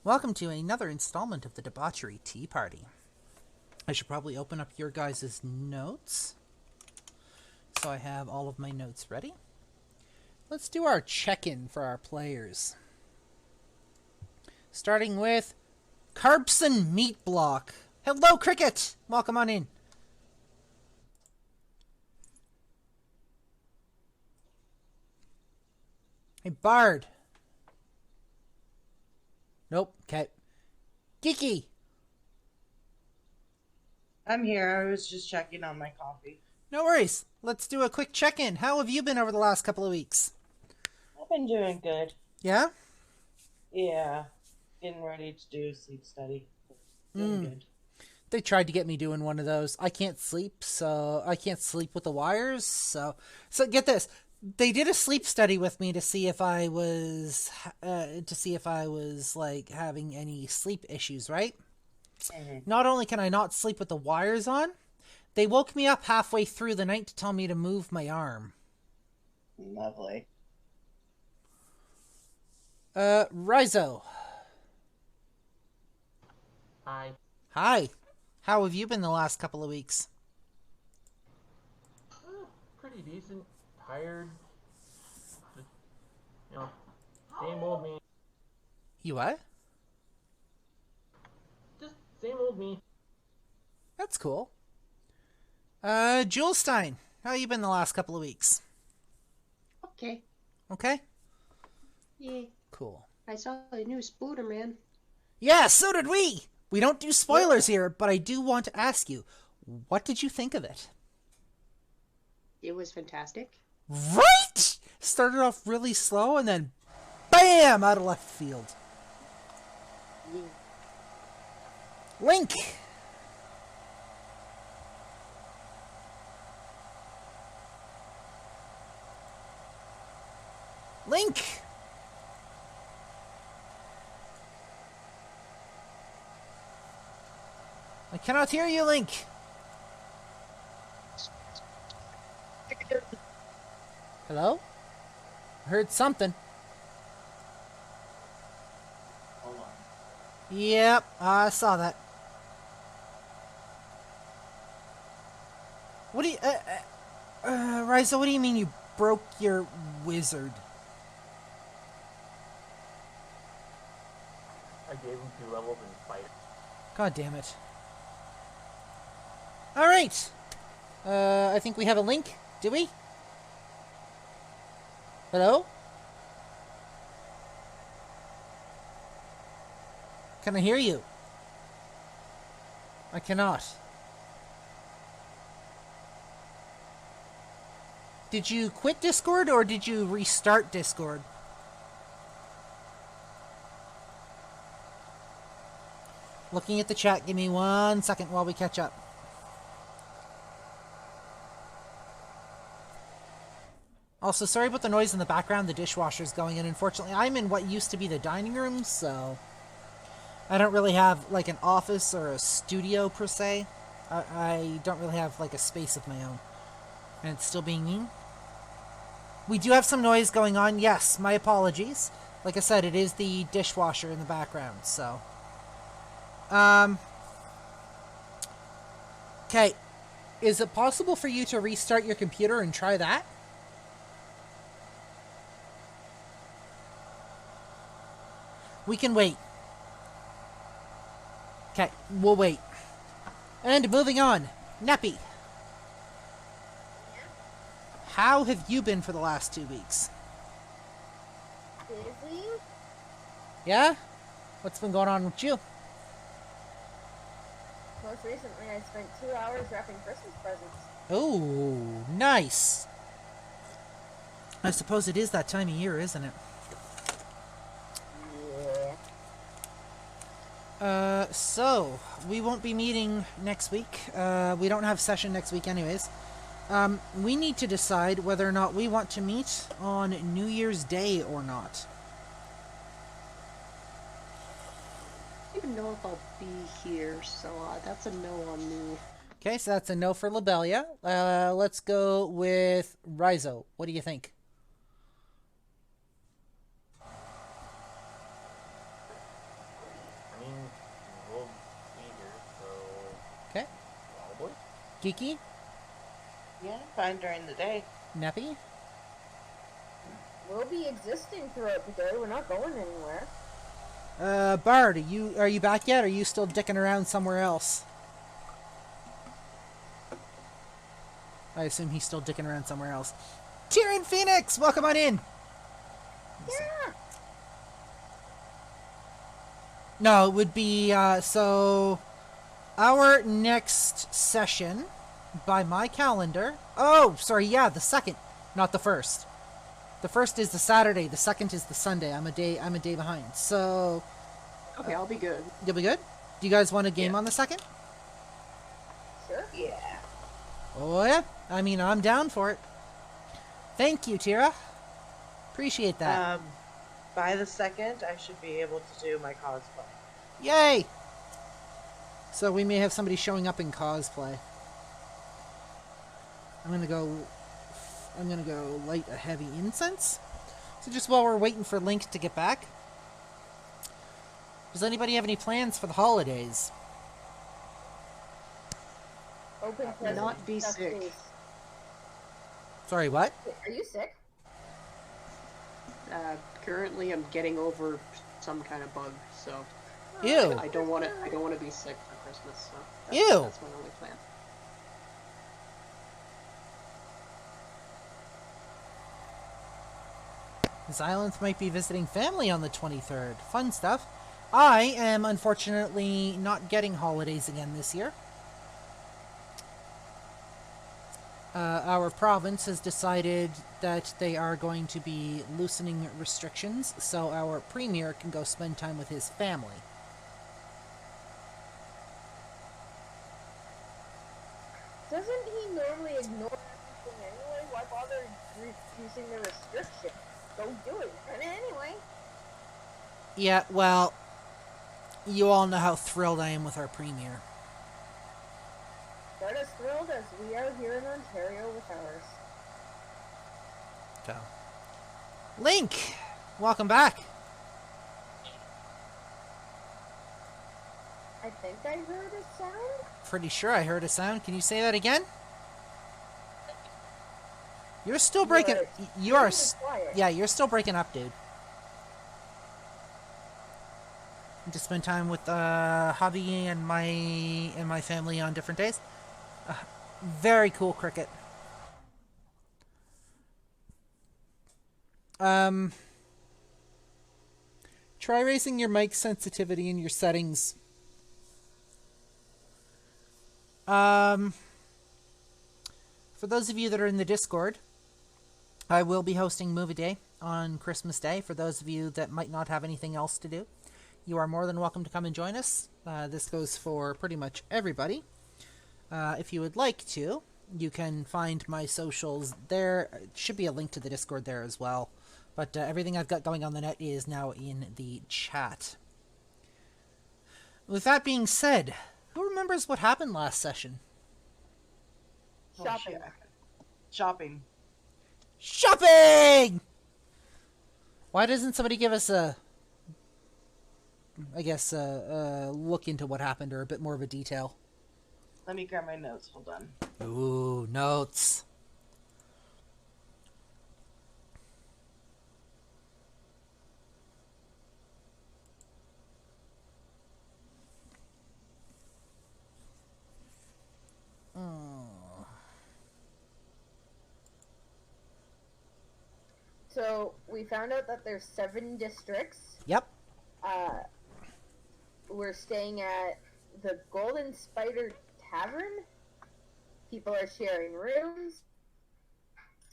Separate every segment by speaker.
Speaker 1: Welcome to another installment of the Debauchery Tea Party. I should probably open up your guys' notes. So I have all of my notes ready. Let's do our check-in for our players. Starting with Carpson Meat Block. Hello, Cricket! Welcome on in. Hey, Bard. Nope, okay. Geeky.
Speaker 2: I'm here. I was just checking on my coffee.
Speaker 1: No worries. Let's do a quick check-in. How have you been over the last couple of weeks?
Speaker 2: I've been doing good.
Speaker 1: Yeah?
Speaker 2: Yeah. Getting ready to do a sleep study. Doing good.
Speaker 1: They tried to get me doing one of those. I can't sleep with the wires. So get this. They did a sleep study with me to see if I was like having any sleep issues, right?
Speaker 2: Mm-hmm.
Speaker 1: Not only can I not sleep with the wires on, they woke me up halfway through the night to tell me to move my arm.
Speaker 2: Lovely.
Speaker 1: Rizo.
Speaker 3: Hi.
Speaker 1: Hi. How have you been the last couple of weeks?
Speaker 3: Pretty decent. Tired. Just, same old me.
Speaker 1: You what?
Speaker 3: Just same old me.
Speaker 1: That's cool. Julestein, how you been the last couple of weeks?
Speaker 4: Okay.
Speaker 1: Okay?
Speaker 4: Yeah.
Speaker 1: Cool.
Speaker 4: I saw the new Spooderman.
Speaker 1: Yeah, so did we! We don't do spoilers here, but I do want to ask you, what did you think of it?
Speaker 4: It was fantastic.
Speaker 1: Right? Started off really slow and then BAM! Out of left field.
Speaker 4: Yeah.
Speaker 1: Link! Link! I cannot hear you, Link. Hello? I heard something.
Speaker 2: Hold on.
Speaker 1: Yep, I saw that. What do you... Ryza, what do you mean you broke your wizard?
Speaker 3: I gave him 2 levels in fight.
Speaker 1: God damn it. Alright. I think we have a link. Do we? Hello? Can I hear you? I cannot. Did you quit Discord or did you restart Discord? Looking at the chat, give me 1 second while we catch up. Also, sorry about the noise in the background, the dishwasher's going in. Unfortunately, I'm in what used to be the dining room, so I don't really have like an office or a studio per se. I don't really have like a space of my own. And it's still being mean. We do have some noise going on, yes, my apologies. Like I said, it is the dishwasher in the background, so... Okay. Is it possible for you to restart your computer and try that? We can wait. Okay, we'll wait. And moving on. Neppy. How have you been for the last 2 weeks?
Speaker 5: Busy?
Speaker 1: Yeah? What's been going on with you?
Speaker 5: Most recently, I spent 2 hours wrapping Christmas presents.
Speaker 1: Oh, nice. I suppose it is that time of year, isn't it? So, we won't be meeting next week. We don't have session next week anyways. We need to decide whether or not we want to meet on New Year's Day or not.
Speaker 4: I don't even know if I'll be here, so that's a no on me.
Speaker 1: Okay, so that's a no for Labelia. Let's go with Rizo. What do you think? Geeky?
Speaker 2: Yeah, fine during the day.
Speaker 1: Neppy?
Speaker 5: We'll be existing throughout the day. We're not going anywhere.
Speaker 1: Bard, are you back yet? Or are you still dicking around somewhere else? I assume he's still dicking around somewhere else. Tyrion Phoenix, welcome on in.
Speaker 5: Yeah.
Speaker 1: No, it would be, so our next session, by my calendar. Oh, sorry, yeah, the second, not the first. The first is the Saturday, the second is the Sunday. I'm a day behind. So
Speaker 4: Okay, I'll be good.
Speaker 1: you'll be good? Do you guys want a game on the second?
Speaker 5: Sure.
Speaker 2: Yeah.
Speaker 1: Oh yeah? I mean, I'm down for it. Thank you, Tira. Appreciate that.
Speaker 2: By the second, I should be able to do my cosplay.
Speaker 1: Yay! So we may have somebody showing up in cosplay. I'm gonna go light a heavy incense. So just while we're waiting for Link to get back, does anybody have any plans for the holidays?
Speaker 5: Open present.
Speaker 4: Not be
Speaker 5: stuff
Speaker 4: sick.
Speaker 5: face.
Speaker 1: Sorry, what?
Speaker 5: Wait, are you sick?
Speaker 4: Currently, I'm getting over some kind of bug, so
Speaker 1: Ew.
Speaker 4: I don't want to be sick for Christmas. So
Speaker 1: Ew.
Speaker 4: That's my only plan.
Speaker 1: Xylanthe might be visiting family on the 23rd. Fun stuff. I am unfortunately not getting holidays again this year. Our province has decided that they are going to be loosening restrictions, so our premier can go spend time with his family.
Speaker 5: Doesn't he normally ignore everything anyway? Why bother reducing the restriction? Go do it anyway.
Speaker 1: Yeah, well, you all know how thrilled I am with our premier.
Speaker 5: But as thrilled as we are here in Ontario with ours.
Speaker 1: So, Link, welcome back.
Speaker 5: I think I heard a sound.
Speaker 1: Pretty sure I heard a sound. Can you say that again? You're still breaking. You are.
Speaker 5: Quiet.
Speaker 1: Yeah, you're still breaking up, dude. To spend time with hubby and my family on different days. Very cool, Cricket. Try raising your mic sensitivity in your settings. For those of you that are in the Discord, I will be hosting Movie Day on Christmas Day. For those of you that might not have anything else to do, you are more than welcome to come and join us. This goes for pretty much everybody. If you would like to, you can find my socials there. Should be a link to the Discord there as well. But everything I've got going on the net is now in the chat. With that being said, who remembers what happened last session?
Speaker 5: Shopping.
Speaker 2: Shopping.
Speaker 1: Shopping! Why doesn't somebody give us a look into what happened or a bit more of a detail?
Speaker 2: Let me grab my notes. Hold on.
Speaker 1: Ooh, notes.
Speaker 5: So we found out that there's 7 districts.
Speaker 1: Yep.
Speaker 5: We're staying at the Golden Spider Tavern. People are sharing rooms.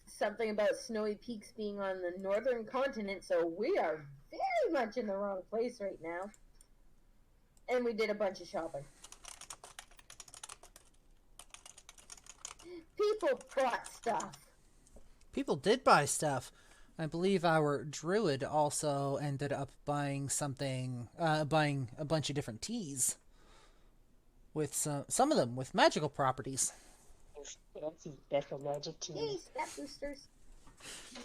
Speaker 5: Something about snowy peaks being on the northern continent, so we are very much in the wrong place right now. And we did a bunch of shopping. People bought stuff.
Speaker 1: People did buy stuff. I believe our druid also ended up buying something, buying a bunch of different teas. With some of them with magical properties.
Speaker 4: Fancy special magic tea.
Speaker 5: Yay, stat boosters.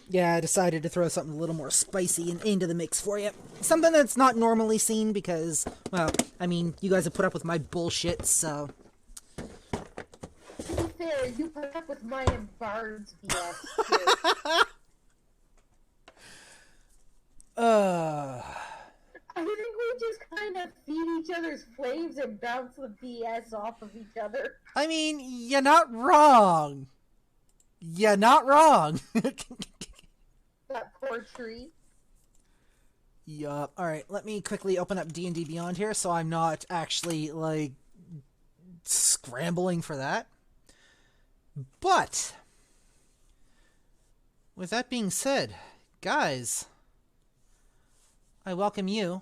Speaker 1: Yeah, I decided to throw something a little more spicy into the mix for you. Something that's not normally seen because, well, I mean, you guys have put up with my bullshit, so...
Speaker 5: fair, you put up with my and Bard's BS too. I think we just kind of feed each other's flames and bounce the BS off of each other.
Speaker 1: I mean, you're not wrong. You're not wrong.
Speaker 5: That poor tree.
Speaker 1: Yup. Alright, let me quickly open up D&D Beyond here so I'm not actually, like, scrambling for that. But, with that being said, guys, I welcome you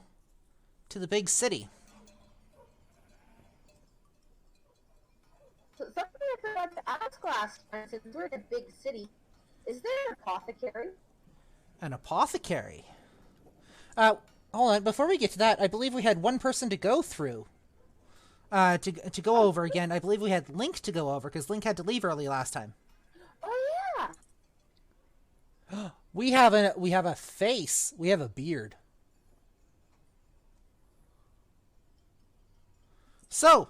Speaker 1: to the big city.
Speaker 5: So something I forgot to ask last time, since we're in a big city, is there an apothecary?
Speaker 1: An apothecary? Hold on, before we get to that, I believe we had one person to go through. To go over again. I believe we had Link to go over, because Link had to leave early last time.
Speaker 5: Oh yeah!
Speaker 1: We have a face. We have a beard. So,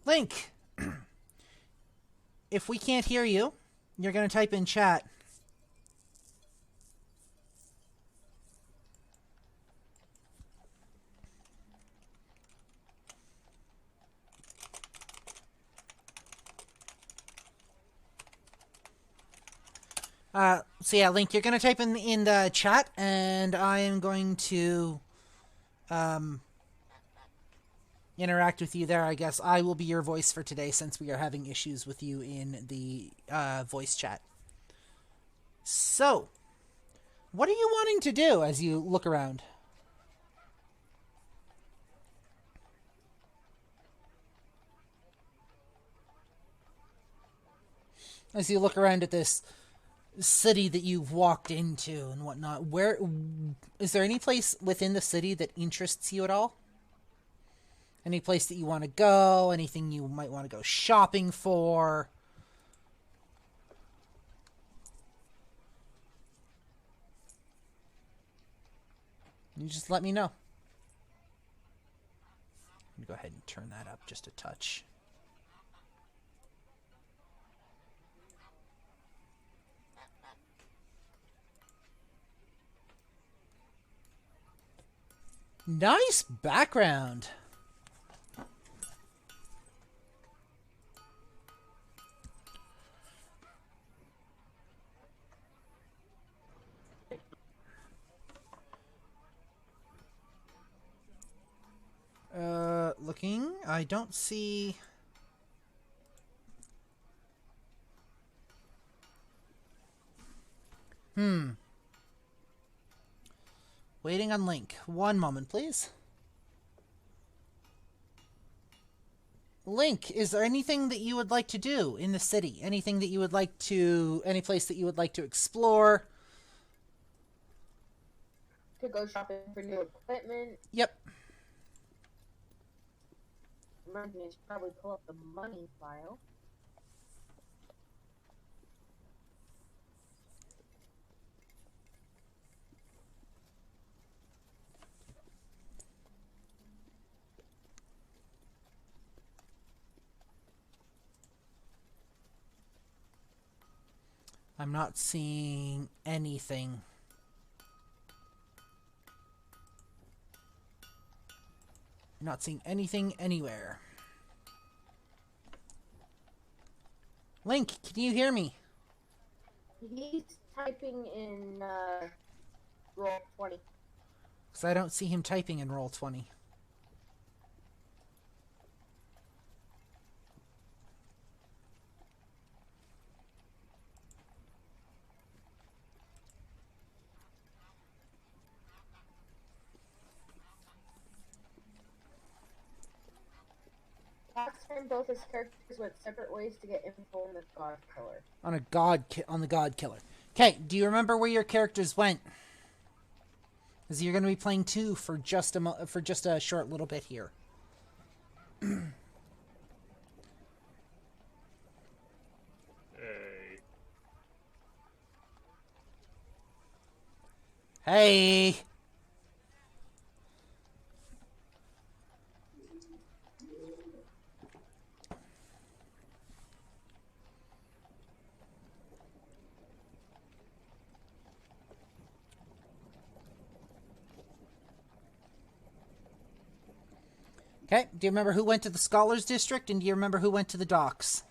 Speaker 1: Link, if we can't hear you, you're going to type in chat. So yeah, Link, you're going to type in the chat, and I am going to interact with you there, I guess. I will be your voice for today since we are having issues with you in the voice chat. So, what are you wanting to do as you look around? As you look around at this city that you've walked into and whatnot, where is there any place within the city that interests you at all? Any place that you want to go? Anything you might want to go shopping for? You just let me know. Let me go ahead and turn that up just a touch. Nice background. Looking, I don't see... Waiting on Link. One moment, please. Link, is there anything that you would like to do in the city? Anything that you would like to... Any place that you would like to explore?
Speaker 5: To go shopping for new equipment.
Speaker 1: Yep.
Speaker 5: Reminds me, I should probably pull up the money file.
Speaker 1: I'm not seeing anything. I'm not seeing anything anywhere. Link, can you hear me?
Speaker 5: He's typing in roll 20.
Speaker 1: Because I don't see him typing in Roll20.
Speaker 5: Last time, both his characters went separate ways to get info on the God Killer.
Speaker 1: On the God Killer. Okay, do you remember where your characters went? Because you're going to be playing two for just a short little bit here. Hey. Okay, do you remember who went to the Scholars District, and do you remember who went to the docks?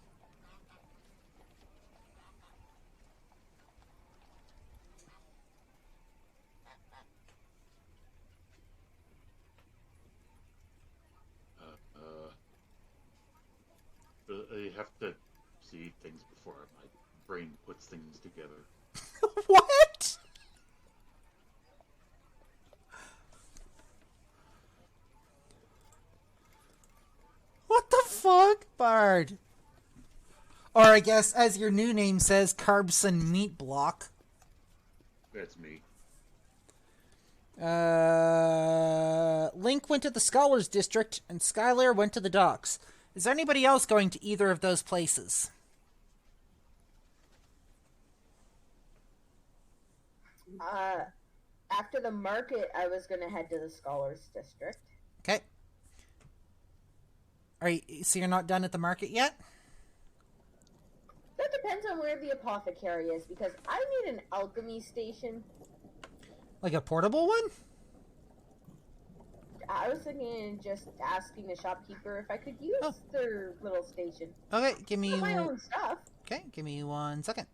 Speaker 6: I have to see things before my brain puts things together.
Speaker 1: What? What the fuck, Bard? Or I guess, as your new name says, Carbson Meat Block.
Speaker 6: That's me.
Speaker 1: Link went to the Scholars District, and Skylar went to the docks. Is there anybody else going to either of those places?
Speaker 5: After the market, I was gonna head to the Scholars District.
Speaker 1: Okay. So you're not done at the market yet?
Speaker 5: That depends on where the apothecary is, because I need an alchemy station.
Speaker 1: Like a portable one?
Speaker 5: I was thinking just asking the shopkeeper if I could use their little station.
Speaker 1: Okay, give me...
Speaker 5: For my own stuff.
Speaker 1: Okay, give me 1 second.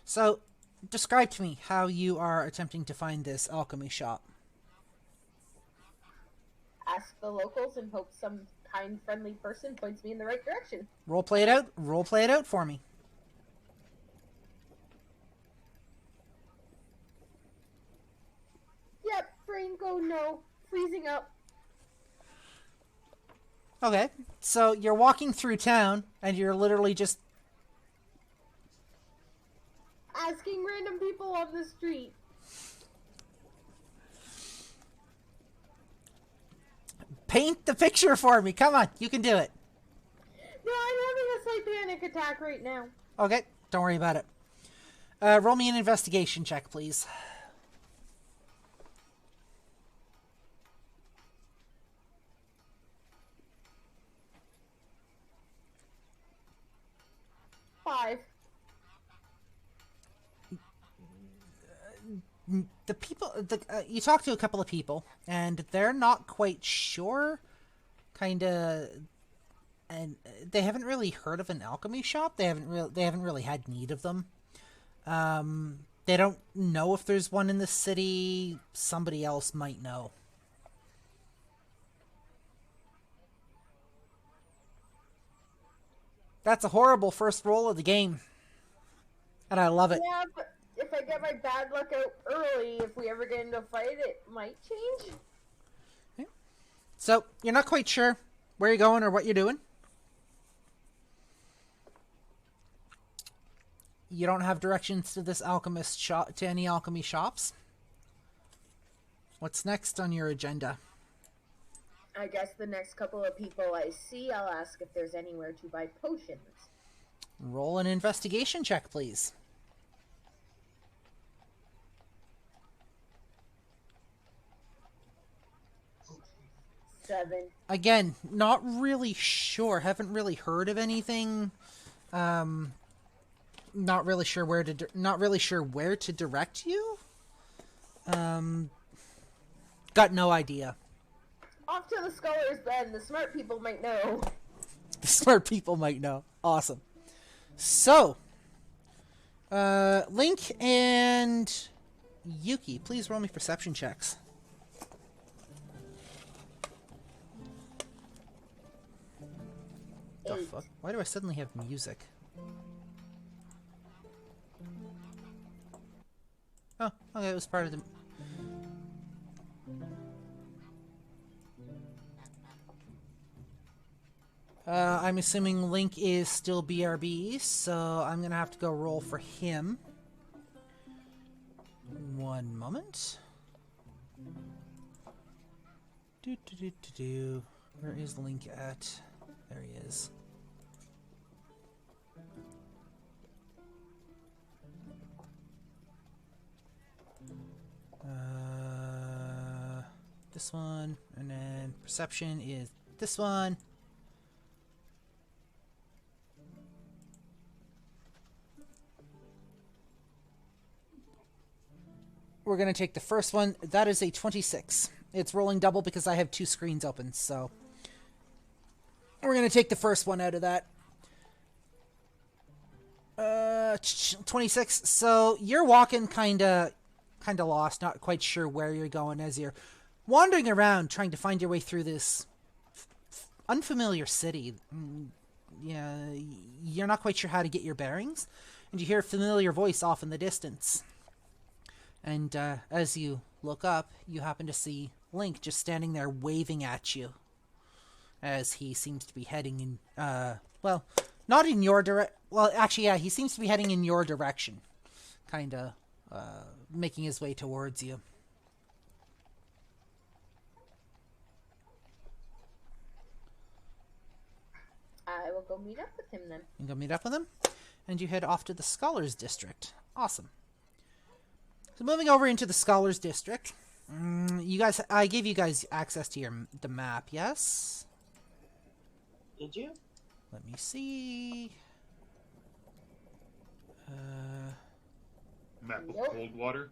Speaker 1: So, describe to me how you are attempting to find this alchemy shop.
Speaker 5: Ask the locals and hope some kind, friendly person points me in the right direction.
Speaker 1: Roleplay it out. Roleplay it out for me.
Speaker 5: Yep, brain go no. Freezing up.
Speaker 1: Okay, so you're walking through town, and you're literally just...
Speaker 5: Asking random people on the street.
Speaker 1: Paint the picture for me. Come on, you can do it.
Speaker 5: No, I'm having a slight panic attack right now.
Speaker 1: Okay, don't worry about it. Roll me an investigation check, please.
Speaker 5: Five.
Speaker 1: The people... you talk to a couple of people, and they're not quite sure, kind of... And they haven't really heard of an alchemy shop. They haven't really had need of them. They don't know if there's one in the city. Somebody else might know. That's a horrible first roll of the game. And I love it.
Speaker 5: Yeah, but if I get my bad luck out early, if we ever get into a fight, it might change.
Speaker 1: Okay. So, you're not quite sure where you're going or what you're doing. You don't have directions to this alchemist shop, to any alchemy shops. What's next on your agenda?
Speaker 5: I guess the next couple of people I see, I'll ask if there's anywhere to buy potions.
Speaker 1: Roll an investigation check, please.
Speaker 5: Seven.
Speaker 1: Again, not really sure. Haven't really heard of anything. Not really sure where to direct you. Got no idea.
Speaker 5: Off to the scholars then. The smart people might know.
Speaker 1: The smart people might know. Awesome. So, Link and Yuki, please roll me perception checks. The fuck? Why do I suddenly have music? Oh, okay, it was part of the... I'm assuming Link is still BRB, so I'm gonna have to go roll for him. 1 moment. Where is Link at? There he is. This one, and then perception is this one. we're going to take the first one. That is a 26. It's rolling double because I have 2 screens open, so we're going to take the first one out of that. 26. So you're walking kind of lost, not quite sure where you're going as you're wandering around trying to find your way through this unfamiliar city. Yeah, you're not quite sure how to get your bearings, and you hear a familiar voice off in the distance. And as you look up, you happen to see Link just standing there waving at you, as he seems to be heading in, well, not in your well, actually, yeah, he seems to be heading in your direction, kind of making his way towards you.
Speaker 5: I will go meet up with him then.
Speaker 1: You go meet up with him, and you head off to the Scholars District. Awesome. So moving over into the Scholars District, you guys, I gave you guys access to the map, yes?
Speaker 2: Did you?
Speaker 1: Let me see.
Speaker 6: Map of
Speaker 5: Nope.
Speaker 6: Coldwater.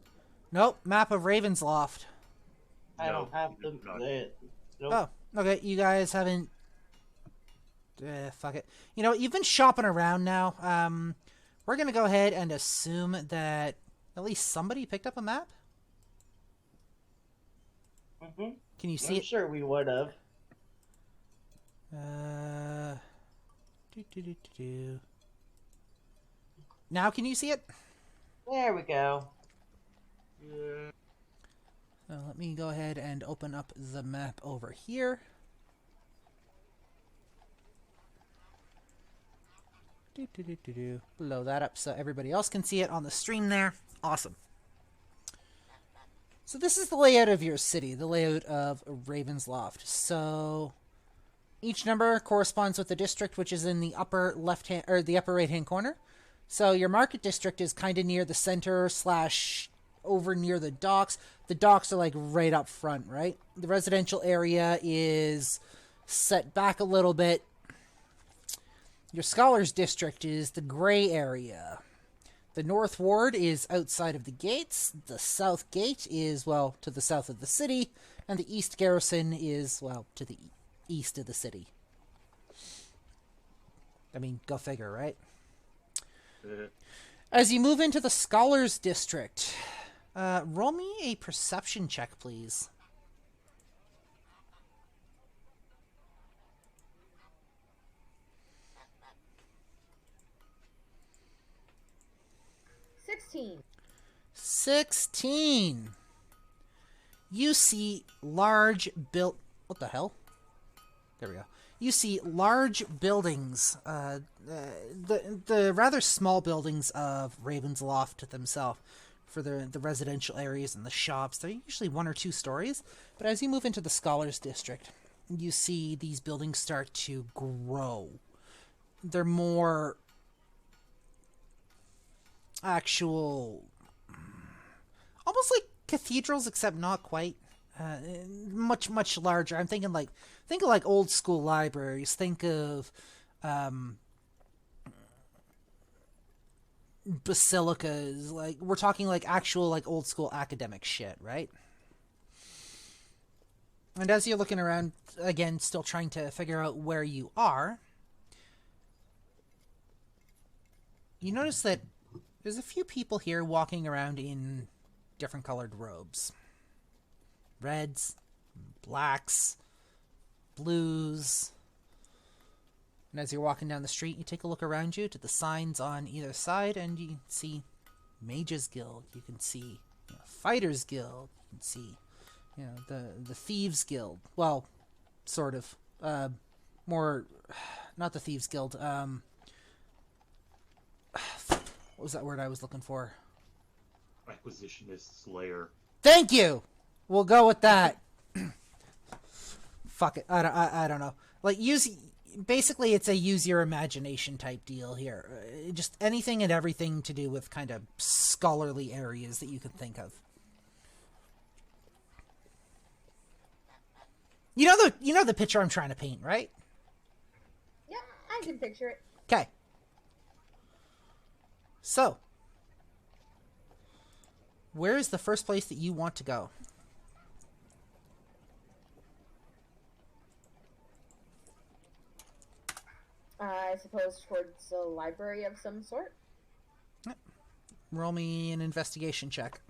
Speaker 1: Nope, map of Ravensloft.
Speaker 2: I don't have
Speaker 6: you
Speaker 2: the.
Speaker 6: do not.
Speaker 2: Nope.
Speaker 1: Oh, okay, you guys haven't... fuck it. You know, you've been shopping around now. We're gonna go ahead and assume that at least somebody picked up a map.
Speaker 2: Mm-hmm.
Speaker 1: Can you see
Speaker 2: I'm
Speaker 1: it?
Speaker 2: sure we would have.
Speaker 1: Now can you see it?
Speaker 2: There we go.
Speaker 6: Yeah.
Speaker 1: So let me go ahead and open up the map over here. Blow that up so everybody else can see it on the stream there. Awesome. So this is the layout of your city, the layout of Ravensloft. So each number corresponds with the district, which is in the upper left hand or the upper right hand corner. So your market district is kind of near the center / over near the docks. The docks are like right up front, right? The residential area is set back a little bit. Your Scholars District is the gray area. The North Ward is outside of the gates. The South Gate is, well, to the south of the city. And the East Garrison is, well, to the east of the city. I mean, go figure, right? As you move into the Scholars District, roll me a perception check, please.
Speaker 5: $16.
Speaker 1: 16. You see large what the hell? There we go. You see large buildings, the rather small buildings of Ravensloft themselves, for the residential areas and the shops. They're usually 1 or 2 stories, but as you move into the Scholars District, you see these buildings start to grow. They're more actual, almost like cathedrals, except not quite. Much larger. I'm thinking like old school libraries. Think of basilicas. Like we're talking like actual like old school academic shit, right? And as you're looking around again, still trying to figure out where you are, you notice that there's a few people here walking around in different colored robes. Reds, blacks, blues. And as you're walking down the street, you take a look around you to the signs on either side, and you see Mages Guild. You can see Fighters Guild. You can see the Thieves Guild. Well, sort of. More, not the Thieves Guild. What was that word I was looking for?
Speaker 6: Acquisitionist Slayer.
Speaker 1: Thank you. We'll go with that. Fuck it. I don't know. Like basically it's a use your imagination type deal here. Just anything and everything to do with kind of scholarly areas that you could think of. You know the picture I'm trying to paint, right?
Speaker 5: Yep, I can picture it.
Speaker 1: Okay. So, Where is the first place that you want to go?
Speaker 5: I suppose towards a library of some sort.
Speaker 1: Yep. Roll me an investigation check.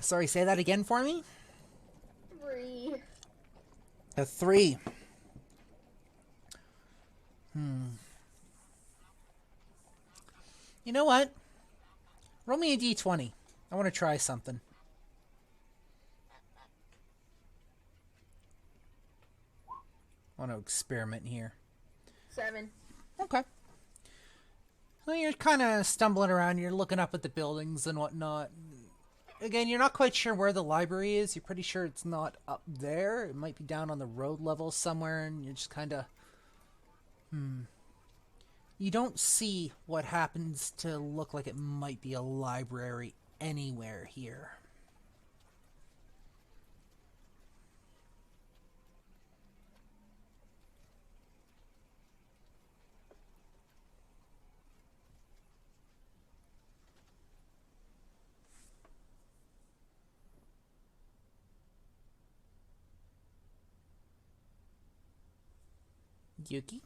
Speaker 1: Sorry, say that again for me?
Speaker 5: 3.
Speaker 1: A 3. You know what? Roll me a d20. I want to try something. I want to experiment here.
Speaker 5: 7.
Speaker 1: Okay. Well, you're kind of stumbling around. You're looking up at the buildings and whatnot. Again, you're not quite sure where the library is. You're pretty sure it's not up there. It might be down on the road level somewhere, and you're just kind of... You don't see what happens to look like it might be a library anywhere here. Yuki?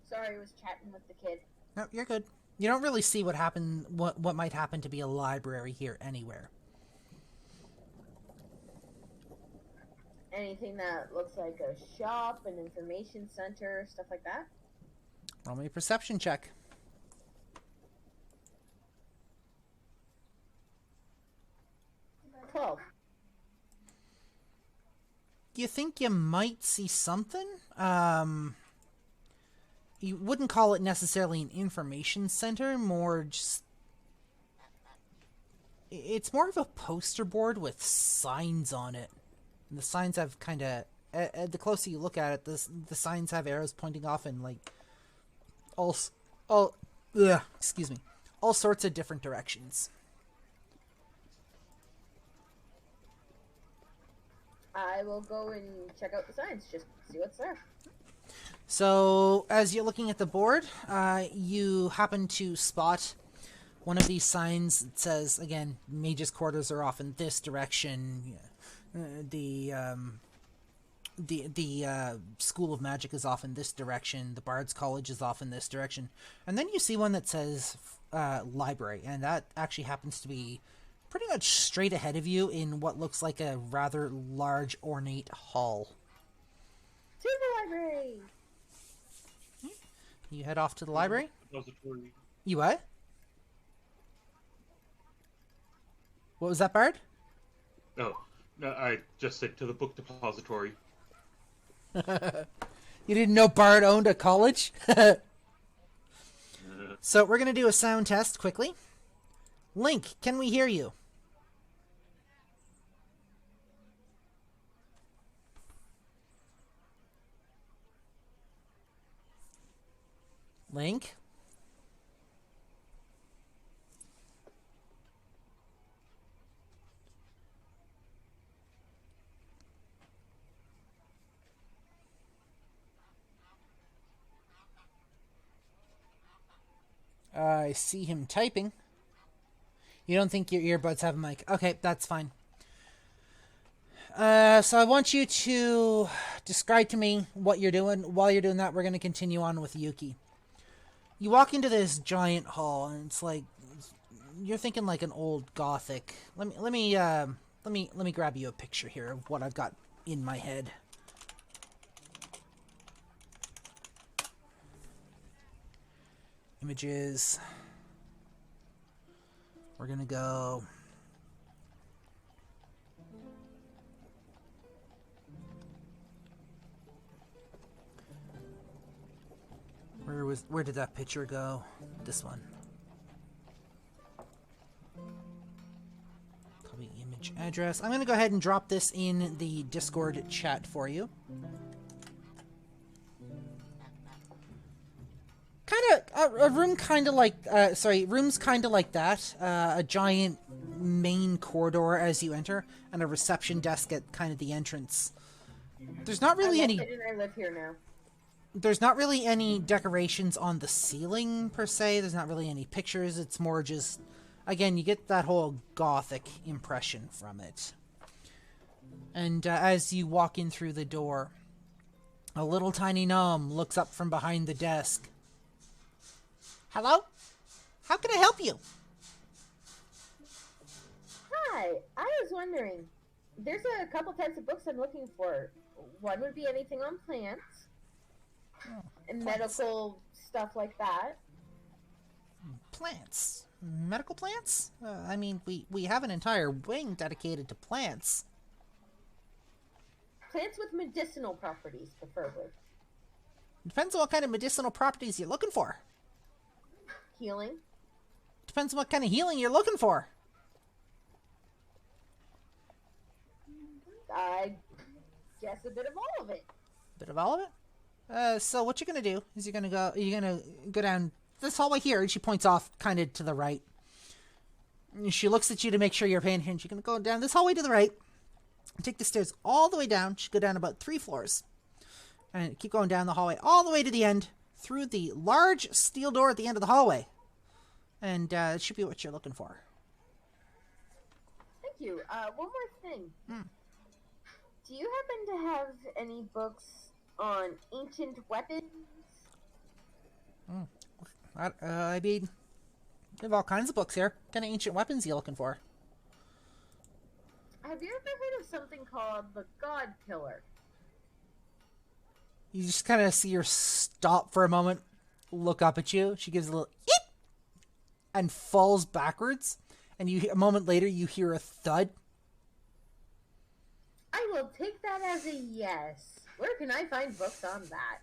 Speaker 5: Sorry, I was chatting with the kid.
Speaker 1: No, you're good. You don't really see what might happen to be a library here anywhere.
Speaker 5: Anything that looks like a shop, an information center, stuff like that?
Speaker 1: Roll me a perception check.
Speaker 5: Oh.
Speaker 1: You think you might see something? You wouldn't call it necessarily an information center, more just... It's more of a poster board with signs on it. And the signs have kind of... the closer you look at it, the signs have arrows pointing off in, like... all sorts of different directions.
Speaker 5: I will go and check out the signs, just see what's there.
Speaker 1: So, as you're looking at the board, you happen to spot one of these signs that says, again, mages' quarters are off in this direction. The School of Magic is off in this direction. The Bard's College is off in this direction. And then you see one that says library, and that actually happens to be pretty much straight ahead of you in what looks like a rather large, ornate hall.
Speaker 5: To the library!
Speaker 1: You head off to the library?
Speaker 6: Depository.
Speaker 1: You what? What was that, Bard?
Speaker 6: Oh, no, I just said to the book depository.
Speaker 1: You didn't know Bard owned a college? So we're going to do a sound test quickly. Link, can we hear you? Link? I see him typing. You don't think your earbuds have a mic? Okay, that's fine. So I want you to describe to me what you're doing. While you're doing that, we're going to continue on with Yuki. You walk into this giant hall, and it's like you're thinking like an old Gothic. Let me grab you a picture here of what I've got in my head. Images. We're gonna go. Where did that picture go? This one. Copy image address. I'm gonna go ahead and drop this in the Discord chat for you. a room kind of like, rooms kind of like that. A giant main corridor as you enter, and a reception desk at kind of the entrance. There's not really any.
Speaker 5: I live here now.
Speaker 1: There's not really any decorations on the ceiling per se. There's not really any pictures. It's more just, again, you get that whole gothic impression from it. And as you walk in through the door, a little tiny gnome looks up from behind the desk. Hello? How can I help you?
Speaker 5: Hi, I was wondering, there's a couple types of books I'm looking for. One would be anything on plants, and
Speaker 1: plants.
Speaker 5: medical stuff like that.
Speaker 1: Plants? Medical plants? I mean, we have an entire wing dedicated to plants.
Speaker 5: Plants with medicinal properties, preferably.
Speaker 1: Depends on what kind of medicinal properties you're looking for.
Speaker 5: Healing.
Speaker 1: Depends on what kind of healing you're looking for.
Speaker 5: I guess a bit of all of it.
Speaker 1: Bit of all of it? So what you're gonna do is you're gonna go down this hallway here, and she points off kind of to the right. And she looks at you to make sure you're paying attention. You're gonna go down this hallway to the right, and take the stairs all the way down. She go down about 3 floors, and keep going down the hallway all the way to the end, through the large steel door at the end of the hallway. And it should be what you're looking for.
Speaker 5: Thank you. One more thing. Do you happen to have any books on ancient weapons?
Speaker 1: I mean, we have all kinds of books here. What kind of ancient weapons are you looking for?
Speaker 5: Have you ever heard of something called the God Killer?
Speaker 1: You just kind of see her stop for a moment, look up at you. She gives a little eep and falls backwards. And a moment later, you hear a thud.
Speaker 5: I will take that as a yes. Where can I find books on that?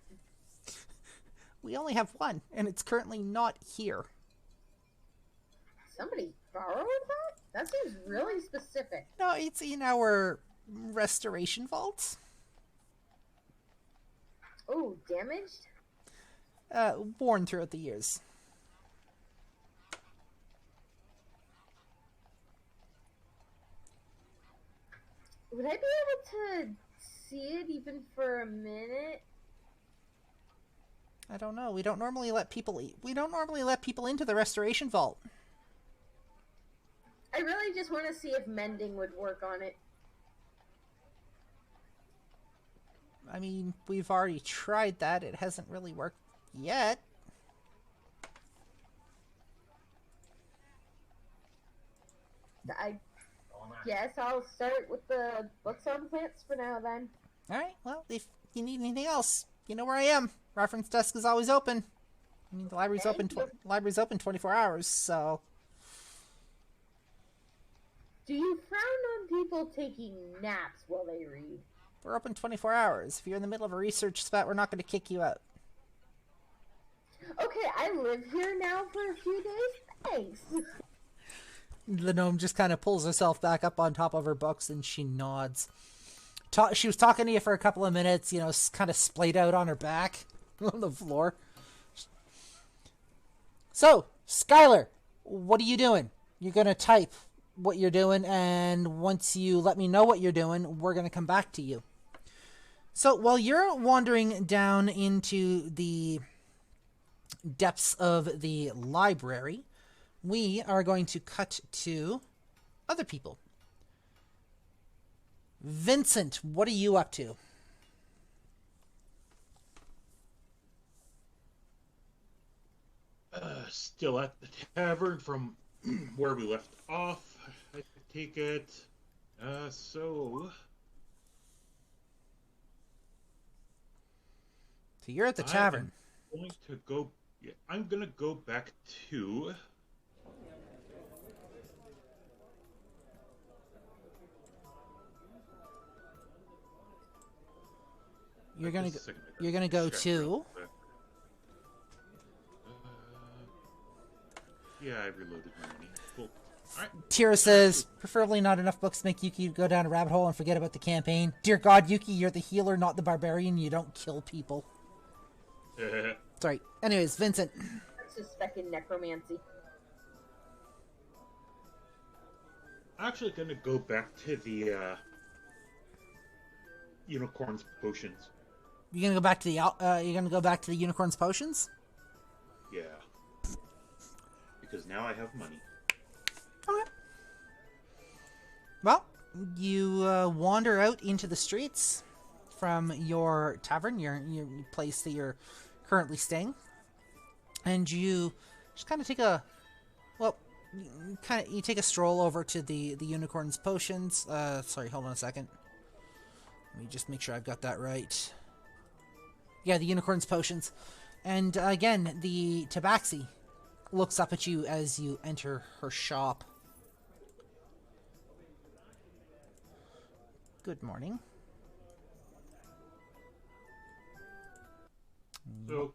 Speaker 1: We only have one, and it's currently not here.
Speaker 5: Somebody borrowed that? That seems really specific.
Speaker 1: No, it's in our restoration vault.
Speaker 5: Oh, damaged?
Speaker 1: Worn throughout the years.
Speaker 5: Would I be able to see it even for a minute?
Speaker 1: I don't know. We don't normally let people into the restoration vault.
Speaker 5: I really just want to see if mending would work on it.
Speaker 1: I mean, we've already tried that. It hasn't really worked yet.
Speaker 5: I guess I'll start with the books on plants for now then.
Speaker 1: Alright, well, if you need anything else, you know where I am. Reference desk is always open. I mean, the library's library's open 24 hours, so...
Speaker 5: Do you frown on people taking naps while they read?
Speaker 1: We're open 24 hours. If you're in the middle of a research spot, we're not going to kick you out.
Speaker 5: Okay, I live here now for a few days. Thanks.
Speaker 1: The gnome just kind of pulls herself back up on top of her books, and she nods. She was talking to you for a couple of minutes, you know, kind of splayed out on her back on the floor. So, Skylar, what are you doing? You're going to type what you're doing, and once you let me know what you're doing, we're going to come back to you. So, while you're wandering down into the depths of the library, we are going to cut to other people. Vincent, what are you up to?
Speaker 6: Still at the tavern from where we left off, I take it. So
Speaker 1: you're at the tavern.
Speaker 6: I'm gonna go back to...
Speaker 1: You're gonna go to...
Speaker 6: Yeah, I reloaded my money. Cool. Alright.
Speaker 1: Tira says, preferably not enough books to make Yuki go down a rabbit hole and forget about the campaign. Dear God, Yuki, you're the healer, not the barbarian. You don't kill people. Sorry. Anyways, Vincent.
Speaker 5: I'm suspecting necromancy.
Speaker 6: I'm actually gonna go back to the unicorn's potions.
Speaker 1: You're gonna go back to the unicorn's potions?
Speaker 6: Yeah. Because now I have money.
Speaker 1: Okay. Well, you wander out into the streets from your tavern, your place that you're currently staying, and you just kind of take a you take a stroll over to the unicorn's potions. Sorry, hold on a second. Let me just make sure I've got that right. Yeah, the unicorn's potions, and again, the tabaxi looks up at you as you enter her shop. Good morning.
Speaker 6: So,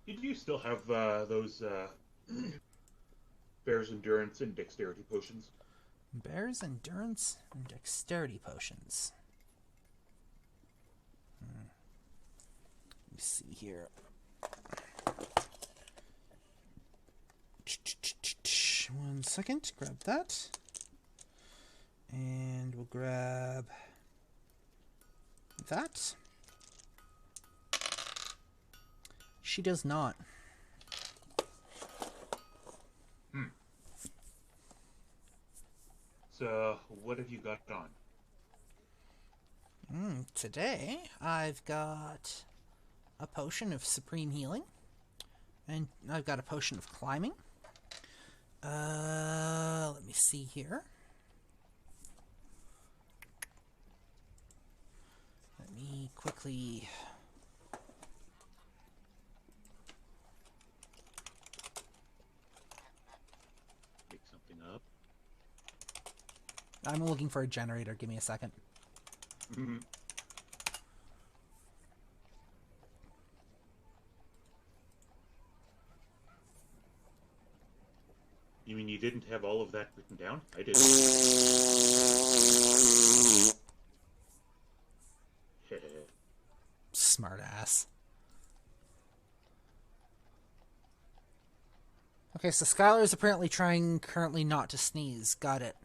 Speaker 6: did you still have those bear's endurance and dexterity potions?
Speaker 1: Bear's endurance and dexterity potions. Let me see here. One second. Grab that. And we'll grab that. She does not.
Speaker 6: So, what have you got on?
Speaker 1: Today, I've got a potion of supreme healing. And I've got a potion of climbing. Let me see here. Let me quickly...
Speaker 6: Pick something up.
Speaker 1: I'm looking for a generator. Give me a second.
Speaker 6: Mm-hmm. You mean you didn't have all of that written down? I did.
Speaker 1: Smart ass. Okay, so Skylar is apparently trying currently not to sneeze. Got it.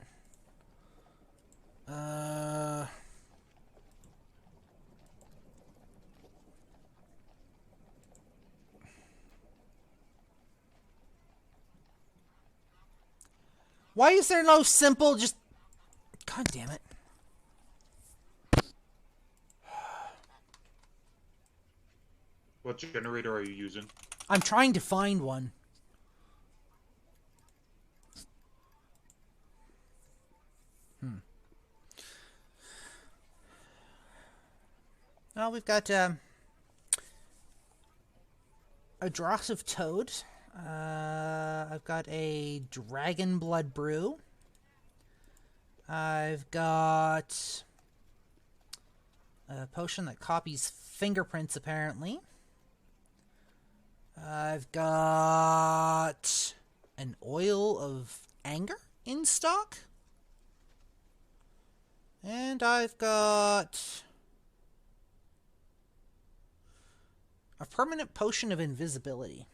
Speaker 1: Why is there no simple just... God damn it.
Speaker 6: What generator are you using?
Speaker 1: I'm trying to find one. Well, we've got a dross of toad. I've got a dragon blood brew. I've got a potion that copies fingerprints, apparently. I've got an oil of anger in stock. And I've got a permanent potion of invisibility.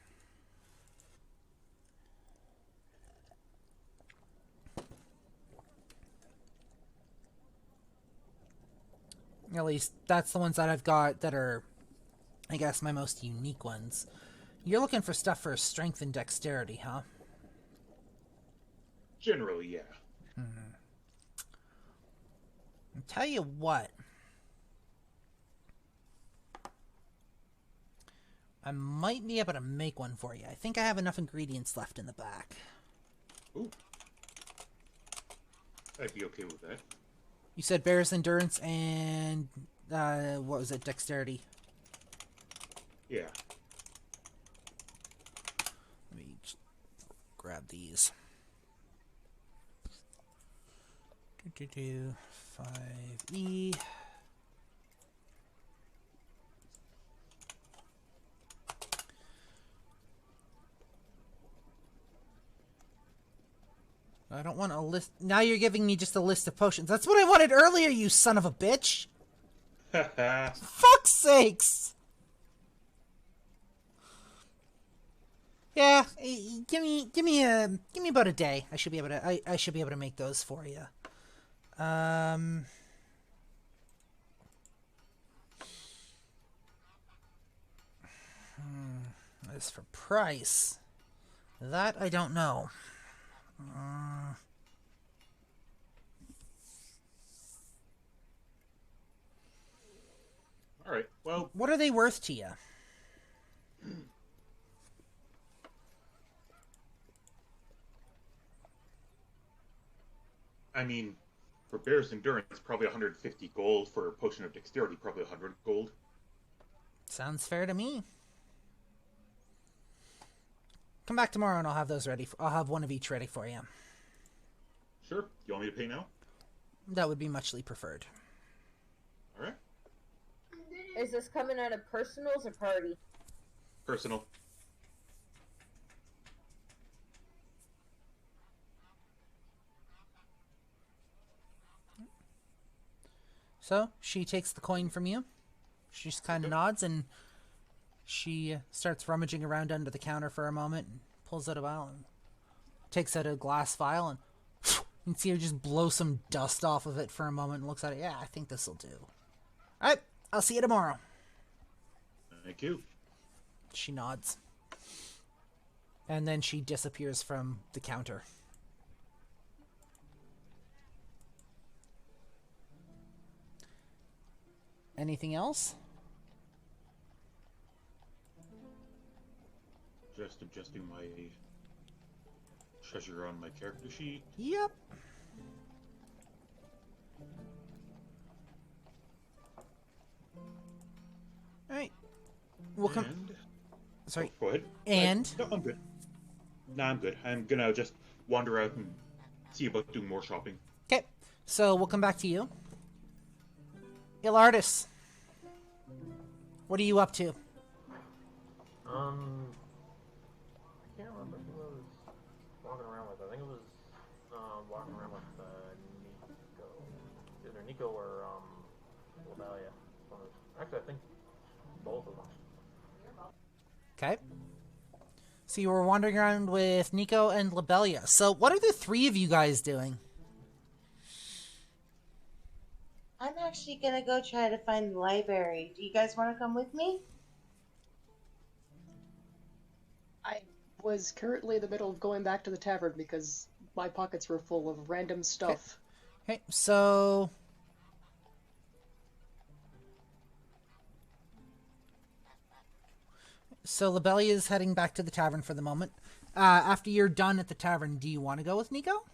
Speaker 1: At least, that's the ones that I've got that are, I guess, my most unique ones. You're looking for stuff for strength and dexterity, huh?
Speaker 6: Generally, yeah.
Speaker 1: I'll tell you what. I might be able to make one for you. I think I have enough ingredients left in the back.
Speaker 6: Ooh. I'd be okay with that.
Speaker 1: You said bear's endurance and, what was it, dexterity?
Speaker 6: Yeah.
Speaker 1: Let me just grab these. 5E. I don't want a list. Now you're giving me just a list of potions. That's what I wanted earlier, you son of a bitch! Fuck's sakes! Yeah, give me about a day. I should be able to. I should be able to make those for you. As for price, that I don't know.
Speaker 6: All right. Well,
Speaker 1: What are they worth to you?
Speaker 6: I mean, for Bear's Endurance, probably 150 gold. For a Potion of Dexterity, probably 100 gold.
Speaker 1: Sounds fair to me. Come back tomorrow and I'll have those ready. I'll have one of each ready for you.
Speaker 6: Sure. You want me to pay now?
Speaker 1: That would be muchly preferred.
Speaker 6: All right.
Speaker 5: Is this coming out of personals or party?
Speaker 6: Personal.
Speaker 1: So she takes the coin from you. She just kind of nods and she starts rummaging around under the counter for a moment and pulls out a vial and takes out a glass vial and you can see her just blow some dust off of it for a moment and looks at it. Yeah, I think this will do. All right, I'll see you tomorrow.
Speaker 6: Thank you.
Speaker 1: She nods. And then she disappears from the counter. Anything else?
Speaker 6: Just adjusting my treasure on my character sheet.
Speaker 1: Yep. Alright. We'll come.
Speaker 6: And...
Speaker 1: Sorry.
Speaker 6: Oh, go ahead.
Speaker 1: And?
Speaker 6: No, I'm good. Nah, I'm good. I'm gonna just wander out and see about doing more shopping.
Speaker 1: Okay. So we'll come back to you. Ilardis. What are you up to?
Speaker 3: I can't remember who I was walking around with. I think it was walking around with Nico. Either Nico or Labelia. Actually, I think both of them.
Speaker 1: Okay. So you were wandering around with Nico and Labelia. So what are the three of you guys doing?
Speaker 7: I'm actually gonna go try to find the library. Do you guys want to come with me?
Speaker 4: I was currently in the middle of going back to the tavern because my pockets were full of random stuff.
Speaker 1: Okay, so... So Labelia is heading back to the tavern for the moment. After you're done at the tavern, do you want to go with Nico?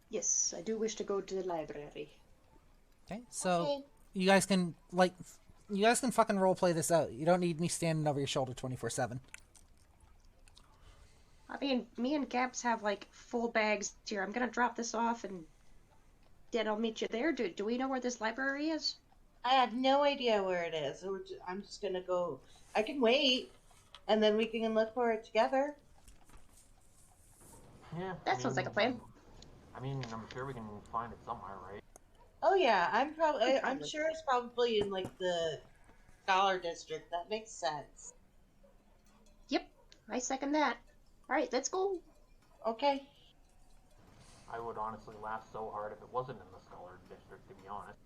Speaker 4: Yes, I do wish to go to the library.
Speaker 1: Okay, so
Speaker 7: Okay.
Speaker 1: you guys can fucking roleplay this out. You don't need me standing over your shoulder 24/7.
Speaker 4: I mean, me and Gaps have like full bags here. I'm gonna drop this off and then I'll meet you there. Do we know where this library is?
Speaker 7: I have no idea where it is. I'm just gonna go. I can wait, and then we can look for it together.
Speaker 3: Yeah.
Speaker 4: That sounds like a plan.
Speaker 3: I mean, I'm sure we can find it somewhere, right?
Speaker 7: Oh yeah, I'm sure it's probably in like the Scholar District. That makes sense.
Speaker 4: Yep, I second that. Alright, let's go.
Speaker 7: Okay.
Speaker 3: I would honestly laugh so hard if it wasn't in the Scholar District, to be honest.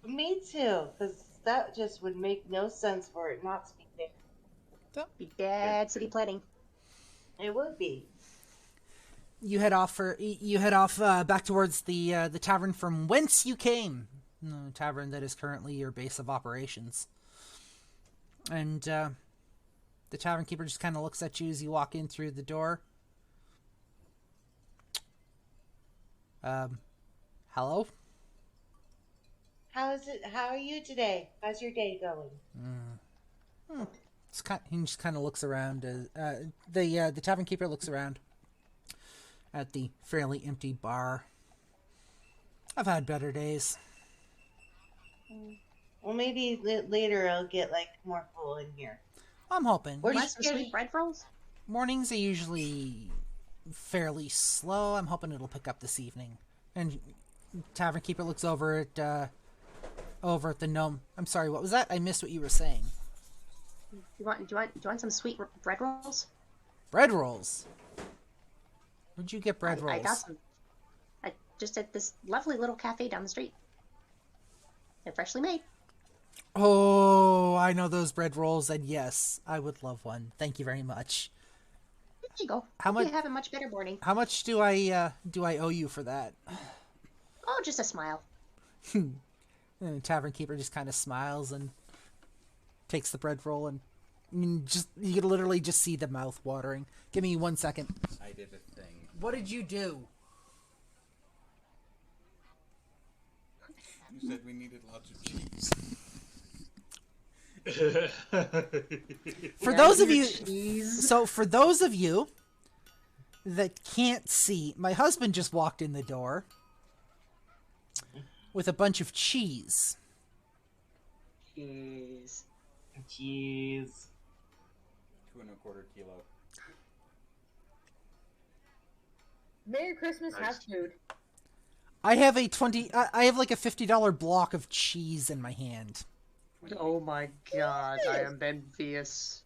Speaker 7: Me too, because that just would make no sense for it not to be there.
Speaker 4: Be bad city planning.
Speaker 7: It would be.
Speaker 1: You head off back towards the tavern from whence you came. The tavern that is currently your base of operations. And the tavern keeper just kind of looks at you as you walk in through the door. Hello?
Speaker 7: How are you today? How's your day going?
Speaker 1: He just kind of looks around. The tavern keeper looks around at the fairly empty bar. I've had better days.
Speaker 7: Well, maybe later I'll get like more full in here.
Speaker 1: I'm hoping.
Speaker 7: What
Speaker 4: Want some sweet bread rolls?
Speaker 1: Mornings are usually fairly slow. I'm hoping it'll pick up this evening. And tavern keeper looks over at the gnome. I'm sorry, what was that? I missed what you were saying.
Speaker 4: Do you want some sweet bread rolls?
Speaker 1: Bread rolls. Where'd you get bread rolls?
Speaker 4: I got some. I just at this lovely little cafe down the street. They're freshly made.
Speaker 1: Oh, I know those bread rolls, and yes, I would love one. Thank you very much.
Speaker 4: There you go.
Speaker 1: How
Speaker 4: Hope
Speaker 1: much?
Speaker 4: you have a much better morning.
Speaker 1: How much do I owe you for that?
Speaker 4: Oh, just a smile.
Speaker 1: And the tavern keeper just kind of smiles and takes the bread roll, and you can literally just see the mouth watering. Give me 1 second.
Speaker 8: I did a thing.
Speaker 1: What did you do?
Speaker 8: You said we needed lots of cheese.
Speaker 1: For those of you, for those of you that can't see, my husband just walked in the door with a bunch of cheese.
Speaker 4: Jeez.
Speaker 7: Jeez.
Speaker 8: 2 1/4 kilo.
Speaker 5: Merry Christmas,
Speaker 6: Nice.
Speaker 5: have food.
Speaker 1: I have a I have like a $50 block of cheese in my hand.
Speaker 9: Oh my god, I am envious.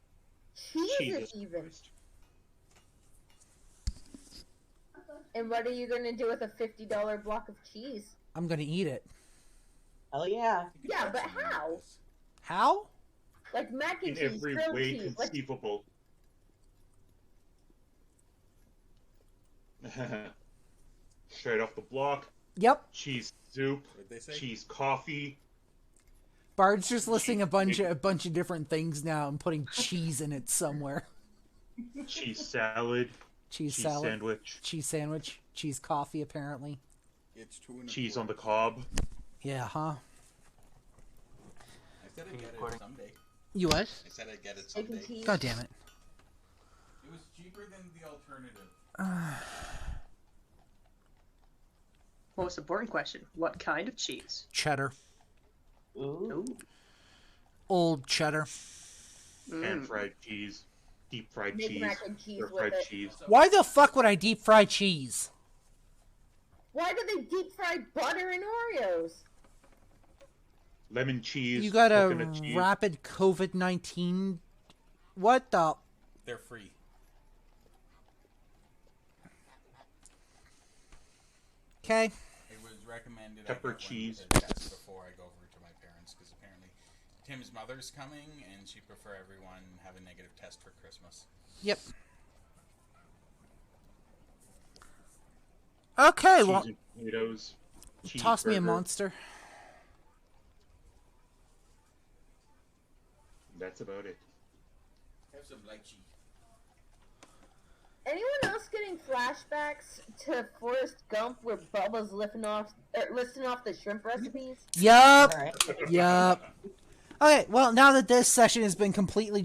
Speaker 5: Jesus,
Speaker 6: Jesus
Speaker 5: even.
Speaker 6: Christ.
Speaker 5: And what are you gonna do with a $50 block of cheese?
Speaker 1: I'm gonna eat it.
Speaker 7: Hell yeah.
Speaker 8: You could
Speaker 5: Yeah,
Speaker 8: cut
Speaker 5: but
Speaker 8: something like
Speaker 5: how?
Speaker 8: this.
Speaker 1: How?
Speaker 5: Like mac and
Speaker 6: In
Speaker 5: cheese,
Speaker 6: every
Speaker 5: grilled
Speaker 6: way
Speaker 5: cheese. Like,
Speaker 6: conceivable. Straight off the block.
Speaker 1: Yep.
Speaker 6: Cheese soup.
Speaker 8: What'd they say?
Speaker 6: Cheese coffee.
Speaker 1: Bard's just listing a bunch of different things now and putting cheese in it somewhere.
Speaker 6: Cheese salad.
Speaker 1: Cheese
Speaker 6: Cheese
Speaker 1: salad,
Speaker 6: sandwich.
Speaker 1: cheese sandwich, cheese coffee apparently.
Speaker 8: It's 2 1/4.
Speaker 6: Cheese on the cob.
Speaker 1: Yeah, huh?
Speaker 8: I said I'd get it someday.
Speaker 1: You what?
Speaker 8: I said I'd get it
Speaker 5: egg and
Speaker 8: someday.
Speaker 5: cheese.
Speaker 1: God damn it.
Speaker 8: It was cheaper than the alternative.
Speaker 9: Most important question, what kind of cheese?
Speaker 1: Cheddar.
Speaker 7: Ooh.
Speaker 9: Ooh.
Speaker 1: Old cheddar.
Speaker 6: Pan fried cheese. Deep fried
Speaker 5: Make
Speaker 6: cheese.
Speaker 5: mac and cheese
Speaker 6: Or
Speaker 5: with
Speaker 6: fried
Speaker 5: it.
Speaker 6: cheese.
Speaker 1: Why the fuck would I deep fry cheese?
Speaker 5: Why do they deep fry butter and Oreos?
Speaker 6: Lemon cheese.
Speaker 1: You got a
Speaker 6: coconut cheese.
Speaker 1: rapid COVID-19. What the?
Speaker 8: They're free.
Speaker 1: Okay.
Speaker 8: It was recommended
Speaker 6: Pepper
Speaker 8: I get one
Speaker 6: cheese.
Speaker 8: with a test before I go over to my parents because apparently Tim's mother's coming and she'd prefer everyone have a negative test for Christmas.
Speaker 1: Yep. Okay,
Speaker 6: Cheese
Speaker 1: well,
Speaker 6: and potatoes.
Speaker 1: toss me a
Speaker 6: cheeseburger.
Speaker 1: monster.
Speaker 6: That's about it.
Speaker 8: Have some lychee.
Speaker 5: Anyone else getting flashbacks to Forrest Gump where Bubba's listing off the shrimp recipes?
Speaker 1: Yup.
Speaker 7: All right.
Speaker 1: Yup. Okay, well, now that this session has been completely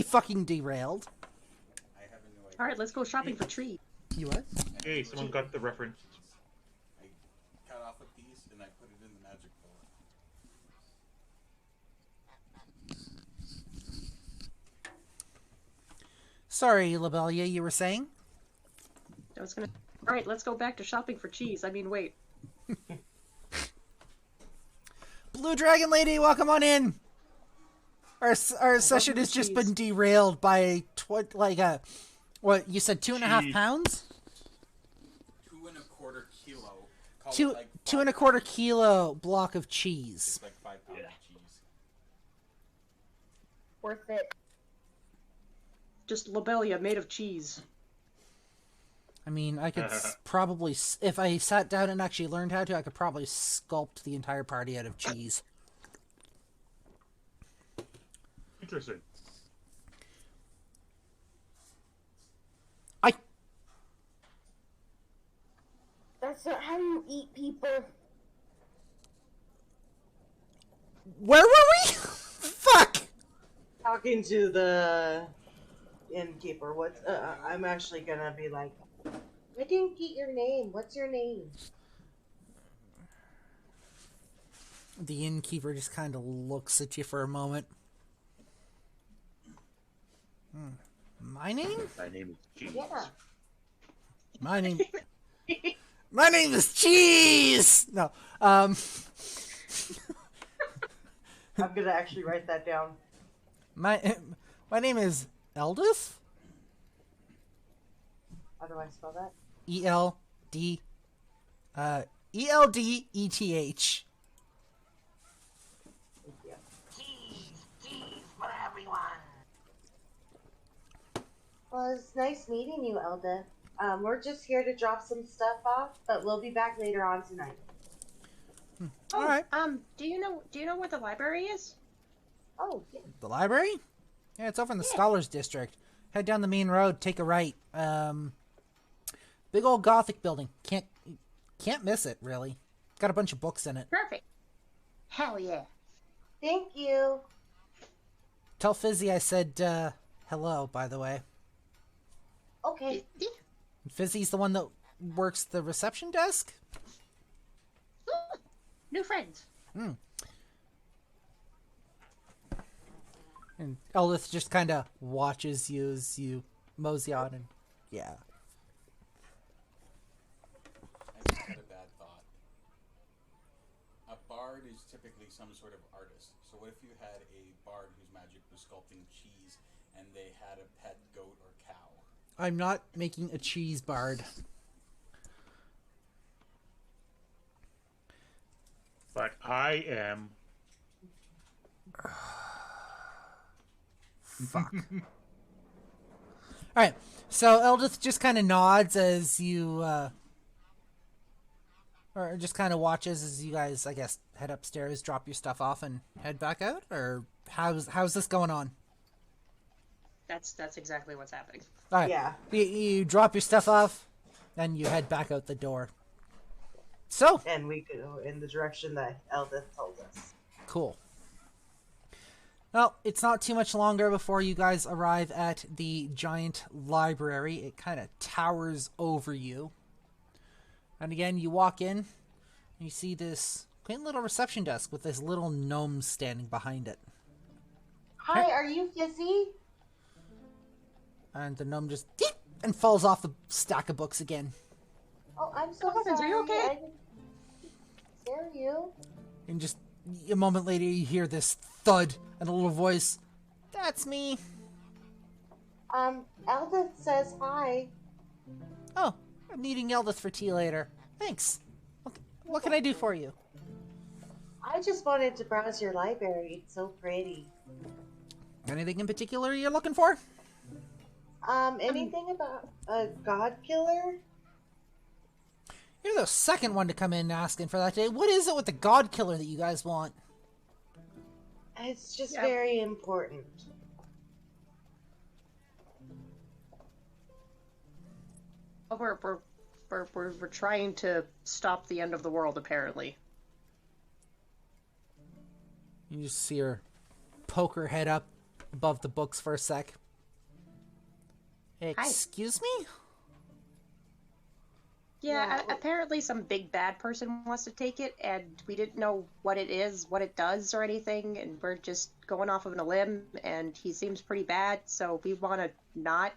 Speaker 1: fucking derailed.
Speaker 8: I have a new idea.
Speaker 9: Alright, let's go shopping for trees.
Speaker 1: You what?
Speaker 6: Hey, someone got the reference.
Speaker 8: I cut off a piece and I put it in the magic bullet.
Speaker 1: Sorry, Labelia, you were saying?
Speaker 9: I was gonna. Alright, let's go back to shopping for cheese. I mean, wait.
Speaker 1: Blue Dragon Lady, welcome on in. Our session has just been derailed by what you said, 2.5
Speaker 6: Jeez.
Speaker 1: pounds?
Speaker 8: 2 1/4 kilo. Call
Speaker 1: Two
Speaker 8: it like
Speaker 1: 2.25 kilo block of cheese.
Speaker 8: It's like 5 pounds of cheese.
Speaker 5: Worth it.
Speaker 9: Just lobelia made of cheese.
Speaker 1: I mean, I could probably, if I sat down and actually learned how to, I could probably sculpt the entire party out of cheese.
Speaker 6: Interesting.
Speaker 5: That's not how you eat people.
Speaker 1: Where were we? Fuck!
Speaker 7: Talking to the innkeeper. What's? I'm actually gonna be like, I didn't get your name. What's your name?
Speaker 1: The innkeeper just kind of looks at you for a moment. My name?
Speaker 6: My name is Cheese.
Speaker 7: Yeah.
Speaker 1: My name... My name is Cheese! No,
Speaker 7: I'm gonna actually write that down.
Speaker 1: my name is Eldith?
Speaker 7: How do I spell that?
Speaker 1: E-L-D... E-L-D-E-T-H.
Speaker 7: Thank you.
Speaker 2: Cheese for everyone.
Speaker 7: Well, it's nice meeting you, Elda. We're just here to drop some stuff off, but we'll be back later on tonight.
Speaker 1: All right.
Speaker 4: Do you know where the library is?
Speaker 7: Oh, yeah.
Speaker 1: The library? Yeah, it's over in the Scholars District. Head down the main road, take a right. Big old Gothic building. Can't miss it, really. Got a bunch of books in it.
Speaker 4: Perfect. Hell yeah.
Speaker 7: Thank you.
Speaker 1: Tell Fizzy I said, hello, by the way.
Speaker 7: Okay.
Speaker 1: Fizzy's the one that works the reception desk?
Speaker 4: New friends.
Speaker 1: And Eldith just kind of watches you as you mosey on, and yeah.
Speaker 8: I just had a bad thought. A bard is typically some sort of artist. So what if you had a bard whose magic was sculpting cheese and they had a pet goat or cow?
Speaker 1: I'm not making a cheese bard.
Speaker 6: But I am.
Speaker 1: Fuck. Alright, so Eldith just kind of nods as you, or just kind of watches as you guys, I guess, head upstairs, drop your stuff off, and head back out? Or how's this going on?
Speaker 4: That's exactly what's happening.
Speaker 1: Alright,
Speaker 7: Yeah.
Speaker 1: you drop your stuff off, and you head back out the door. So,
Speaker 7: And we go in the direction that Eldith told us.
Speaker 1: cool. Well, it's not too much longer before you guys arrive at the giant library. It kind of towers over you. And again, you walk in, and you see this quaint little reception desk with this little gnome standing behind it.
Speaker 7: Hi, are you Fizzy?
Speaker 1: And the gnome just and falls off the stack of books again.
Speaker 7: Oh, I'm so
Speaker 4: Heavens,
Speaker 7: sorry.
Speaker 4: are you okay?
Speaker 7: I didn't scare you.
Speaker 1: And just a moment later, you hear this thud and a little voice. That's me.
Speaker 7: Eldith says hi.
Speaker 1: Oh, I'm meeting Eldith for tea later. Thanks. What can I do for you?
Speaker 7: I just wanted to browse your library. It's so pretty.
Speaker 1: Anything in particular you're looking for?
Speaker 7: Anything about a god killer?
Speaker 1: You're the second one to come in asking for that today. What is it with the god killer that you guys want?
Speaker 7: It's just very important.
Speaker 4: We're trying to stop the end of the world, apparently.
Speaker 1: You just see her poke her head up above the books for a sec. Excuse me?
Speaker 4: Yeah, apparently some big bad person wants to take it, and we didn't know what it is, what it does, or anything, and we're just going off of a limb, and he seems pretty bad, so we want to not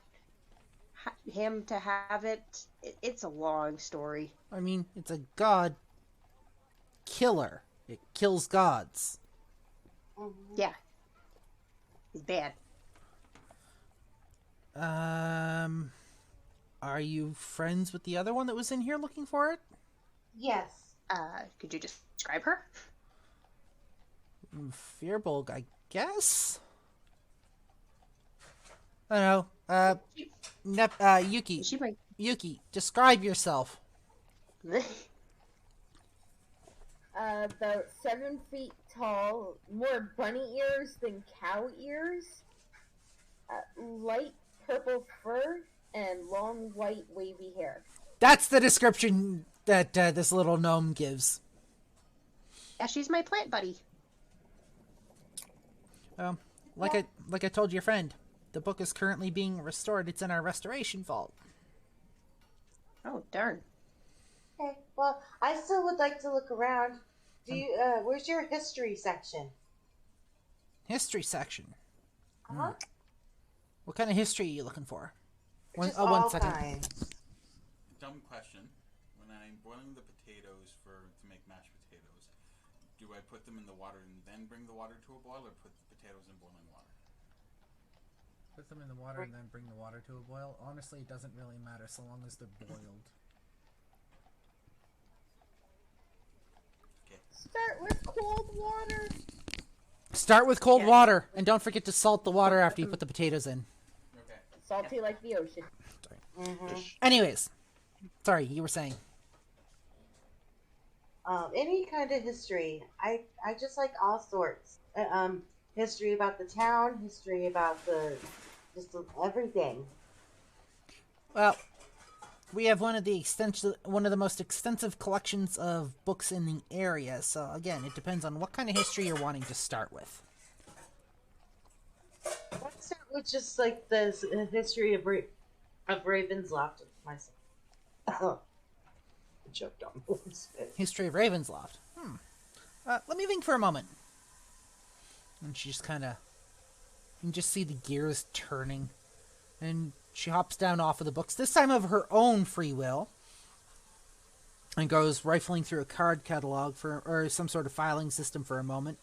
Speaker 4: him to have it. It's a long story.
Speaker 1: I mean, it's a god killer. It kills gods.
Speaker 4: Yeah. He's bad.
Speaker 1: Are you friends with the other one that was in here looking for it?
Speaker 7: Yes.
Speaker 4: Could you describe her?
Speaker 1: Fearbolg, I guess? I don't know. Yuki. Yuki, describe yourself.
Speaker 5: About 7 feet tall, more bunny ears than cow ears, light purple fur, and long white wavy hair.
Speaker 1: That's the description that this little gnome gives.
Speaker 4: Yeah, she's my plant buddy.
Speaker 1: Like I told your friend, the book is currently being restored. It's in our restoration vault.
Speaker 4: Oh, darn.
Speaker 7: Okay, well, I still would like to look around. Do you, where's your history section?
Speaker 1: History section.
Speaker 7: Uh-huh.
Speaker 1: What kind of history are you looking for?
Speaker 7: Just
Speaker 1: one
Speaker 7: all
Speaker 1: second.
Speaker 7: kinds.
Speaker 8: Dumb question. When I'm boiling the potatoes to make mashed potatoes, do I put them in the water and then bring the water to a boil, or put the potatoes in boiling water?
Speaker 1: Put them in the water and then bring the water to a boil. Honestly, it doesn't really matter so long as they're boiled.
Speaker 5: Start with cold water.
Speaker 1: Start with cold water, and don't forget to salt the water after you put the potatoes in.
Speaker 8: Okay.
Speaker 5: Salty like the ocean.
Speaker 1: Anyways, sorry, you were saying.
Speaker 7: Any kind of history. I just like all sorts. History about the town, history about everything.
Speaker 1: Well, we have one of the most extensive collections of books in the area. So again, it depends on what kind of history you're wanting to start with.
Speaker 7: Let's start with just like the history of Ravensloft myself. I choked on one spit.
Speaker 1: History of Ravensloft. Let me think for a moment. And she just kind of... You can just see the gears turning. And she hops down off of the books, this time of her own free will. And goes rifling through a card catalog or some sort of filing system for a moment.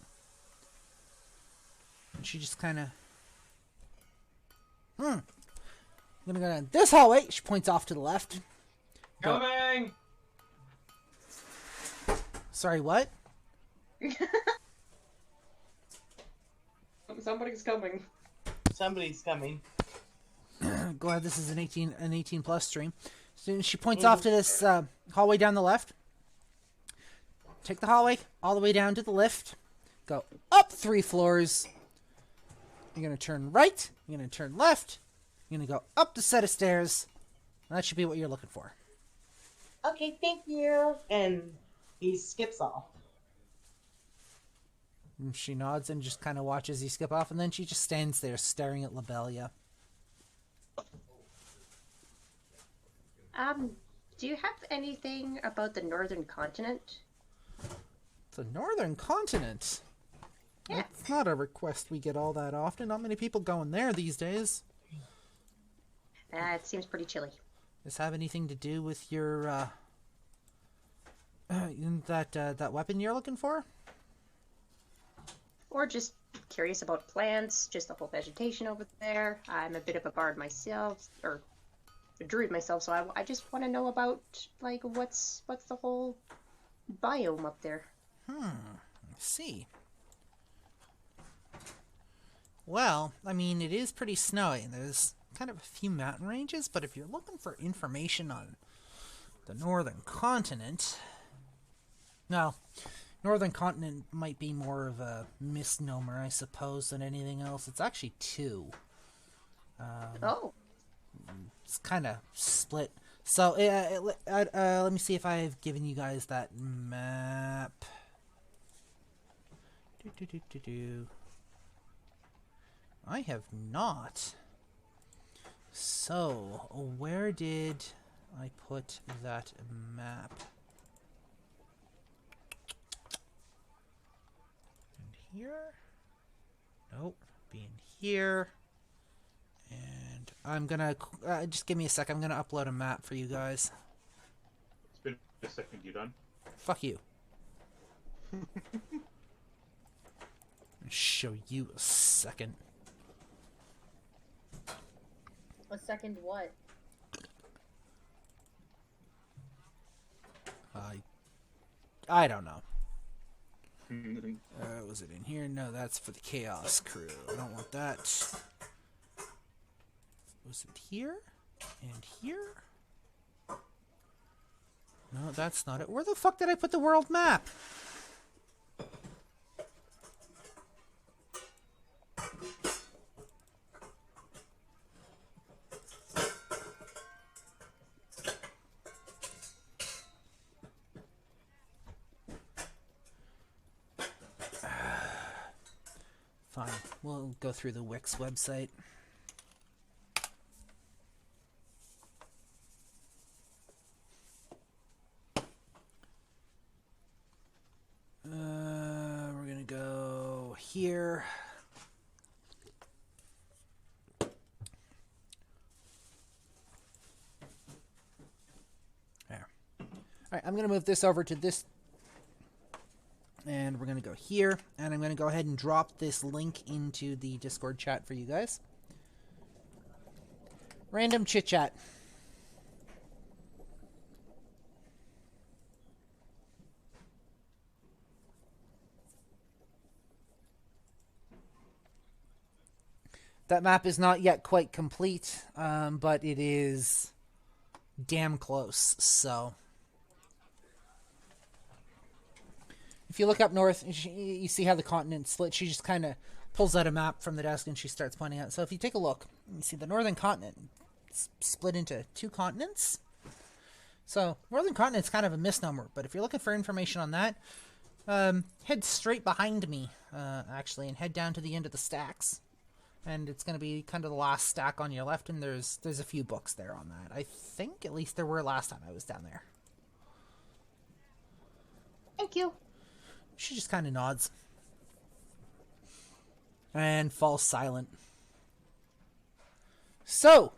Speaker 1: And she just kind of... I'm gonna go down this hallway. She points off to the left.
Speaker 3: Coming!
Speaker 1: Sorry, what?
Speaker 9: Somebody's coming.
Speaker 7: Somebody's coming.
Speaker 1: Go ahead. This is an 18 plus stream. So she points off to this hallway down the left. Take the hallway all the way down to the lift. Go up 3 floors. You're gonna turn right. You're gonna turn left. You're gonna go up the set of stairs. And that should be what you're looking for.
Speaker 7: Okay, thank you. And he skips off.
Speaker 1: And she nods and just kind of watches you skip off, and then she just stands there staring at Labelia.
Speaker 4: Do you have anything about the northern continent?
Speaker 1: The northern continent?
Speaker 4: Yeah.
Speaker 1: That's not a request we get all that often. Not many people going there these days.
Speaker 4: It seems pretty chilly.
Speaker 1: Does this have anything to do with your, that weapon you're looking for?
Speaker 4: Or just curious about plants, just the whole vegetation over there. I'm a bit of a bard myself, or a druid myself, so I just want to know about, like, what's the whole biome up there.
Speaker 1: I see. Well, I mean, it is pretty snowy. There's kind of a few mountain ranges, but if you're looking for information on the northern continent... No, northern continent might be more of a misnomer, I suppose, than anything else. It's actually 2. It's kind of split. So, let me see if I've given you guys that map. I have not. So, where did I put that map? In here? Nope. Be in here. And I'm gonna... just give me a sec. I'm gonna upload a map for you guys.
Speaker 6: It's been a second. You done?
Speaker 1: Fuck you. Show you a second.
Speaker 5: A second what?
Speaker 1: I don't know. Was it in here? No, that's for the Chaos crew. I don't want that. Was it here? And here? No, that's not it. Where the fuck did I put the world map? Fine. We'll go through the Wix website. We're gonna go here. There. Alright, I'm gonna move this over to this. And we're going to go here, and I'm going to go ahead and drop this link into the Discord chat for you guys. Random chit chat. That map is not yet quite complete, but it is damn close, so... If you look up north, you see how the continent's split. She just kind of pulls out a map from the desk and she starts pointing out. So if you take a look, you see the northern continent split into 2 continents. So northern continent's kind of a misnomer, but if you're looking for information on that, head straight behind me, actually, and head down to the end of the stacks. And it's going to be kind of the last stack on your left, and there's a few books there on that. I think at least there were last time I was down there.
Speaker 4: Thank you.
Speaker 1: She just kind of nods. And falls silent. So,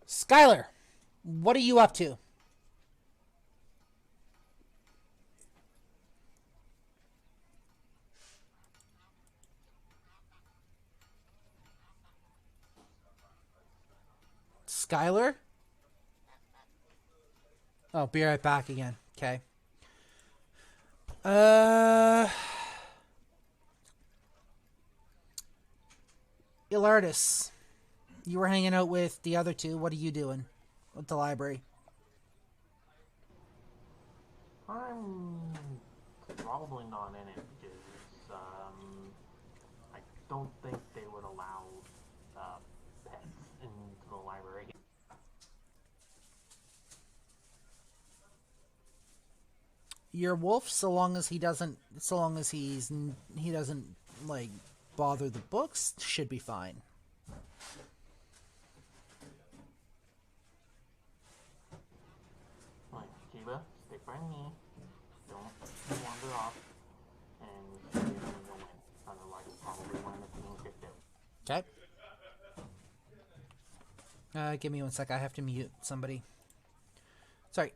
Speaker 1: Skylar, what are you up to? Skylar? Oh, be right back again. Okay. Ilardis, you were hanging out with the other 2. What are you doing with the library?
Speaker 3: I'm probably not in it because I don't think they would allow pets into the library.
Speaker 1: Your wolf, so long as he doesn't like bother the books, should be fine.
Speaker 3: Like, Kiba, stick by me. Don't wander off. And you're gonna win. Otherwise, you'll probably wind up being kicked out.
Speaker 1: Okay. Give me one sec. I have to mute somebody. Sorry.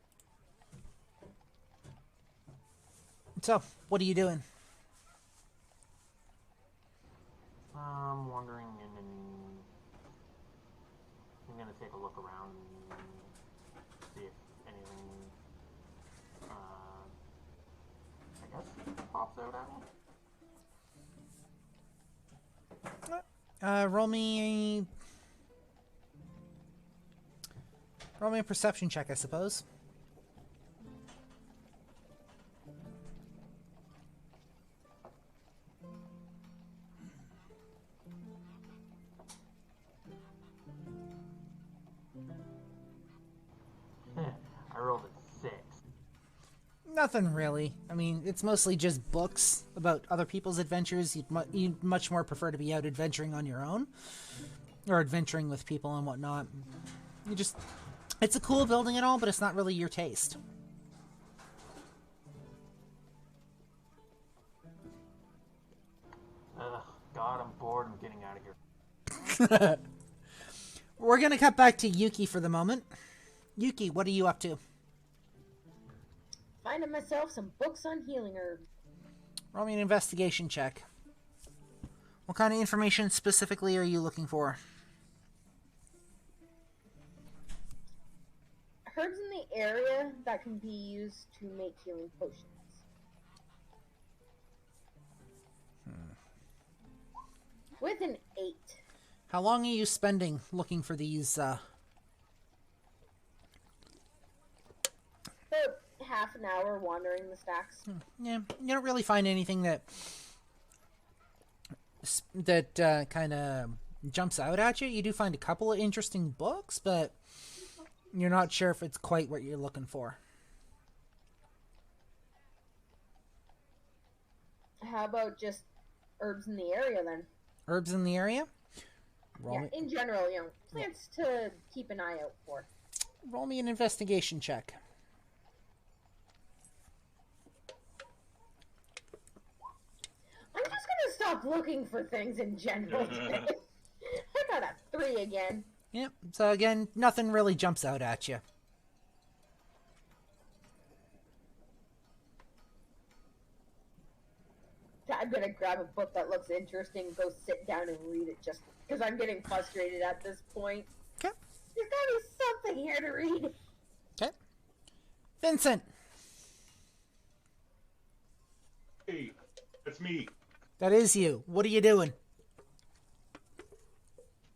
Speaker 1: So, what are you doing?
Speaker 3: I'm wandering and I'm gonna take a look around and see if anything, I guess, pops out at me.
Speaker 1: Roll me a perception check, I suppose.
Speaker 3: I rolled a 6.
Speaker 1: Nothing really. I mean, it's mostly just books about other people's adventures. You'd much more prefer to be out adventuring on your own. Or adventuring with people and whatnot. It's a cool building and all, but it's not really your taste.
Speaker 3: God, I'm bored. I'm getting out of here.
Speaker 1: We're gonna cut back to Yuki for the moment. Yuki, what are you up to?
Speaker 5: Finding myself some books on healing herbs.
Speaker 1: Roll me an investigation check. What kind of information specifically are you looking for?
Speaker 5: Herbs in the area that can be used to make healing potions. With an 8.
Speaker 1: How long are you spending looking for these,
Speaker 5: About half an hour wandering the stacks.
Speaker 1: Yeah, you don't really find anything that kind of jumps out at you. You do find a couple of interesting books, but you're not sure if it's quite what you're looking for.
Speaker 5: How about just herbs in the area then?
Speaker 1: Herbs in the area?
Speaker 5: In general, plants to keep an eye out for.
Speaker 1: Roll me an investigation check.
Speaker 5: I'm just gonna stop looking for things in general today. I got a 3 again.
Speaker 1: Yep, so again, nothing really jumps out at you.
Speaker 5: I'm gonna grab grab a book that looks interesting, go sit down and read it just because I'm getting frustrated at this point.
Speaker 1: Okay.
Speaker 5: There's gotta be something here to read.
Speaker 1: Okay. Vincent.
Speaker 6: Hey, that's me.
Speaker 1: That is you. What are you doing?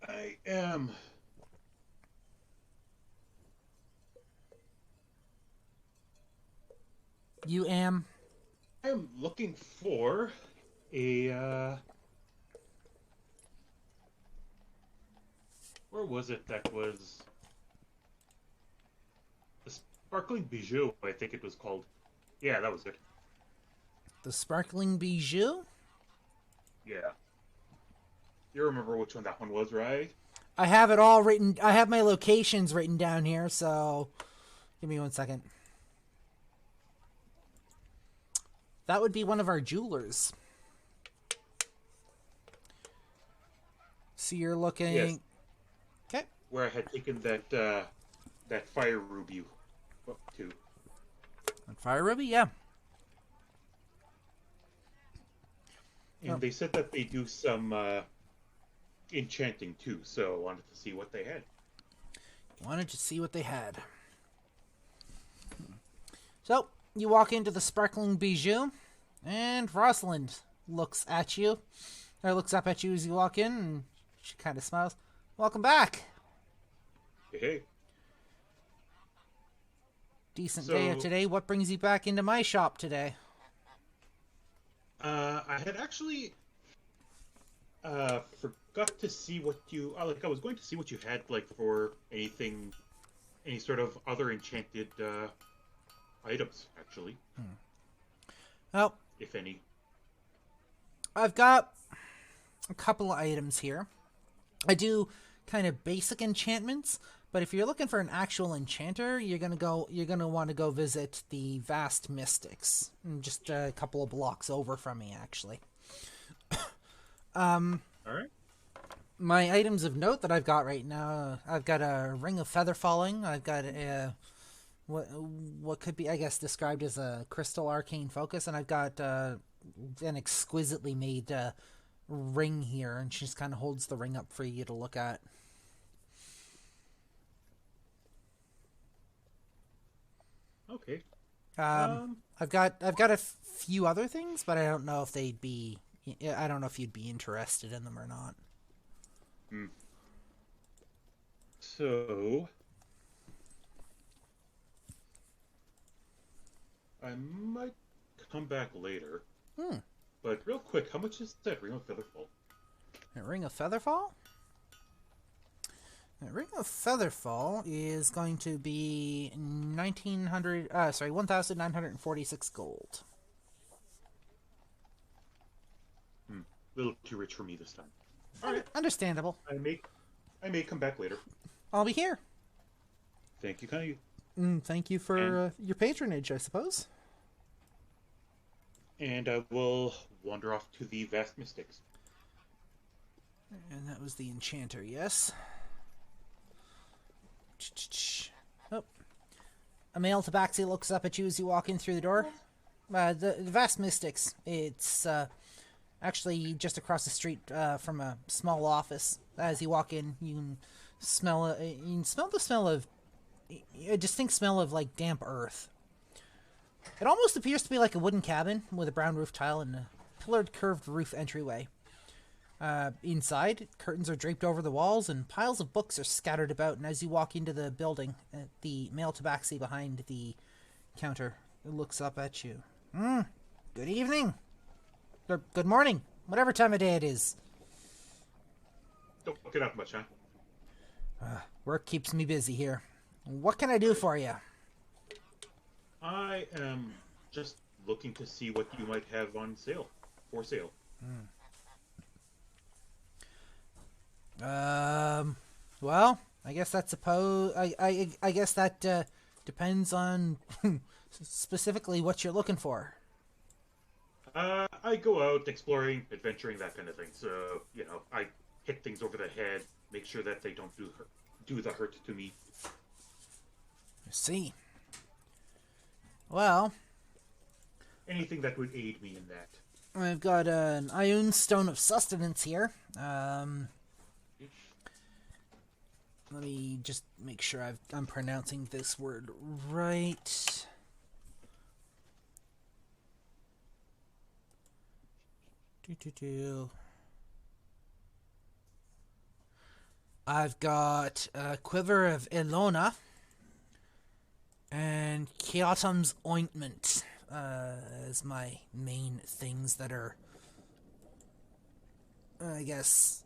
Speaker 6: I am.
Speaker 1: You am.
Speaker 6: I'm looking for a. Where was it? That was the Sparkling Bijou, I think it was called. Yeah, that was it.
Speaker 1: The Sparkling Bijou?
Speaker 6: Yeah. You remember which one that one was, right?
Speaker 1: I have it all written. I have my locations written down here, so give me 1 second. That would be one of our jewelers. So you're looking...
Speaker 6: Yes.
Speaker 1: Okay.
Speaker 6: Where I had taken that fire ruby up to.
Speaker 1: On Fire Ruby, yeah.
Speaker 6: And they said that they do some enchanting too, so I wanted to see what they had.
Speaker 1: Wanted to see what they had. So, you walk into the Sparkling Bijou, and Rosalind looks at you, or looks up at you as you walk in, and she kind of smiles. Welcome back.
Speaker 6: Hey.
Speaker 1: Decent day today. What brings you back into my shop today?
Speaker 6: I had actually forgot to see what you I was going to see what you had for anything, any sort of other enchanted items actually.
Speaker 1: Well,
Speaker 6: if any.
Speaker 1: I've got a couple of items here. I do kind of basic enchantments, but if you're looking for an actual enchanter, you're gonna want to go visit the Vast Mystics, just a couple of blocks over from me, actually.
Speaker 6: All right.
Speaker 1: My items of note that I've got right now, I've got a Ring of Feather Falling. I've got a what could be, I guess, described as a Crystal Arcane Focus, and I've got an exquisitely made ring here, and she just kind of holds the ring up for you to look at.
Speaker 6: Okay.
Speaker 1: I've got a few other things, but I don't know if they'd be. I don't know if you'd be interested in them or not.
Speaker 6: So I might come back later. But real quick, how much is that Ring of Featherfall?
Speaker 1: A Ring of Featherfall? A Ring of Featherfall is going to be 1,946 gold.
Speaker 6: A little too rich for me this time. All right.
Speaker 1: Understandable.
Speaker 6: I may come back later.
Speaker 1: I'll be here.
Speaker 6: Thank you, Connie.
Speaker 1: Thank you for your patronage, I suppose.
Speaker 6: And I will wander off to the Vast Mystics.
Speaker 1: And that was the enchanter, yes. Oh. A male tabaxi looks up at you as you walk in through the door. The Vast Mystics, it's actually just across the street from a small office. As you walk in, you can smell a distinct smell of like damp earth. It almost appears to be like a wooden cabin with a brown roof tile and a pillared curved roof entryway. Inside, curtains are draped over the walls and piles of books are scattered about, and as you walk into the building, the male tabaxi behind the counter looks up at you. Good evening. Or good morning. Whatever time of day it is.
Speaker 6: Don't get up much, huh?
Speaker 1: Work keeps me busy here. What can I do for you?
Speaker 6: I am just looking to see what you might have on sale. For sale.
Speaker 1: Well, I guess that's I guess that depends on specifically what you're looking for.
Speaker 6: I go out exploring, adventuring, that kind of thing. So, I hit things over the head, make sure that they don't do the hurt to me.
Speaker 1: I see. Well,
Speaker 6: anything that would aid me in that.
Speaker 1: I've got an Ion Stone of Sustenance here. Let me just make sure I'm pronouncing this word right. I've got a Quiver of Ilona and Kyotum's Ointment as my main things that are, I guess,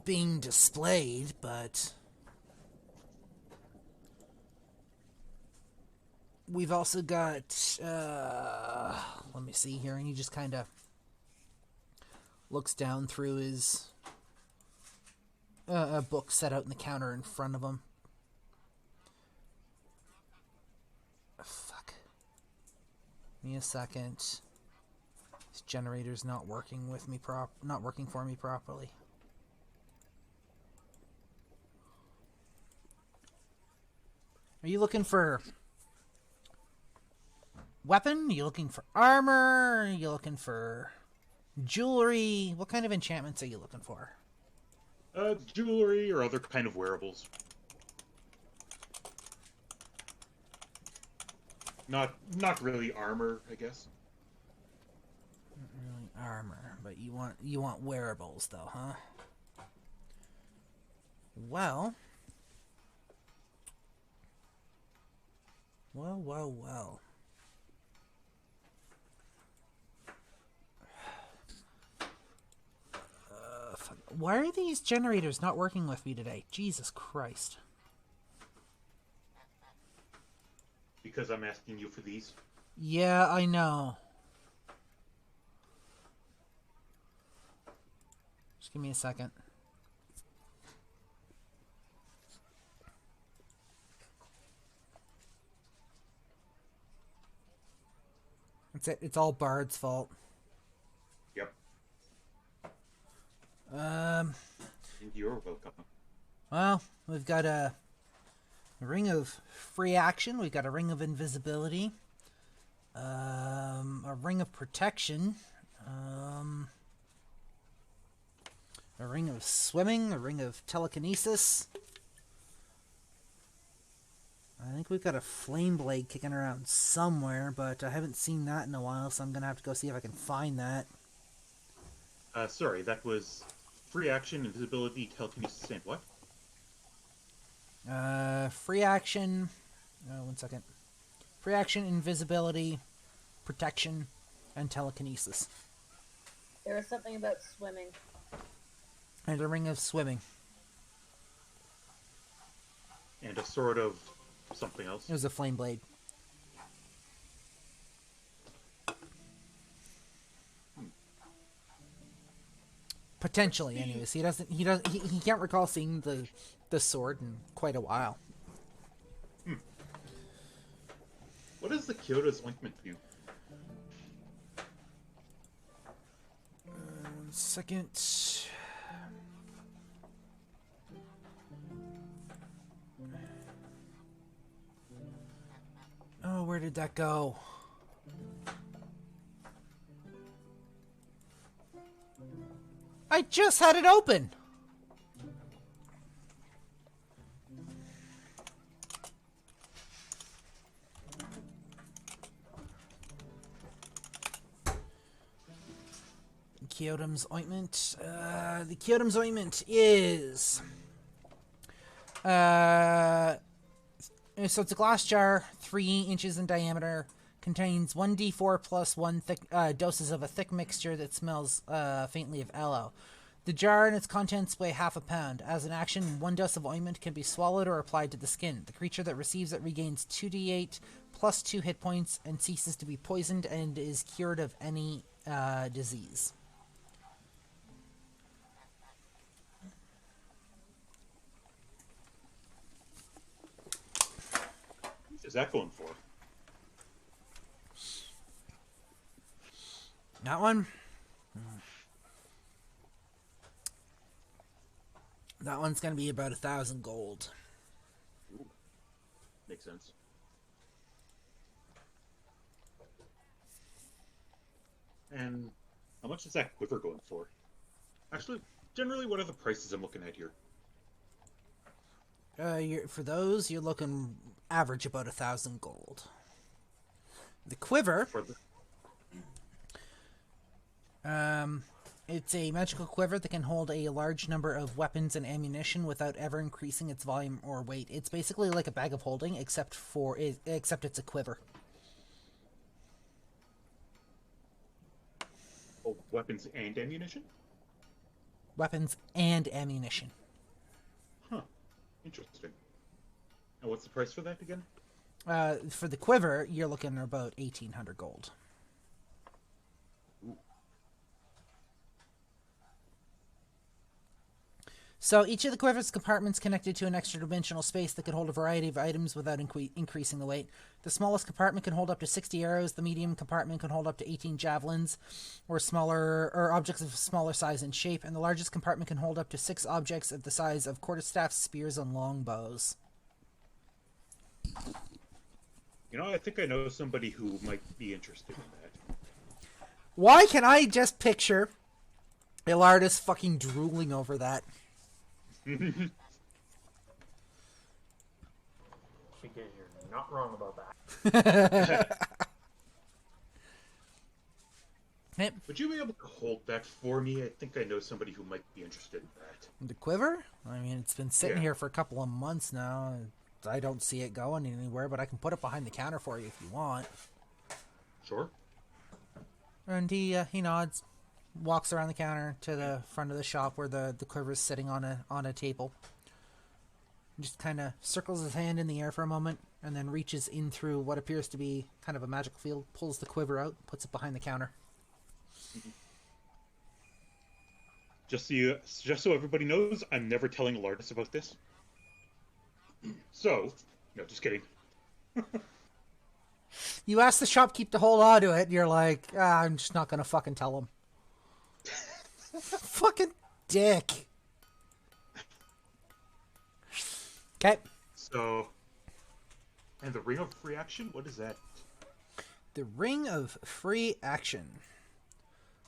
Speaker 1: being displayed, but we've also got, let me see here, and he just kind of looks down through his a book set out in the counter in front of him. Fuck. Give me a second. This generator's not working with me not working for me properly. Are you looking for weapon? Are you looking for armor? Are you looking for jewelry? What kind of enchantments are you looking for?
Speaker 6: Jewelry or other kind of wearables. Not really armor, I guess.
Speaker 1: Not really armor, but you want wearables though, huh? Well. Why are these generators not working with me today? Jesus Christ.
Speaker 6: Because I'm asking you for these?
Speaker 1: Yeah, I know. Just give me a second. It's all Bard's fault.
Speaker 6: Yep. You're welcome.
Speaker 1: Well, we've got a ring of free action. We've got a ring of invisibility. A ring of protection. A ring of swimming. A ring of telekinesis. I think we've got a flame blade kicking around somewhere, but I haven't seen that in a while, so I'm going to have to go see if I can find that.
Speaker 6: Sorry, that was free action, invisibility, telekinesis, and what?
Speaker 1: Free action... one second. Free action, invisibility, protection, and telekinesis.
Speaker 5: There was something about swimming.
Speaker 1: And a ring of swimming.
Speaker 6: And a sword of something else.
Speaker 1: It was a flame blade. Potentially, anyways. He can't recall seeing the sword in quite a while.
Speaker 6: What does the Kyoto's ointment do?
Speaker 1: 1 second. Oh, where did that go? I just had it open! Kyotum's ointment. The Kyotum's ointment is... so it's a glass jar, 3 inches in diameter, contains 1d4 plus 1 doses of a thick mixture that smells faintly of aloe. The jar and its contents weigh half a pound. As an action, 1 dose of ointment can be swallowed or applied to the skin. The creature that receives it regains 2d8 plus 2 hit points and ceases to be poisoned and is cured of any disease.
Speaker 6: Is that going for?
Speaker 1: That one? That one's going to be about 1,000 gold.
Speaker 6: Ooh. Makes sense. And how much is that quiver going for? Actually, generally, what are the prices I'm looking at here?
Speaker 1: For those, you're looking average about 1,000 gold. The quiver,
Speaker 6: For the...
Speaker 1: it's a magical quiver that can hold a large number of weapons and ammunition without ever increasing its volume or weight. It's basically like a bag of holding, except it's a quiver.
Speaker 6: Oh, weapons and ammunition?
Speaker 1: Weapons and ammunition.
Speaker 6: Huh. Interesting. And what's the price for that again?
Speaker 1: For the quiver, you're looking at about 1,800 gold.
Speaker 6: Ooh.
Speaker 1: So each of the quiver's compartments connected to an extra-dimensional space that could hold a variety of items without increasing the weight. The smallest compartment can hold up to 60 arrows. The medium compartment can hold up to 18 javelins, or objects of smaller size and shape. And the largest compartment can hold up to 6 objects of the size of quarterstaffs, spears, and longbows.
Speaker 6: You know, I think I know somebody who might be interested in that.
Speaker 1: Why can I just picture Ilardis fucking drooling over that?
Speaker 3: Because you're not wrong about that.
Speaker 6: Would you be able to hold that for me? I think I know somebody who might be interested in that.
Speaker 1: The quiver? I mean, it's been sitting here for a couple of months now. I don't see it going anywhere, but I can put it behind the counter for you if you want.
Speaker 6: Sure.
Speaker 1: And he nods, walks around the counter to the front of the shop where the quiver is sitting on a table. Just kind of circles his hand in the air for a moment, and then reaches in through what appears to be kind of a magical field, pulls the quiver out, puts it behind the counter.
Speaker 6: Just so everybody knows, I'm never telling Ilardis about this. So, no, just kidding.
Speaker 1: You ask the shopkeep to hold on to it, and you're like, I'm just not gonna fucking tell him. Fucking dick. Okay.
Speaker 6: So, and the Ring of Free Action, what is that?
Speaker 1: The Ring of Free Action.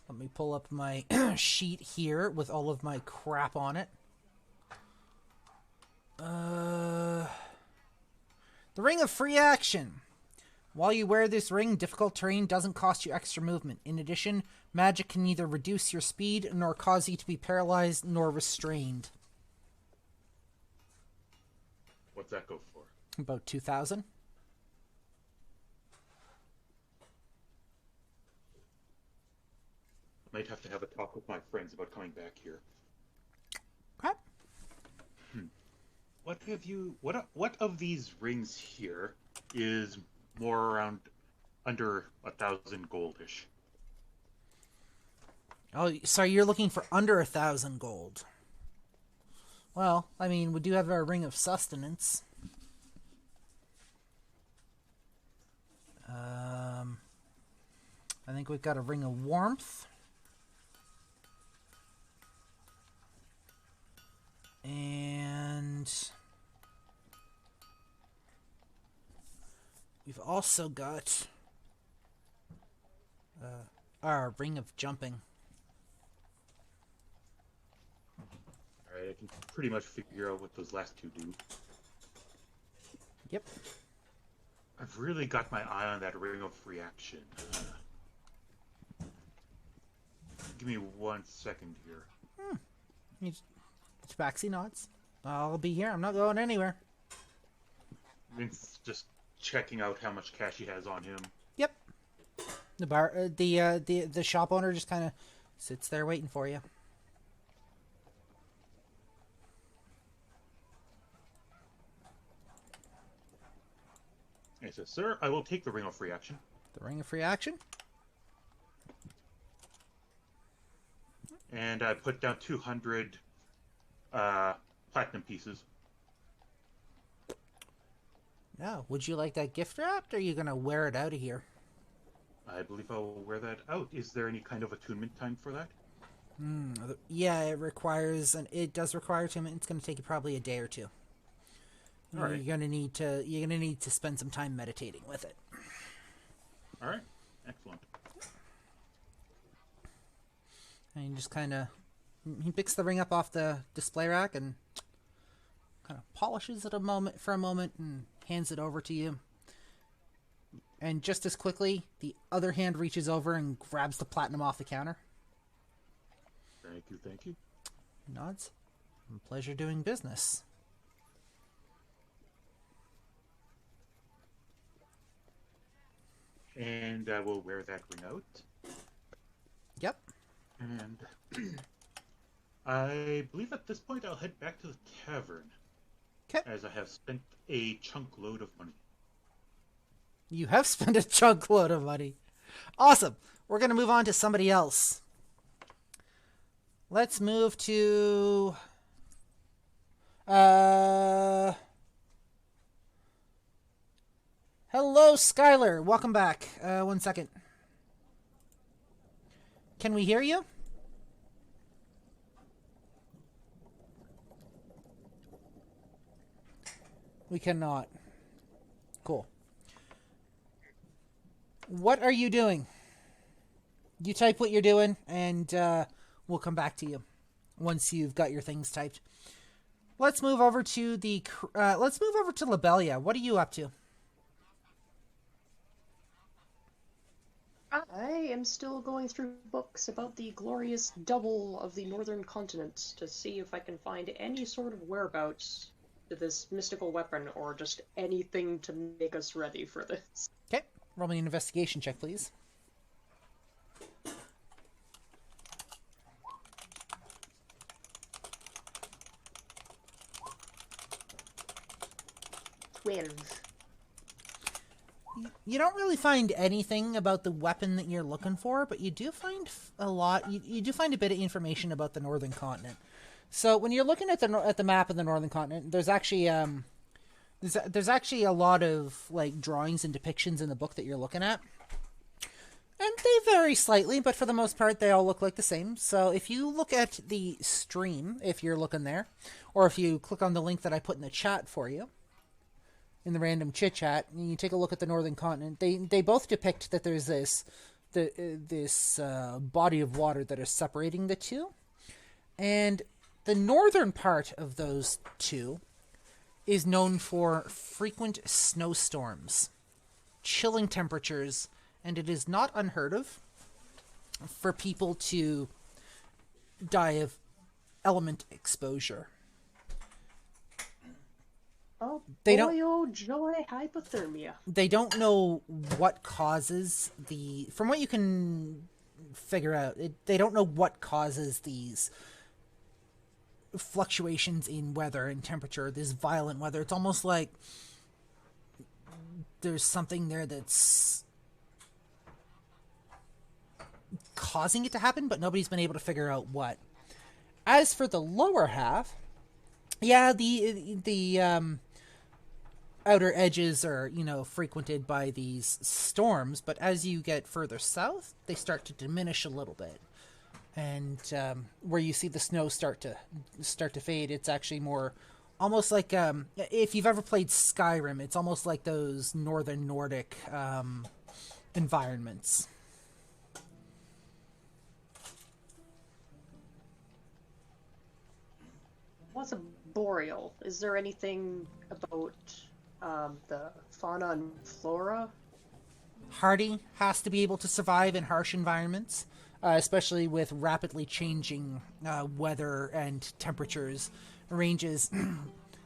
Speaker 1: Let me pull up my sheet here with all of my crap on it. The Ring of Free Action. While you wear this ring, difficult terrain doesn't cost you extra movement. In addition, magic can neither reduce your speed, nor cause you to be paralyzed, nor restrained.
Speaker 6: What's that go for?
Speaker 1: About 2,000.
Speaker 6: Might have to have a talk with my friends about coming back here.
Speaker 1: Okay.
Speaker 6: What of these rings here is more around under 1,000 goldish?
Speaker 1: Oh, so you're looking for under 1,000 gold. Well, I mean, we do have our Ring of Sustenance. I think we've got a Ring of Warmth. And we've also got our Ring of Jumping.
Speaker 6: Alright, I can pretty much figure out what those last two do.
Speaker 1: Yep.
Speaker 6: I've really got my eye on that Ring of Free Action. Give me 1 second here.
Speaker 1: Tabaxi nods. I'll be here. I'm not going anywhere.
Speaker 6: It's just checking out how much cash he has on him.
Speaker 1: Yep. The shop owner just kind of sits there waiting for you.
Speaker 6: And he says, "Sir, I will take the Ring of Free Action."
Speaker 1: The Ring of Free Action.
Speaker 6: And I put down 200 platinum pieces.
Speaker 1: Now, would you like that gift wrapped, or are you going to wear it out of here?
Speaker 6: I believe I will wear that out. Is there any kind of attunement time for that?
Speaker 1: Yeah, it does require attunement. It's going to take you probably a day or two.
Speaker 6: All right.
Speaker 1: You're going to need to spend some time meditating with it.
Speaker 6: All right. Excellent.
Speaker 1: And he just kind of... He picks the ring up off the display rack and kind of polishes it for a moment and hands it over to you. And just as quickly, the other hand reaches over and grabs the platinum off the counter.
Speaker 6: Thank you, thank you.
Speaker 1: Nods. Pleasure doing business.
Speaker 6: And I will wear that ring out.
Speaker 1: Yep.
Speaker 6: And I believe at this point I'll head back to the tavern.
Speaker 1: Okay.
Speaker 6: As I have spent a chunk load of money.
Speaker 1: You have spent a chunk load of money. Awesome. We're going to move on to somebody else. Let's move to... Hello, Skylar. Welcome back. 1 second. Can we hear you? We cannot. Cool. What are you doing? You type what you're doing, and we'll come back to you once you've got your things typed. Let's move over to Lobelia. What are you up to?
Speaker 9: I am still going through books about the glorious double of the northern continent to see if I can find any sort of whereabouts to this mystical weapon or just anything to make us ready for this.
Speaker 1: Okay, roll me an investigation check, please. You don't really find anything about the weapon that you're looking for, but you do find a lot. You do find a bit of information about the northern continent. So when you're looking at the map of the northern continent, there's actually there's actually a lot of like drawings and depictions in the book that you're looking at, and they vary slightly, but for the most part, they all look like the same. So if you look at the stream, if you're looking there, or if you click on the link that I put in the chat for you, in the random chit chat, and you take a look at the northern continent, they both depict that there's this body of water that is separating the two, and the northern part of those two is known for frequent snowstorms, chilling temperatures, and it is not unheard of for people to die of element exposure.
Speaker 9: Oh,
Speaker 1: They
Speaker 9: boy,
Speaker 1: don't-
Speaker 9: oh joy, hypothermia.
Speaker 1: They don't know what causes from what you can figure out, they don't know what causes these fluctuations in weather and temperature, this violent weather. It's almost like there's something there that's causing it to happen, but nobody's been able to figure out what. As for the lower half, yeah, the outer edges are, frequented by these storms, but as you get further south, they start to diminish a little bit. And where you see the snow start to fade, it's actually more almost like if you've ever played Skyrim, it's almost like those northern Nordic environments.
Speaker 9: What's a boreal? Is there anything about the fauna and flora?
Speaker 1: Hardy has to be able to survive in harsh environments, especially with rapidly changing weather and temperatures ranges.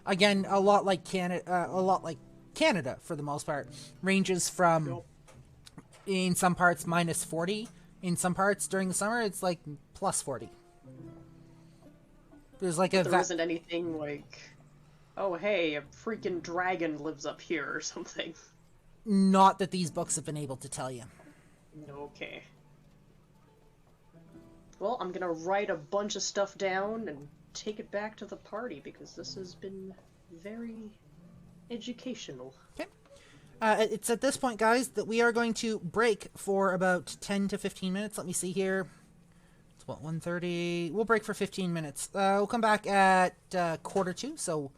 Speaker 1: Again, a lot like Canada for the most part, ranges from in some parts minus 40, in some parts during the summer it's like plus 40. There's like
Speaker 9: There isn't anything like, oh hey, a freaking dragon lives up here or something.
Speaker 1: Not that these books have been able to tell you.
Speaker 9: Okay. Well, I'm gonna write a bunch of stuff down and take it back to the party because this has been very educational.
Speaker 1: Okay. It's at this point, guys, that we are going to break for about 10 to 15 minutes. Let me see here. It's what, 1:30? We'll break for 15 minutes. We'll come back at 1:45, so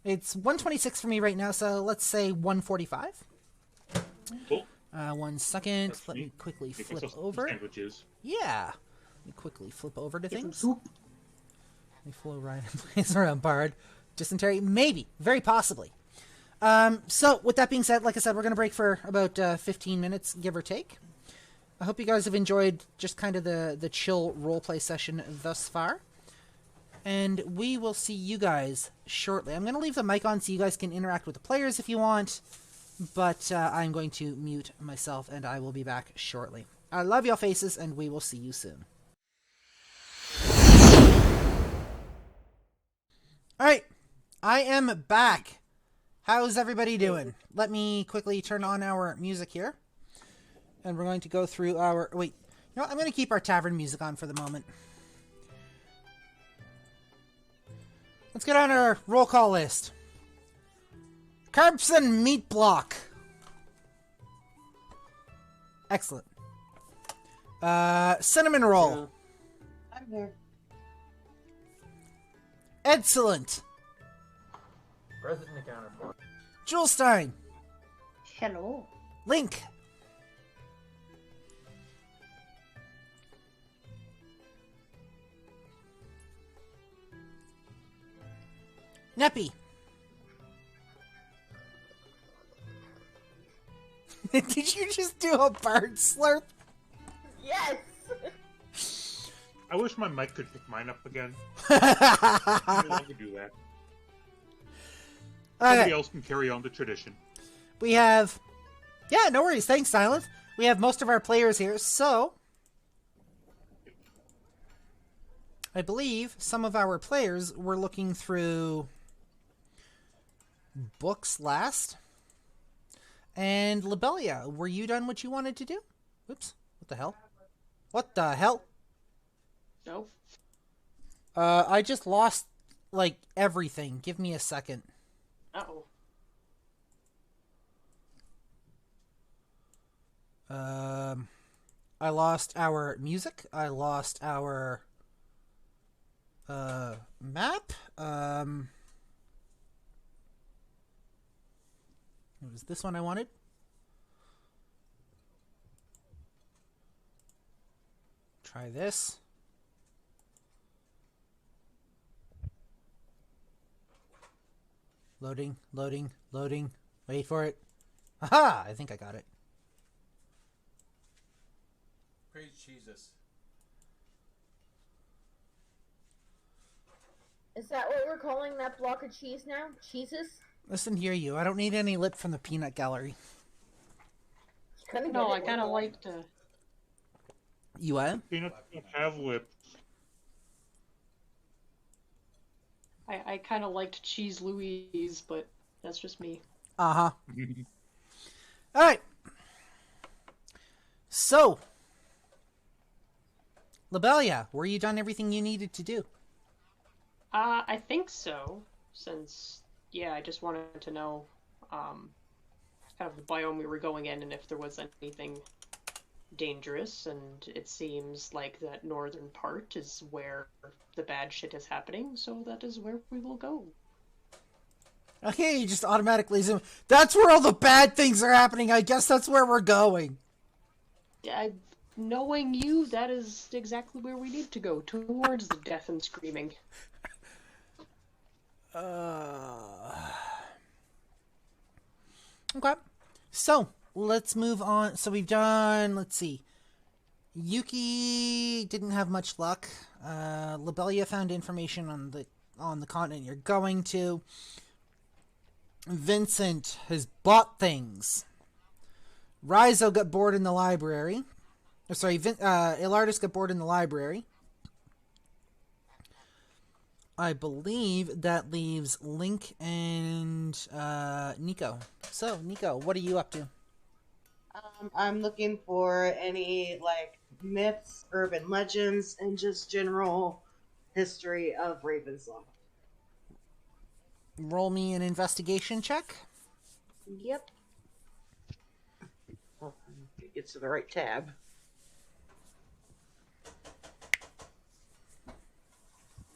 Speaker 1: it's 1:26 for me right now, so let's say 1:45.
Speaker 6: Cool.
Speaker 1: 1 second.
Speaker 6: That's
Speaker 1: Let
Speaker 6: me.
Speaker 1: me quickly
Speaker 6: Make
Speaker 1: flip
Speaker 6: myself some
Speaker 1: over.
Speaker 6: sandwiches.
Speaker 1: Yeah. Let me quickly flip over to
Speaker 9: Get some
Speaker 1: things.
Speaker 9: soup.
Speaker 1: Let me flow right in place around Bard. Dysentery? Maybe. Very possibly. So, with that being said, like I said, we're going to break for about 15 minutes, give or take. I hope you guys have enjoyed just kind of the chill roleplay session thus far. And we will see you guys shortly. I'm going to leave the mic on so you guys can interact with the players if you want. But I'm going to mute myself, and I will be back shortly. I love your faces, and we will see you soon. Alright, I am back. How's everybody doing? Let me quickly turn on our music here. And we're going to go through our... Wait, you know what? I'm going to keep our tavern music on for the moment. Let's get on our roll call list. Carbs and meat block. Excellent. Cinnamon roll.
Speaker 7: I'm here.
Speaker 1: Excellent.
Speaker 3: Present and accounted for.
Speaker 1: Jewelstein.
Speaker 4: Hello.
Speaker 1: Link. Neppy. Did you just do a bird slurp?
Speaker 5: Yes!
Speaker 6: I wish my mic could pick mine up again. I no longer do that. Somebody
Speaker 1: Okay.
Speaker 6: else can carry on the tradition.
Speaker 1: We have... Yeah, no worries. Thanks, Silent. We have most of our players here, so... I believe some of our players were looking through books last. And Lobelia, were you done what you wanted to do? Oops. What the hell? What the hell?
Speaker 9: No.
Speaker 1: I just lost, like, everything. Give me a second.
Speaker 9: Uh-oh.
Speaker 1: I lost our music. I lost our map. It was this one I wanted. Try this. Loading, loading, loading. Wait for it. Aha! I think I got it.
Speaker 8: Praise Jesus.
Speaker 5: Is that what we're calling that block of cheese now? Cheeses?
Speaker 1: Listen here, you. I don't need any lip from the peanut gallery.
Speaker 5: Couldn't
Speaker 9: No,
Speaker 5: get
Speaker 9: I
Speaker 5: it
Speaker 9: kind of
Speaker 5: with
Speaker 9: like to...
Speaker 1: You what?
Speaker 6: Peanuts don't have lips.
Speaker 9: I kind of liked Cheese Louise, but that's just me.
Speaker 1: Uh-huh. Alright. So. Lobelia, were you done everything you needed to do?
Speaker 9: I think so, since, yeah, I just wanted to know, kind of the biome we were going in and if there was anything dangerous, and it seems like that northern part is where the bad shit is happening, so that is where we will go.
Speaker 1: Okay, you just automatically zoom. That's where all the bad things are happening. I guess that's where we're going.
Speaker 9: Knowing you, that is exactly where we need to go, towards the death and screaming.
Speaker 1: Okay. So, let's move on. So we've done, let's see. Yuki didn't have much luck. Lobelia found information on the continent you're going to. Vincent has bought things. Rizo got bored in the library. Oh, sorry, Ilardis got bored in the library. I believe that leaves Link and Nico. So, Nico, what are you up to?
Speaker 7: I'm looking for any, like, myths, urban legends, and just general history of Ravensloft.
Speaker 1: Roll me an investigation check.
Speaker 7: Yep. Oh, it gets to the right tab.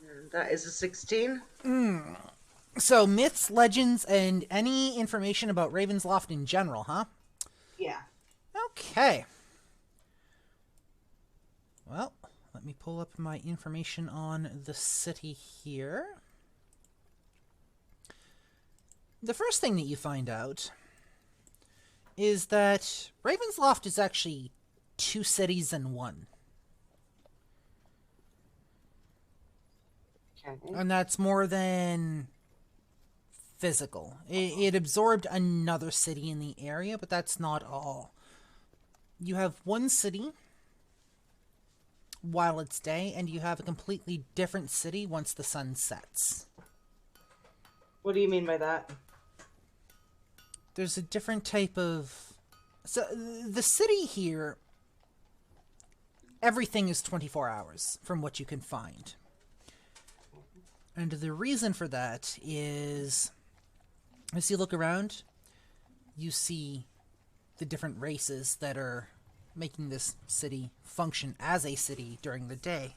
Speaker 7: And that is a 16.
Speaker 1: So, myths, legends, and any information about Ravensloft in general, huh?
Speaker 7: Yeah.
Speaker 1: Okay. Well, let me pull up my information on the city here. The first thing that you find out is that Ravensloft is actually 2 cities in one.
Speaker 7: Okay.
Speaker 1: And that's more than physical. It absorbed another city in the area, but that's not all. You have one city while it's day, and you have a completely different city once the sun sets.
Speaker 7: What do you mean by that?
Speaker 1: There's a different type of... So, the city here, everything is 24 hours, from what you can find. And the reason for that is, as you look around, you see the different races that are making this city function as a city during the day.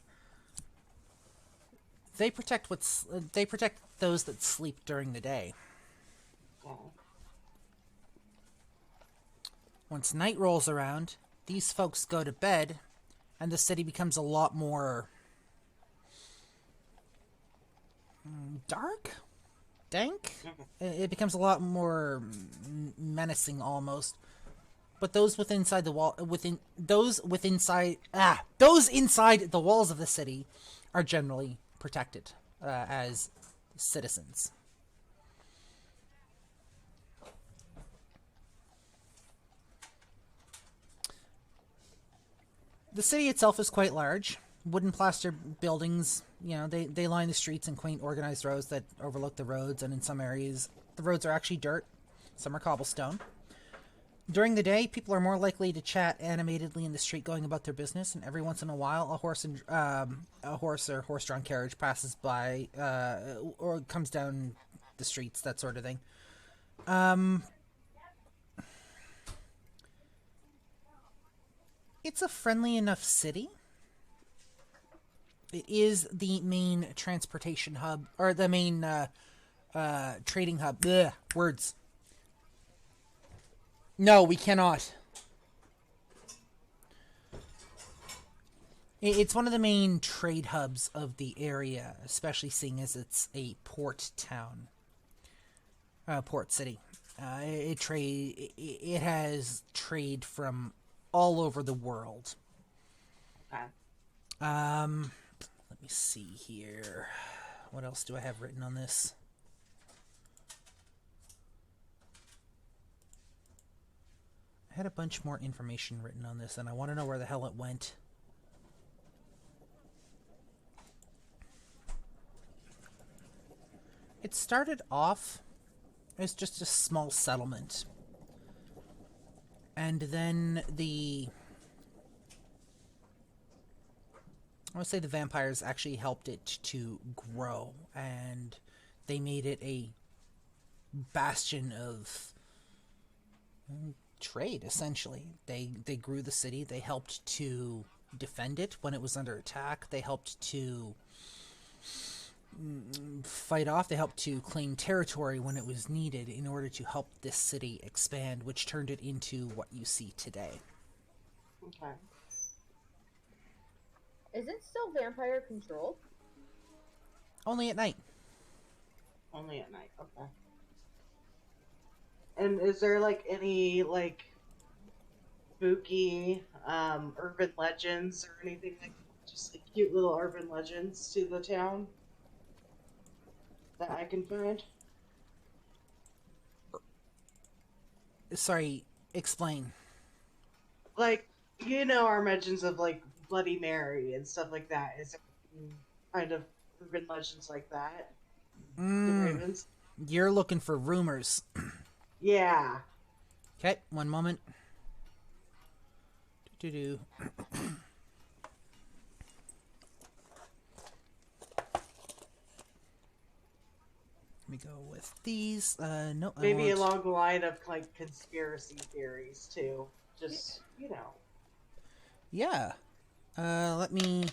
Speaker 1: They protect those that sleep during the day. Once night rolls around, these folks go to bed, and the city becomes a lot more dark? Dank? It becomes a lot more menacing almost. But those inside the walls of the city are generally protected as citizens. The city itself is quite large. Wooden plaster buildings, you know, they line the streets in quaint organized rows that overlook the roads, and in some areas the roads are actually dirt, some are cobblestone. During the day, people are more likely to chat animatedly in the street going about their business, and every once in a while a horse or horse-drawn carriage passes by or comes down the streets, that sort of thing. It's a friendly enough city. It is the main transportation hub, or the main trading hub. Ugh, words. No, we cannot. It's one of the main trade hubs of the area, especially seeing as it's a port town. Port city. It has trade from all over the world.
Speaker 7: Okay.
Speaker 1: Let me see here. What else do I have written on this? I had a bunch more information written on this, and I want to know where the hell it went. It started off as just a small settlement. And then I would say the vampires actually helped it to grow, and they made it a bastion of trade, essentially. They grew the city, they helped to defend it when it was under attack, they helped to fight off, they helped to claim territory when it was needed in order to help this city expand, which turned it into what you see today.
Speaker 7: Okay.
Speaker 5: Is it still vampire controlled?
Speaker 1: Only at night.
Speaker 7: Only at night, okay. And is there, like, any, like, spooky, urban legends or anything like just, like, cute little urban legends to the town that I can find?
Speaker 1: Sorry, explain.
Speaker 7: Like, you know our mentions of, like, Bloody Mary and stuff like that. Is there kind of urban legends like that? The Ravens?
Speaker 1: You're looking for rumors.
Speaker 7: Yeah.
Speaker 1: Okay, one moment. Do-do-do. Let me go with these. No,
Speaker 7: Maybe along the line of, like, conspiracy theories, too. Just, you know.
Speaker 1: Yeah. Let me...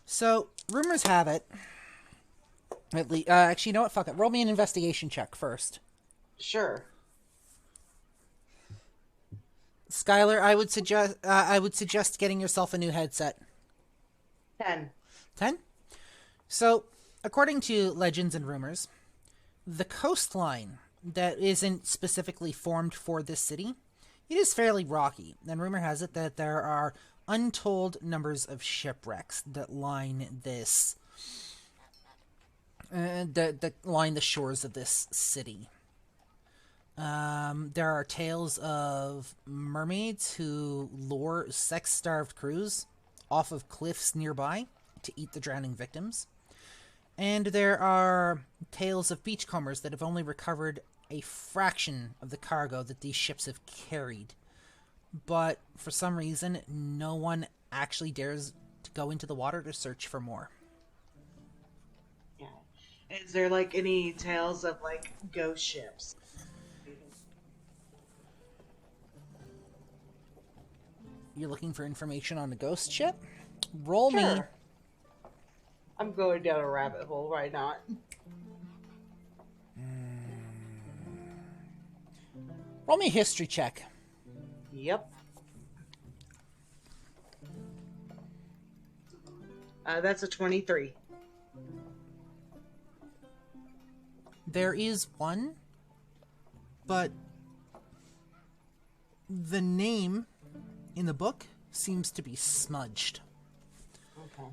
Speaker 1: So, rumors have it... At least, actually, you know what? Fuck it. Roll me an investigation check first.
Speaker 7: Sure.
Speaker 1: Skylar, I would suggest getting yourself a new headset.
Speaker 7: 10.
Speaker 1: 10? So, according to legends and rumors, the coastline that isn't specifically formed for this city, it is fairly rocky, and rumor has it that there are untold numbers of shipwrecks that line this that line the shores of this city. There are tales of mermaids who lure sex-starved crews off of cliffs nearby to eat the drowning victims. And there are tales of beachcombers that have only recovered a fraction of the cargo that these ships have carried. But for some reason, no one actually dares to go into the water to search for more.
Speaker 7: Yeah. Is there like any tales of like ghost ships?
Speaker 1: You're looking for information on a ghost ship? Roll me.
Speaker 7: Sure. I'm going down a rabbit hole right now.
Speaker 1: Roll me a history check.
Speaker 7: Yep. That's a 23.
Speaker 1: There is one, but the name in the book seems to be smudged.
Speaker 7: Okay.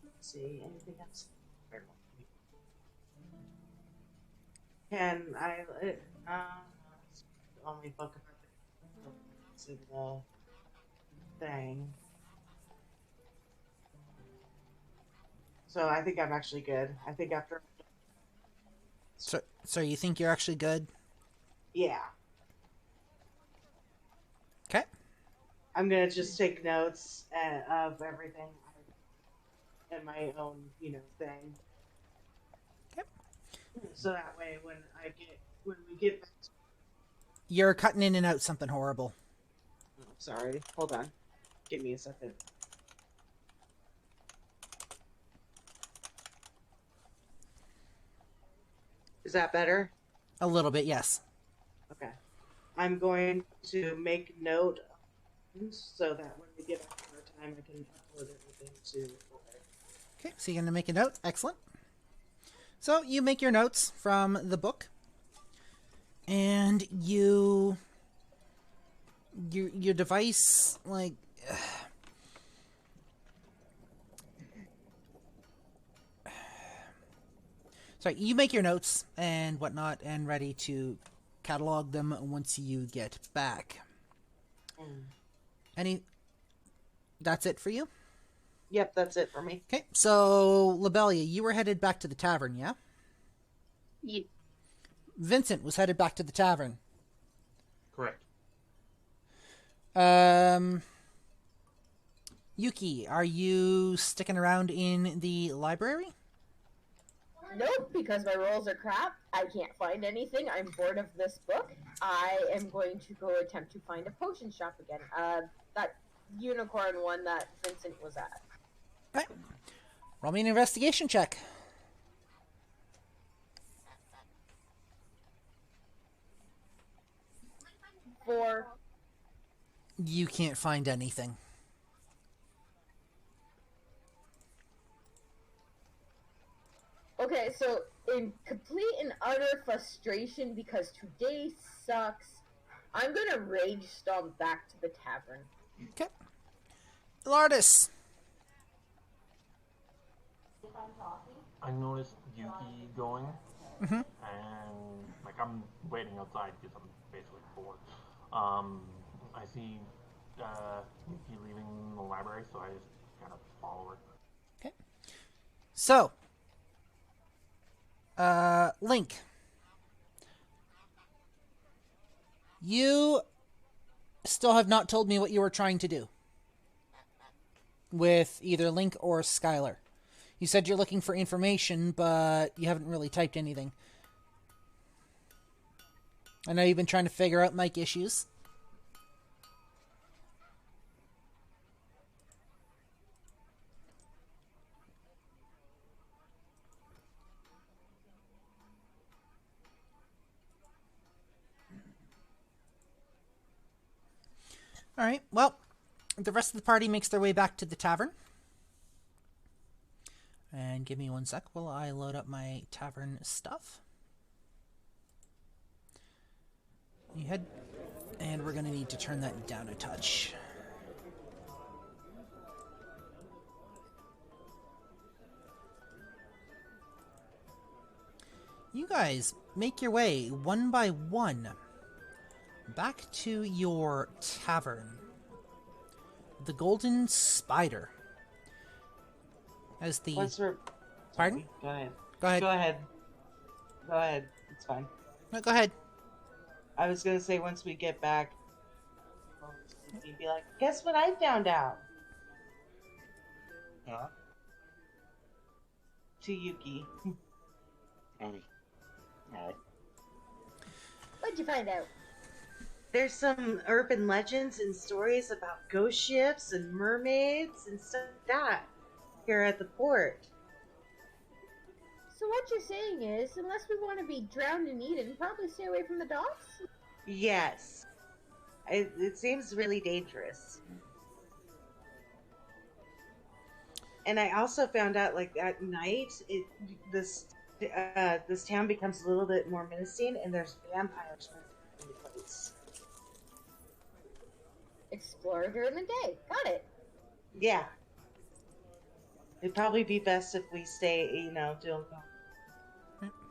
Speaker 7: Let's see, anything else? Can I only book about the thing. So I think I'm actually good. I think after
Speaker 1: So you think you're actually good?
Speaker 7: yeah.
Speaker 1: Okay.
Speaker 7: I'm gonna just take notes of everything in my own, thing.
Speaker 1: Okay.
Speaker 7: So that way, when we get back to...
Speaker 1: You're cutting in and out something horrible.
Speaker 7: Oh, sorry. Hold on. Give me a second. Is that better?
Speaker 1: A little bit, yes.
Speaker 7: Okay. I'm going to make note so that when we get back to our time, I can upload everything to...
Speaker 1: Okay, so you're going to make a note. Excellent. So you make your notes from the book, and your device, like... Sorry, you make your notes and whatnot and ready to catalog them once you get back. That's it for you?
Speaker 7: Yep, that's it for me.
Speaker 1: Okay, so Lobelia, you were headed back to the tavern, yeah?
Speaker 4: Yeah.
Speaker 1: Vincent was headed back to the tavern.
Speaker 6: Correct.
Speaker 1: Yuki, are you sticking around in the library?
Speaker 5: Nope, because my rolls are crap. I can't find anything. I'm bored of this book. I am going to go attempt to find a potion shop again. That unicorn one that Vincent was at.
Speaker 1: Right. Roll me an investigation check.
Speaker 5: 4.
Speaker 1: You can't find anything.
Speaker 5: Okay, so in complete and utter frustration because today sucks, I'm gonna rage stomp back to the tavern.
Speaker 1: Okay. Lardis.
Speaker 3: I noticed Yuki going,
Speaker 1: Mm-hmm.
Speaker 3: and like I'm waiting outside because I'm basically bored. I see Yuki leaving the library, so I just kind of follow her.
Speaker 1: Okay. So, Link. You still have not told me what you were trying to do with either Link or Skylar. You said you're looking for information, but you haven't really typed anything. I know you've been trying to figure out mic issues. All right. Well, the rest of the party makes their way back to the tavern. And give me 1 sec while I load up my tavern stuff. You head, and we're going to need to turn that down a touch. You guys make your way one by one back to your tavern. The Golden Spider. As the... Pardon?
Speaker 7: Go ahead.
Speaker 1: Go ahead.
Speaker 7: Go ahead. Go ahead. It's fine.
Speaker 1: No, go ahead.
Speaker 7: I was gonna say once we get back, you'd be like, guess what I found out?
Speaker 6: Huh?
Speaker 7: To Yuki.
Speaker 6: Alright.
Speaker 5: What'd you find out?
Speaker 7: There's some urban legends and stories about ghost ships and mermaids and stuff like that here at the port.
Speaker 5: So what you're saying is, unless we want to be drowned and eaten, probably stay away from the docks?
Speaker 7: Yes. It seems really dangerous. And I also found out, like, at night, this town becomes a little bit more menacing, and there's vampires in the place.
Speaker 5: Explore during the day. Got it.
Speaker 7: Yeah. It'd probably be best if we stay, doing.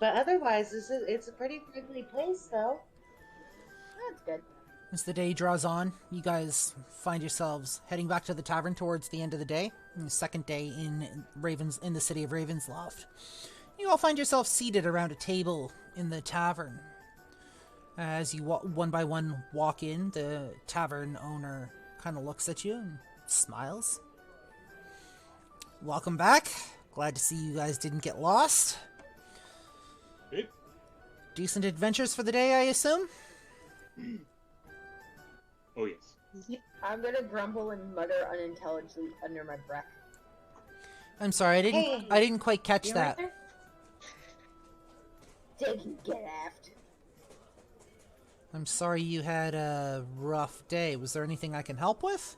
Speaker 7: But otherwise, it's a pretty friendly place, though.
Speaker 5: That's good.
Speaker 1: As the day draws on, you guys find yourselves heading back to the tavern towards the end of the day. The second day in the city of Ravensloft. You all find yourselves seated around a table in the tavern. As you one by one walk in, the tavern owner kind of looks at you and smiles. Welcome back. Glad to see you guys didn't get lost.
Speaker 6: Hey.
Speaker 1: Decent adventures for the day, I assume?
Speaker 6: Oh, yes.
Speaker 5: I'm gonna grumble and mutter unintelligibly under my breath.
Speaker 1: I'm sorry, I didn't quite catch that.
Speaker 5: Dig and get aft.
Speaker 1: I'm sorry you had a rough day. Was there anything I can help with?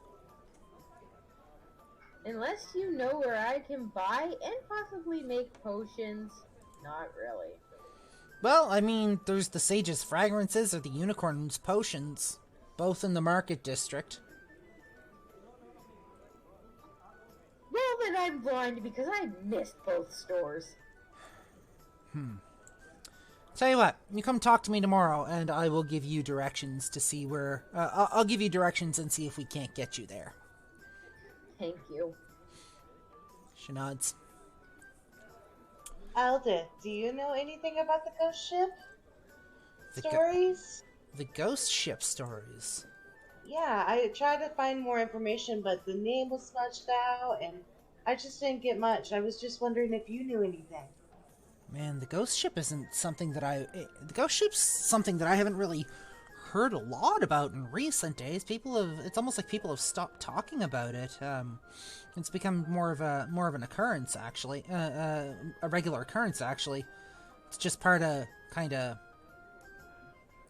Speaker 5: Unless you know where I can buy and possibly make potions, not really.
Speaker 1: Well, I mean, there's the Sage's Fragrances or the Unicorn's Potions, both in the Market District.
Speaker 5: Well, then I'm blind because I missed both stores.
Speaker 1: Tell you what, you come talk to me tomorrow, and I will give you directions to see where... I'll give you directions and see if we can't get you there.
Speaker 5: Thank you.
Speaker 1: She nods.
Speaker 7: Alda, do you know anything about the ghost ship stories?
Speaker 1: The ghost ship stories?
Speaker 7: Yeah, I tried to find more information, but the name was smudged out, and I just didn't get much. I was just wondering if you knew anything.
Speaker 1: Man, the ghost ship isn't something that the ghost ship's something that I haven't really heard a lot about in recent days. It's almost like people have stopped talking about it. It's become more of an occurrence, actually. A regular occurrence, actually. It's just part of,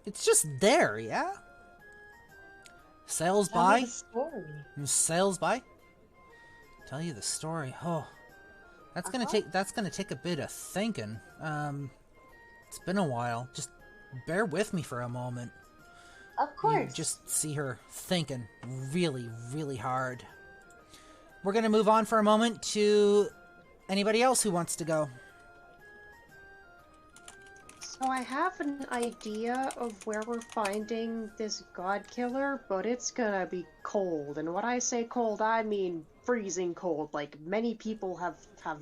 Speaker 1: it's just there, yeah? Sails
Speaker 7: Tell
Speaker 1: by.
Speaker 7: me the story.
Speaker 1: Sails by. Tell you the story. Oh, that's gonna take a bit of thinking. It's been a while. Just bear with me for a moment.
Speaker 7: Of course.
Speaker 1: You just see her thinking really, really hard. We're gonna move on for a moment to anybody else who wants to go.
Speaker 9: So I have an idea of where we're finding this god killer, but it's gonna be cold. And when I say cold, I mean freezing cold. Like, many people have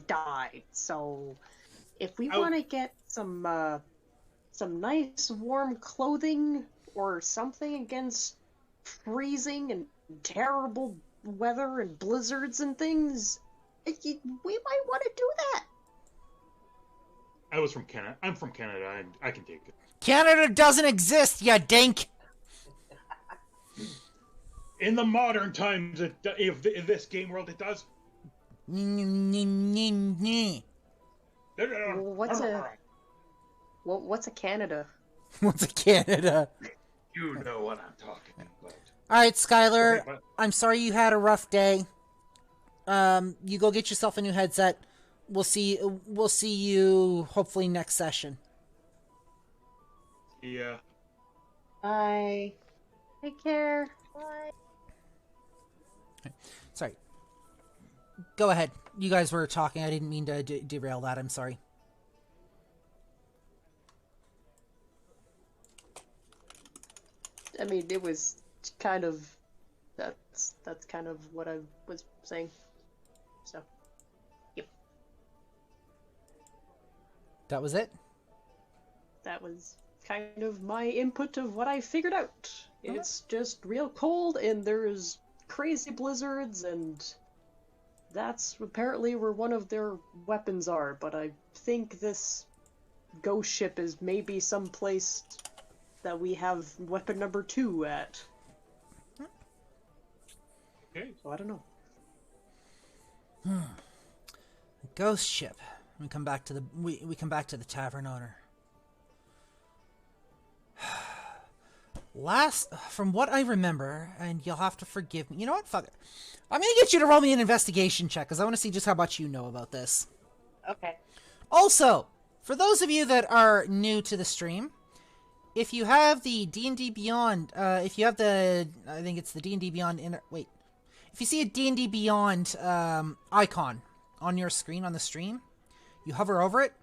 Speaker 9: died. So if we want to get some nice warm clothing or something against freezing and terrible weather and blizzards and things, we might want to do that.
Speaker 6: I was from Canada. I'm from Canada, and I can take it.
Speaker 1: Canada doesn't exist, ya dink!
Speaker 6: In the modern times, if in this game world it does.
Speaker 9: What's a Canada?
Speaker 1: What's a Canada?
Speaker 6: You know what I'm talking about.
Speaker 1: All right, Skylar.
Speaker 6: Okay, but
Speaker 1: I'm sorry you had a rough day. You go get yourself a new headset. We'll see you hopefully next session.
Speaker 6: yeah.
Speaker 7: Bye.
Speaker 4: Take care.
Speaker 1: Sorry. Go ahead. You guys were talking. I didn't mean to derail that. I'm sorry.
Speaker 9: I mean, it was kind of that's kind of what I was saying. So, yep,
Speaker 1: That was it?
Speaker 9: that was kind of my input of what I figured out. It's just real cold, and there's crazy blizzards, and that's apparently where one of their weapons are. But I think this ghost ship is maybe someplace that we have weapon number 2 at.
Speaker 6: Okay.
Speaker 9: So I don't know.
Speaker 1: Ghost ship. We come back to the tavern owner. From what I remember, and you'll have to forgive me. You know what? Fuck it. I'm gonna get you to roll me an investigation check because I want to see just how much you know about this.
Speaker 7: Okay.
Speaker 1: Also, for those of you that are new to the stream, if you have the D&D Beyond, if you have I think it's the D&D Beyond if you see a D&D Beyond icon on your screen on the stream, you hover over it,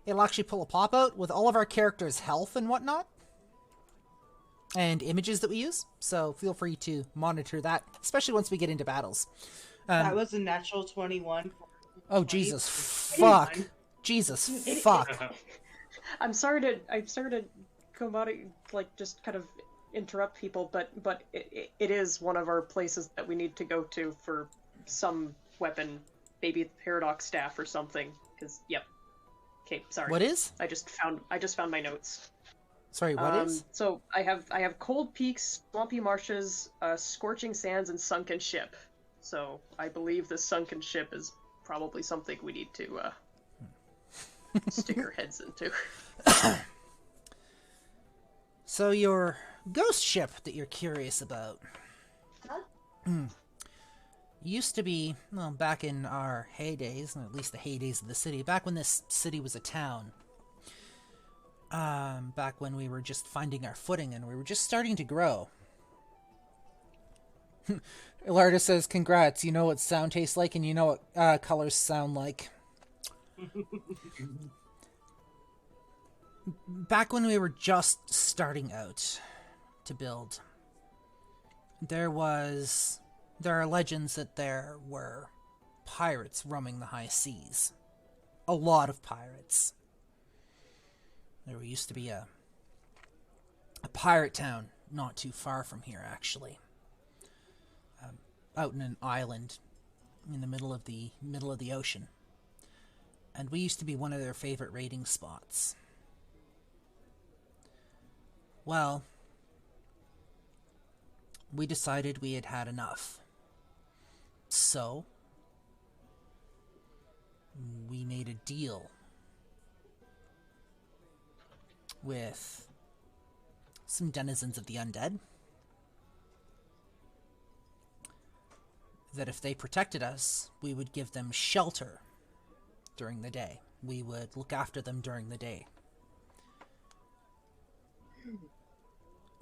Speaker 1: it'll actually pull a pop-out with all of our characters' health and whatnot, and images that we use, so feel free to monitor that, especially once we get into battles.
Speaker 7: That was a natural 21.
Speaker 1: Oh, Jesus fuck. Jesus fuck.
Speaker 9: I'm sorry to come out like just kind of interrupt people, but it is one of our places that we need to go to for some weapon, maybe the paradox staff or something. Because yep. Okay, sorry.
Speaker 1: What is?
Speaker 9: I just found my notes.
Speaker 1: Sorry, what is?
Speaker 9: So I have cold peaks, swampy marshes, scorching sands, and sunken ship. So I believe the sunken ship is probably something we need to stick our heads into.
Speaker 1: So your ghost ship that you're curious about used to be, well, back in our heydays, or at least the heydays of the city, back when this city was a town, back when we were just finding our footing and we were just starting to grow. Ilarda says, congrats, you know what sound tastes like and you know what colors sound like. Back when we were just starting out to build, there are legends that there were pirates roaming the high seas. A lot of pirates. There used to be a pirate town not too far from here, actually. Out in an island in the middle of the ocean. And we used to be one of their favorite raiding spots. Well, we decided we had had enough. So, we made a deal with some denizens of the undead that if they protected us, we would give them shelter during the day. We would look after them during the day.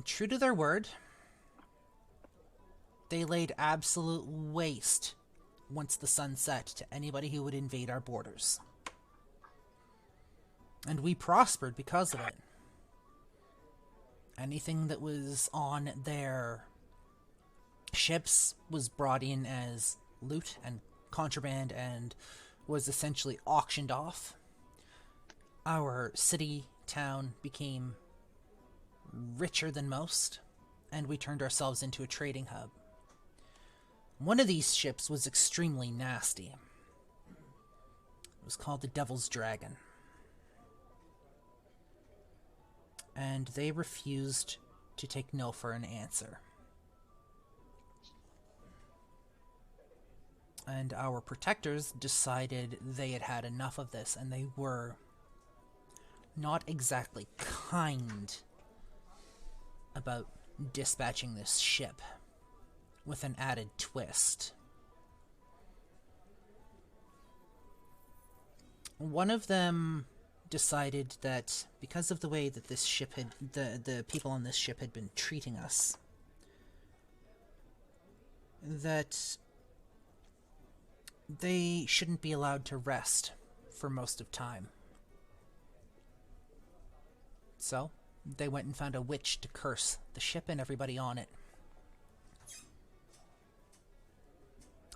Speaker 1: True to their word, they laid absolute waste once the sun set to anybody who would invade our borders. And we prospered because of it. Anything that was on their ships was brought in as loot and contraband and was essentially auctioned off. Our city, town became richer than most, and we turned ourselves into a trading hub. One of these ships was extremely nasty. It was called the Devil's Dragon. And they refused to take no for an answer. And our protectors decided they had had enough of this, and they were not exactly kind about dispatching this ship. with an added twist. One of them decided that because of the way that this ship had, the people on this ship had been treating us, that they shouldn't be allowed to rest for most of time. So, they went and found a witch to curse the ship and everybody on it.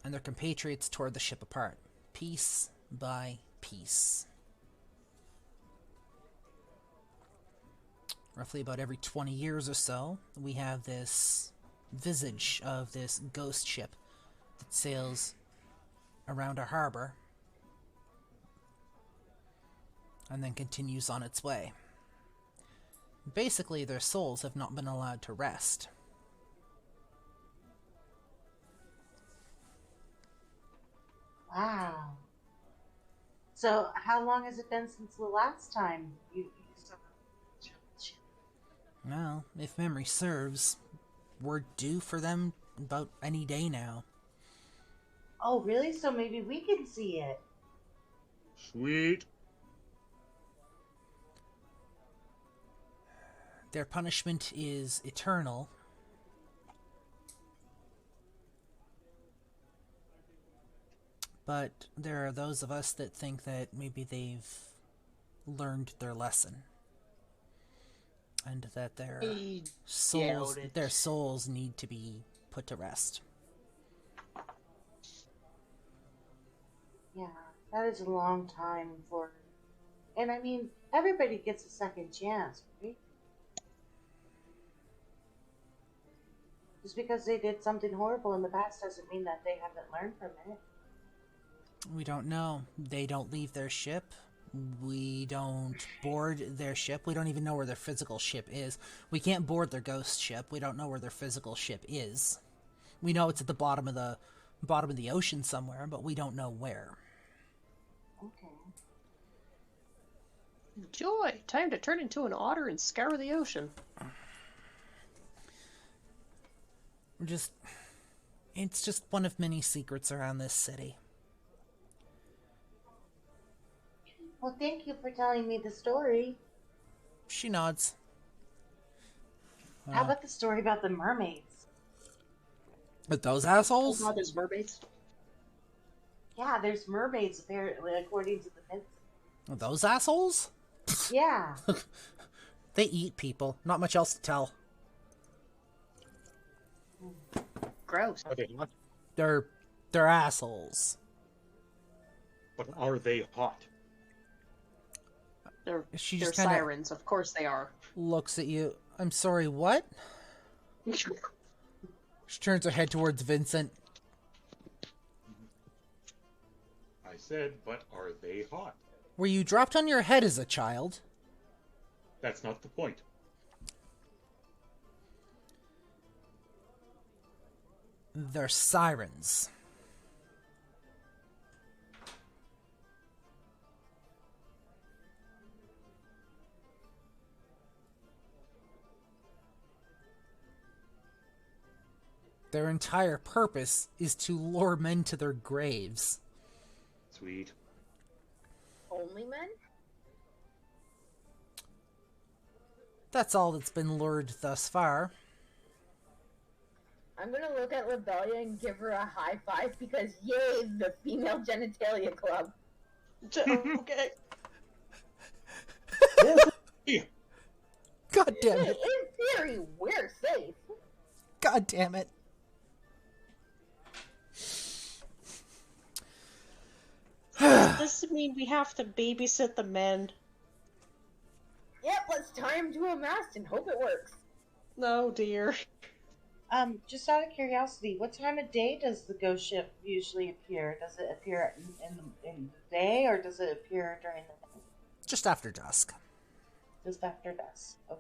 Speaker 1: And their compatriots tore the ship apart, piece by piece. Roughly about every 20 years or so, we have this visage of this ghost ship that sails around our harbor and then continues on its way. Basically, their souls have not been allowed to rest.
Speaker 7: Wow. So, how long has it been since the last time you saw the ship?
Speaker 1: Well, if memory serves, we're due for them about any day now.
Speaker 7: Oh, really? So maybe we can see it.
Speaker 6: Sweet.
Speaker 1: Their punishment is eternal. But there are those of us that think that maybe they've learned their lesson. And that their souls need to be put to rest.
Speaker 7: Yeah, that is a long time for... And I mean, everybody gets a second chance, right? Just because they did something horrible in the past doesn't mean that they haven't learned from it.
Speaker 1: We don't know. They don't leave their ship. We don't board their ship. We don't even know where their physical ship is. We can't board their ghost ship. We don't know where their physical ship is. We know it's at the bottom of the ocean somewhere, but we don't know where.
Speaker 7: Okay.
Speaker 9: Joy! Time to turn into an otter and scour the ocean.
Speaker 1: It's just one of many secrets around this city.
Speaker 7: Well, thank you for telling me the story.
Speaker 1: She nods.
Speaker 7: How about the story about the mermaids?
Speaker 1: With those assholes?
Speaker 9: Oh, there's mermaids?
Speaker 7: Yeah, there's mermaids, apparently, according to the myths.
Speaker 1: With those assholes?
Speaker 7: Yeah.
Speaker 1: They eat people. Not much else to tell.
Speaker 9: Gross.
Speaker 6: Are they not?
Speaker 1: They're assholes.
Speaker 6: But are they hot?
Speaker 9: They're
Speaker 1: She just
Speaker 9: they're
Speaker 1: kinda
Speaker 9: sirens, of course they are.
Speaker 1: looks at you. I'm sorry, what? She turns her head towards Vincent.
Speaker 6: I said, but are they hot?
Speaker 1: Were you dropped on your head as a child?
Speaker 6: That's not the point.
Speaker 1: They're sirens. Their entire purpose is to lure men to their graves.
Speaker 6: Sweet.
Speaker 5: Only men?
Speaker 1: That's all that's been lured thus far.
Speaker 5: I'm gonna look at Rebellia and give her a high five because yay, the female genitalia club.
Speaker 7: Okay.
Speaker 1: God damn it.
Speaker 5: In theory, we're safe.
Speaker 1: God damn it.
Speaker 9: Does this mean we have to babysit the men?
Speaker 5: Yep, let's tie him to a mast and hope it works.
Speaker 9: No, dear.
Speaker 7: Just out of curiosity, what time of day does the ghost ship usually appear? Does it appear in the day, or does it appear during the night?
Speaker 1: Just after dusk.
Speaker 7: Just after dusk. Okay.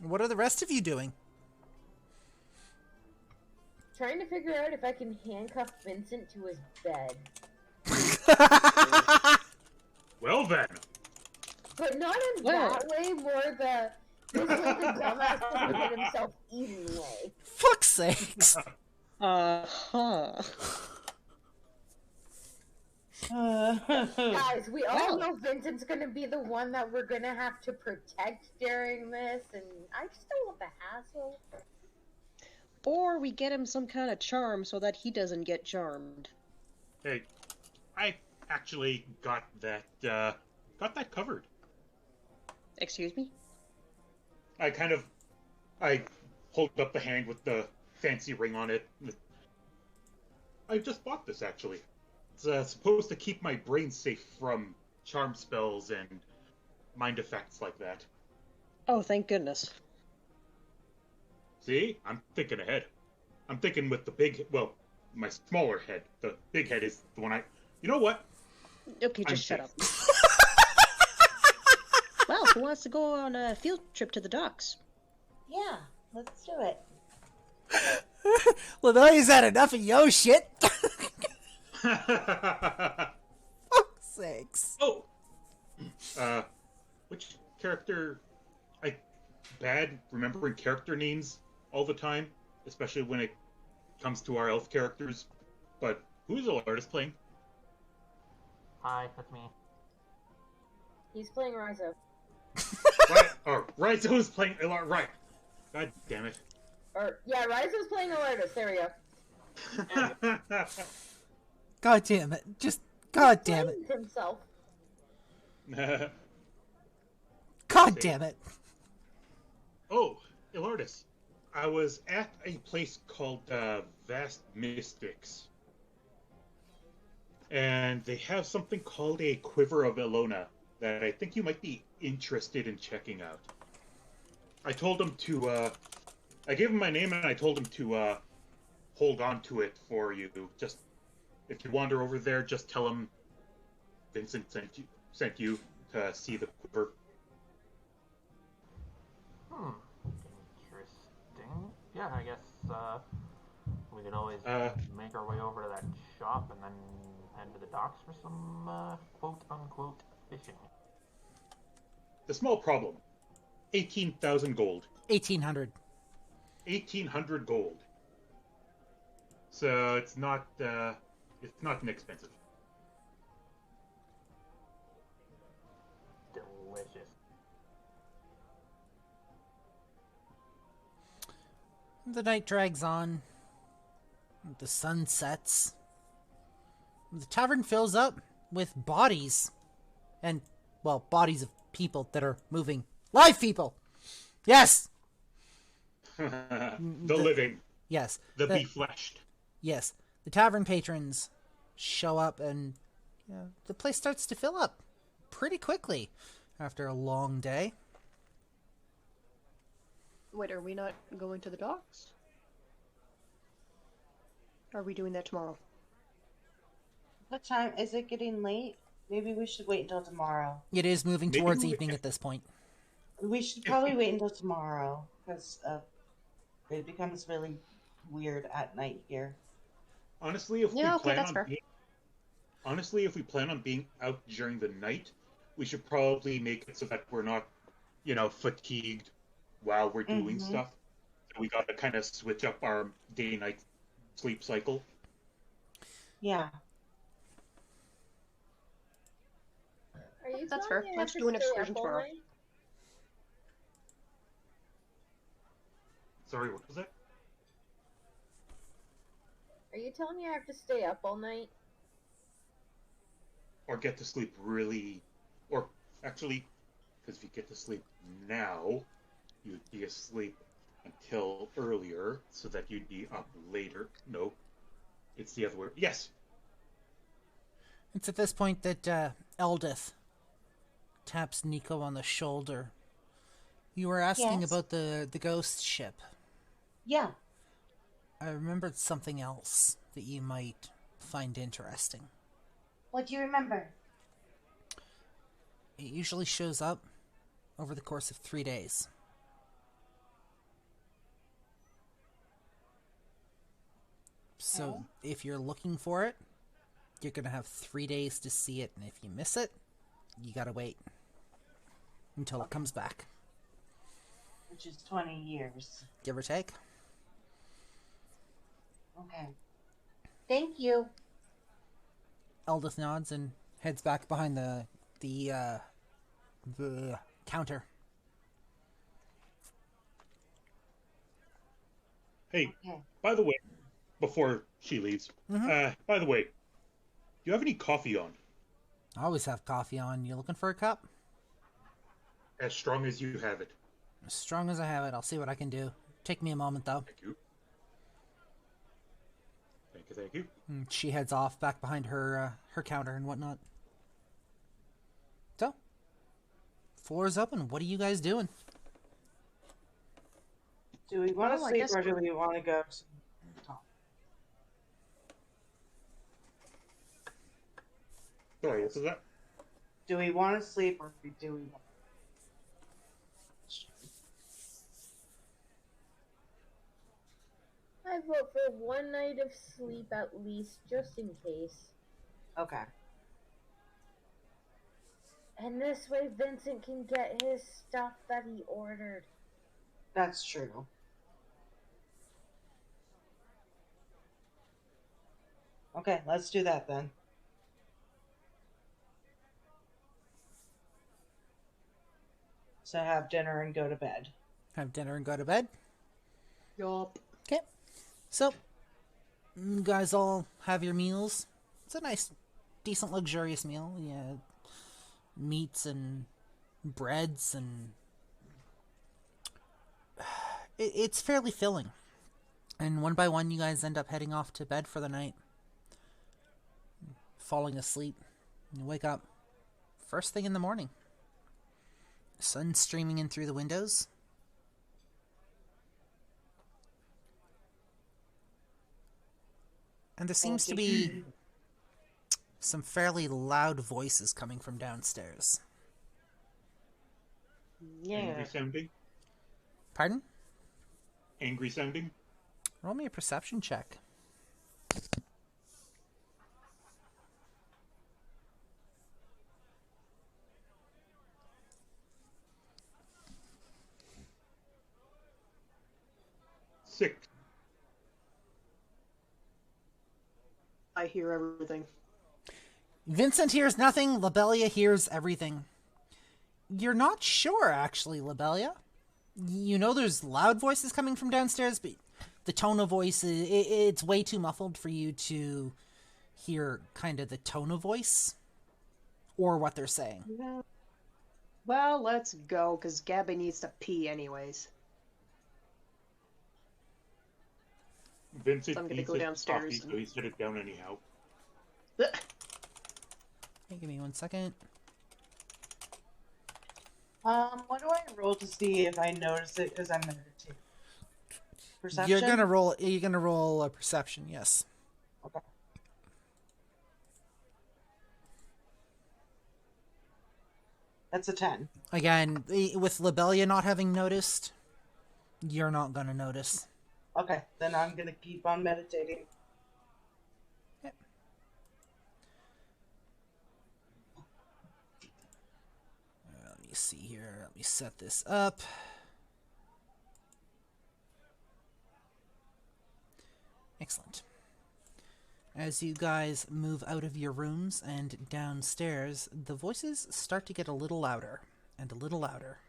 Speaker 1: What are the rest of you doing?
Speaker 5: Trying to figure out if I can handcuff Vincent to his bed.
Speaker 6: Well then.
Speaker 5: But not in
Speaker 9: Well.
Speaker 5: that way, more this way the dumbass will get himself eaten way.
Speaker 1: Fuck's sakes.
Speaker 9: Uh-huh.
Speaker 5: Guys, we all
Speaker 9: Well.
Speaker 5: know Vincent's gonna be the one that we're gonna have to protect during this, and I just don't want the hassle.
Speaker 9: Or we get him some kind of charm so that he doesn't get charmed.
Speaker 6: Hey, I actually got that covered.
Speaker 9: Excuse me?
Speaker 6: I hold up the hand with the fancy ring on it. I just bought this, actually. It's supposed to keep my brain safe from charm spells and mind effects like that.
Speaker 9: Oh, thank goodness.
Speaker 6: See? I'm thinking ahead. I'm thinking with my smaller head. The big head is the one I... You know what?
Speaker 9: Okay, just shut up. Well, who wants to go on a field trip to the docks?
Speaker 5: Yeah, let's do it.
Speaker 1: Lenoria's had enough of yo shit. Fuck's sakes.
Speaker 6: Oh! Which character... Bad remembering character names all the time, especially when it comes to our elf characters. But who's the artist playing?
Speaker 3: Hi, that's me.
Speaker 5: He's playing Rizo.
Speaker 6: Rizo is playing... Right. God damn it.
Speaker 5: Rizo's playing Alertus. There we go.
Speaker 1: God damn it. Just... God damn it.
Speaker 5: Himself.
Speaker 1: God damn it.
Speaker 6: Oh, Ilardis. I was at a place called Vast Mystics. And they have something called a Quiver of Elona that I think you might be interested in checking out. I told him to, I gave him my name and I told him to hold on to it for you. Just, if you wander over there, just tell him Vincent sent you to see the Quiver.
Speaker 3: Interesting. Yeah, I guess we could always make our way over to that shop and then head to the docks for some quote-unquote fishing.
Speaker 6: The small problem. 18,000 gold.
Speaker 1: 1,800.
Speaker 6: 1,800 gold. So it's not inexpensive.
Speaker 3: Delicious.
Speaker 1: The night drags on. The sun sets. The tavern fills up with bodies. And, well, bodies of people that are moving. Live people! Yes!
Speaker 6: The living.
Speaker 1: Yes.
Speaker 6: The be-fleshed.
Speaker 1: Yes. The tavern patrons show up and the place starts to fill up pretty quickly after a long day.
Speaker 9: Wait, are we not going to the docks? Are we doing that tomorrow?
Speaker 7: What time? Is it getting late? Maybe we should wait until tomorrow.
Speaker 1: It is moving
Speaker 6: Maybe
Speaker 1: towards
Speaker 6: we-
Speaker 1: evening at this point.
Speaker 7: We should probably wait until tomorrow, because it becomes really weird at night here.
Speaker 6: Honestly, if
Speaker 9: Yeah,
Speaker 6: we
Speaker 9: okay,
Speaker 6: plan
Speaker 9: that's
Speaker 6: on
Speaker 9: fair.
Speaker 6: if we plan on being out during the night, we should probably make it so that we're not, fatigued while we're doing stuff. So we gotta kind of switch up our day-night sleep cycle.
Speaker 7: Yeah.
Speaker 5: Are you
Speaker 9: That's
Speaker 5: telling
Speaker 9: fair.
Speaker 5: me I
Speaker 9: Let's
Speaker 5: have
Speaker 9: do
Speaker 5: to
Speaker 9: an
Speaker 5: stay
Speaker 9: excursion
Speaker 5: up all
Speaker 9: tomorrow.
Speaker 5: night?
Speaker 6: Sorry, what was that?
Speaker 5: Are you telling me I have to stay up all night?
Speaker 6: Or get to sleep really... Or, actually, because if you get to sleep now, you'd be asleep until earlier, so that you'd be up later. No. It's the other way. Yes!
Speaker 1: It's at this point that Eldith taps Nico on the shoulder. You were asking
Speaker 7: Yes?
Speaker 1: about the ghost ship.
Speaker 7: Yeah.
Speaker 1: I remembered something else that you might find interesting.
Speaker 7: What do you remember?
Speaker 1: It usually shows up over the course of 3 days. So, if you're looking for it, You're gonna have 3 days to see it, and if you miss it, you gotta wait until it comes back.
Speaker 7: Which is 20 years.
Speaker 1: Give or take.
Speaker 7: Okay. Thank you.
Speaker 1: Eldith nods and heads back behind the counter.
Speaker 6: Hey,
Speaker 7: Okay.
Speaker 6: by the way, before she leaves, by the way, do you have any coffee on?
Speaker 1: I always have coffee on. You looking for a cup?
Speaker 6: As strong as you have it.
Speaker 1: As strong as I have it. I'll see what I can do. Take me a moment, though.
Speaker 6: Thank you. Thank you, thank you.
Speaker 1: And she heads off back behind her counter and whatnot. So, floor's open. What are you guys doing?
Speaker 7: Do we want to
Speaker 4: Well, I
Speaker 7: sleep
Speaker 4: guess
Speaker 7: or do we want to go to talk?
Speaker 6: Sorry, what was that?
Speaker 7: Do we want to sleep or do we want
Speaker 5: I vote for 1 night of sleep at least, just in case.
Speaker 7: Okay.
Speaker 5: And this way Vincent can get his stuff that he ordered.
Speaker 7: That's true. Okay, let's do that then. So have dinner and go to bed.
Speaker 1: Have dinner and go to bed?
Speaker 9: Yup.
Speaker 1: Okay. So, you guys all have your meals. It's a nice, decent, luxurious meal. Yeah, meats and breads and... It's fairly filling. And one by one, you guys end up heading off to bed for the night. Falling asleep. You wake up first thing in the morning. Sun streaming in through the windows. And there seems to be some fairly loud voices coming from downstairs.
Speaker 9: Yeah.
Speaker 6: Angry sounding?
Speaker 1: Pardon?
Speaker 6: Angry sounding?
Speaker 1: Roll me a perception check.
Speaker 6: Six.
Speaker 9: I hear everything.
Speaker 1: Vincent hears nothing. Lobelia hears everything. You're not sure, actually, Lobelia. You know there's loud voices coming from downstairs, but the tone of voice, it's way too muffled for you to hear kind of the tone of voice or what they're saying.
Speaker 9: Well, let's go, because Gabby needs to pee anyways.
Speaker 6: Vincent
Speaker 9: So I'm gonna
Speaker 6: needs
Speaker 9: go
Speaker 6: his
Speaker 9: downstairs
Speaker 6: coffee, so he set it down anyhow.
Speaker 1: Okay, give me 1 second.
Speaker 7: What do I roll to see if I notice it as I'm meditating? Perception?
Speaker 1: You're gonna roll a perception, yes.
Speaker 7: Okay. That's a 10.
Speaker 1: Again, with Lobelia not having noticed, you're not gonna notice.
Speaker 7: Okay, then I'm gonna keep on meditating.
Speaker 1: Let me see here. Let me set this up. Excellent. As you guys move out of your rooms and downstairs, the voices start to get a little louder and a little louder.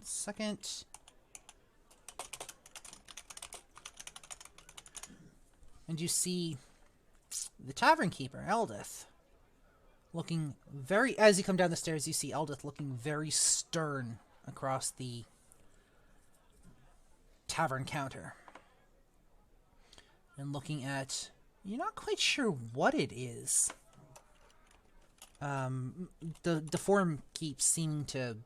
Speaker 1: Second. And you see the tavern keeper, Eldith, looking very... As you come down the stairs, you see Eldith looking very stern across the tavern counter. And looking at... You're not quite sure what it is. The form keeps seeming to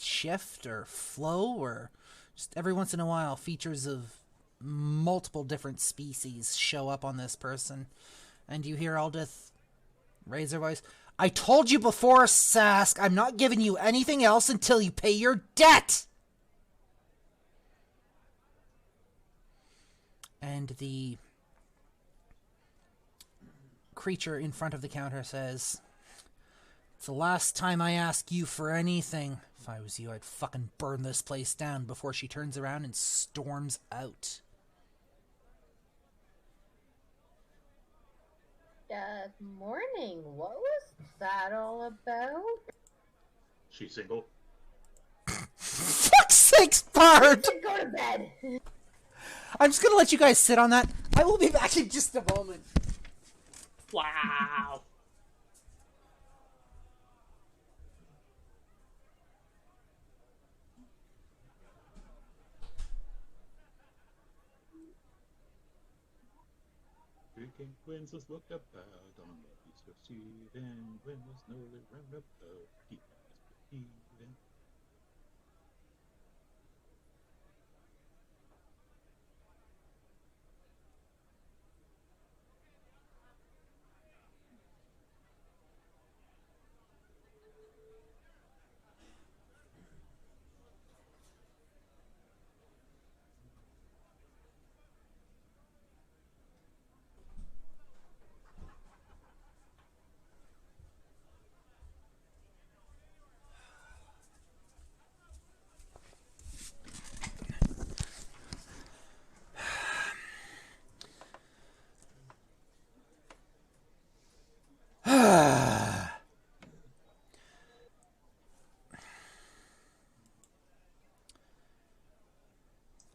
Speaker 1: shift or flow, or just every once in a while features of multiple different species show up on this person, and you hear Aldith raise her voice. I told you before, Sask, I'm not giving you anything else until you pay your debt! And the creature in front of the counter says, "It's the last time I ask you for anything. If I was you, I'd fucking burn this place down," before she turns around and storms out.
Speaker 5: Morning. What was that all about?
Speaker 6: She's single.
Speaker 1: Fuck's sakes, Bard!
Speaker 5: Go to bed.
Speaker 1: I'm just gonna let you guys sit on that. I will be back in just a moment.
Speaker 7: Wow.
Speaker 6: Drinking winds was looked about on the east of Sweden. When was no round about? Keep even.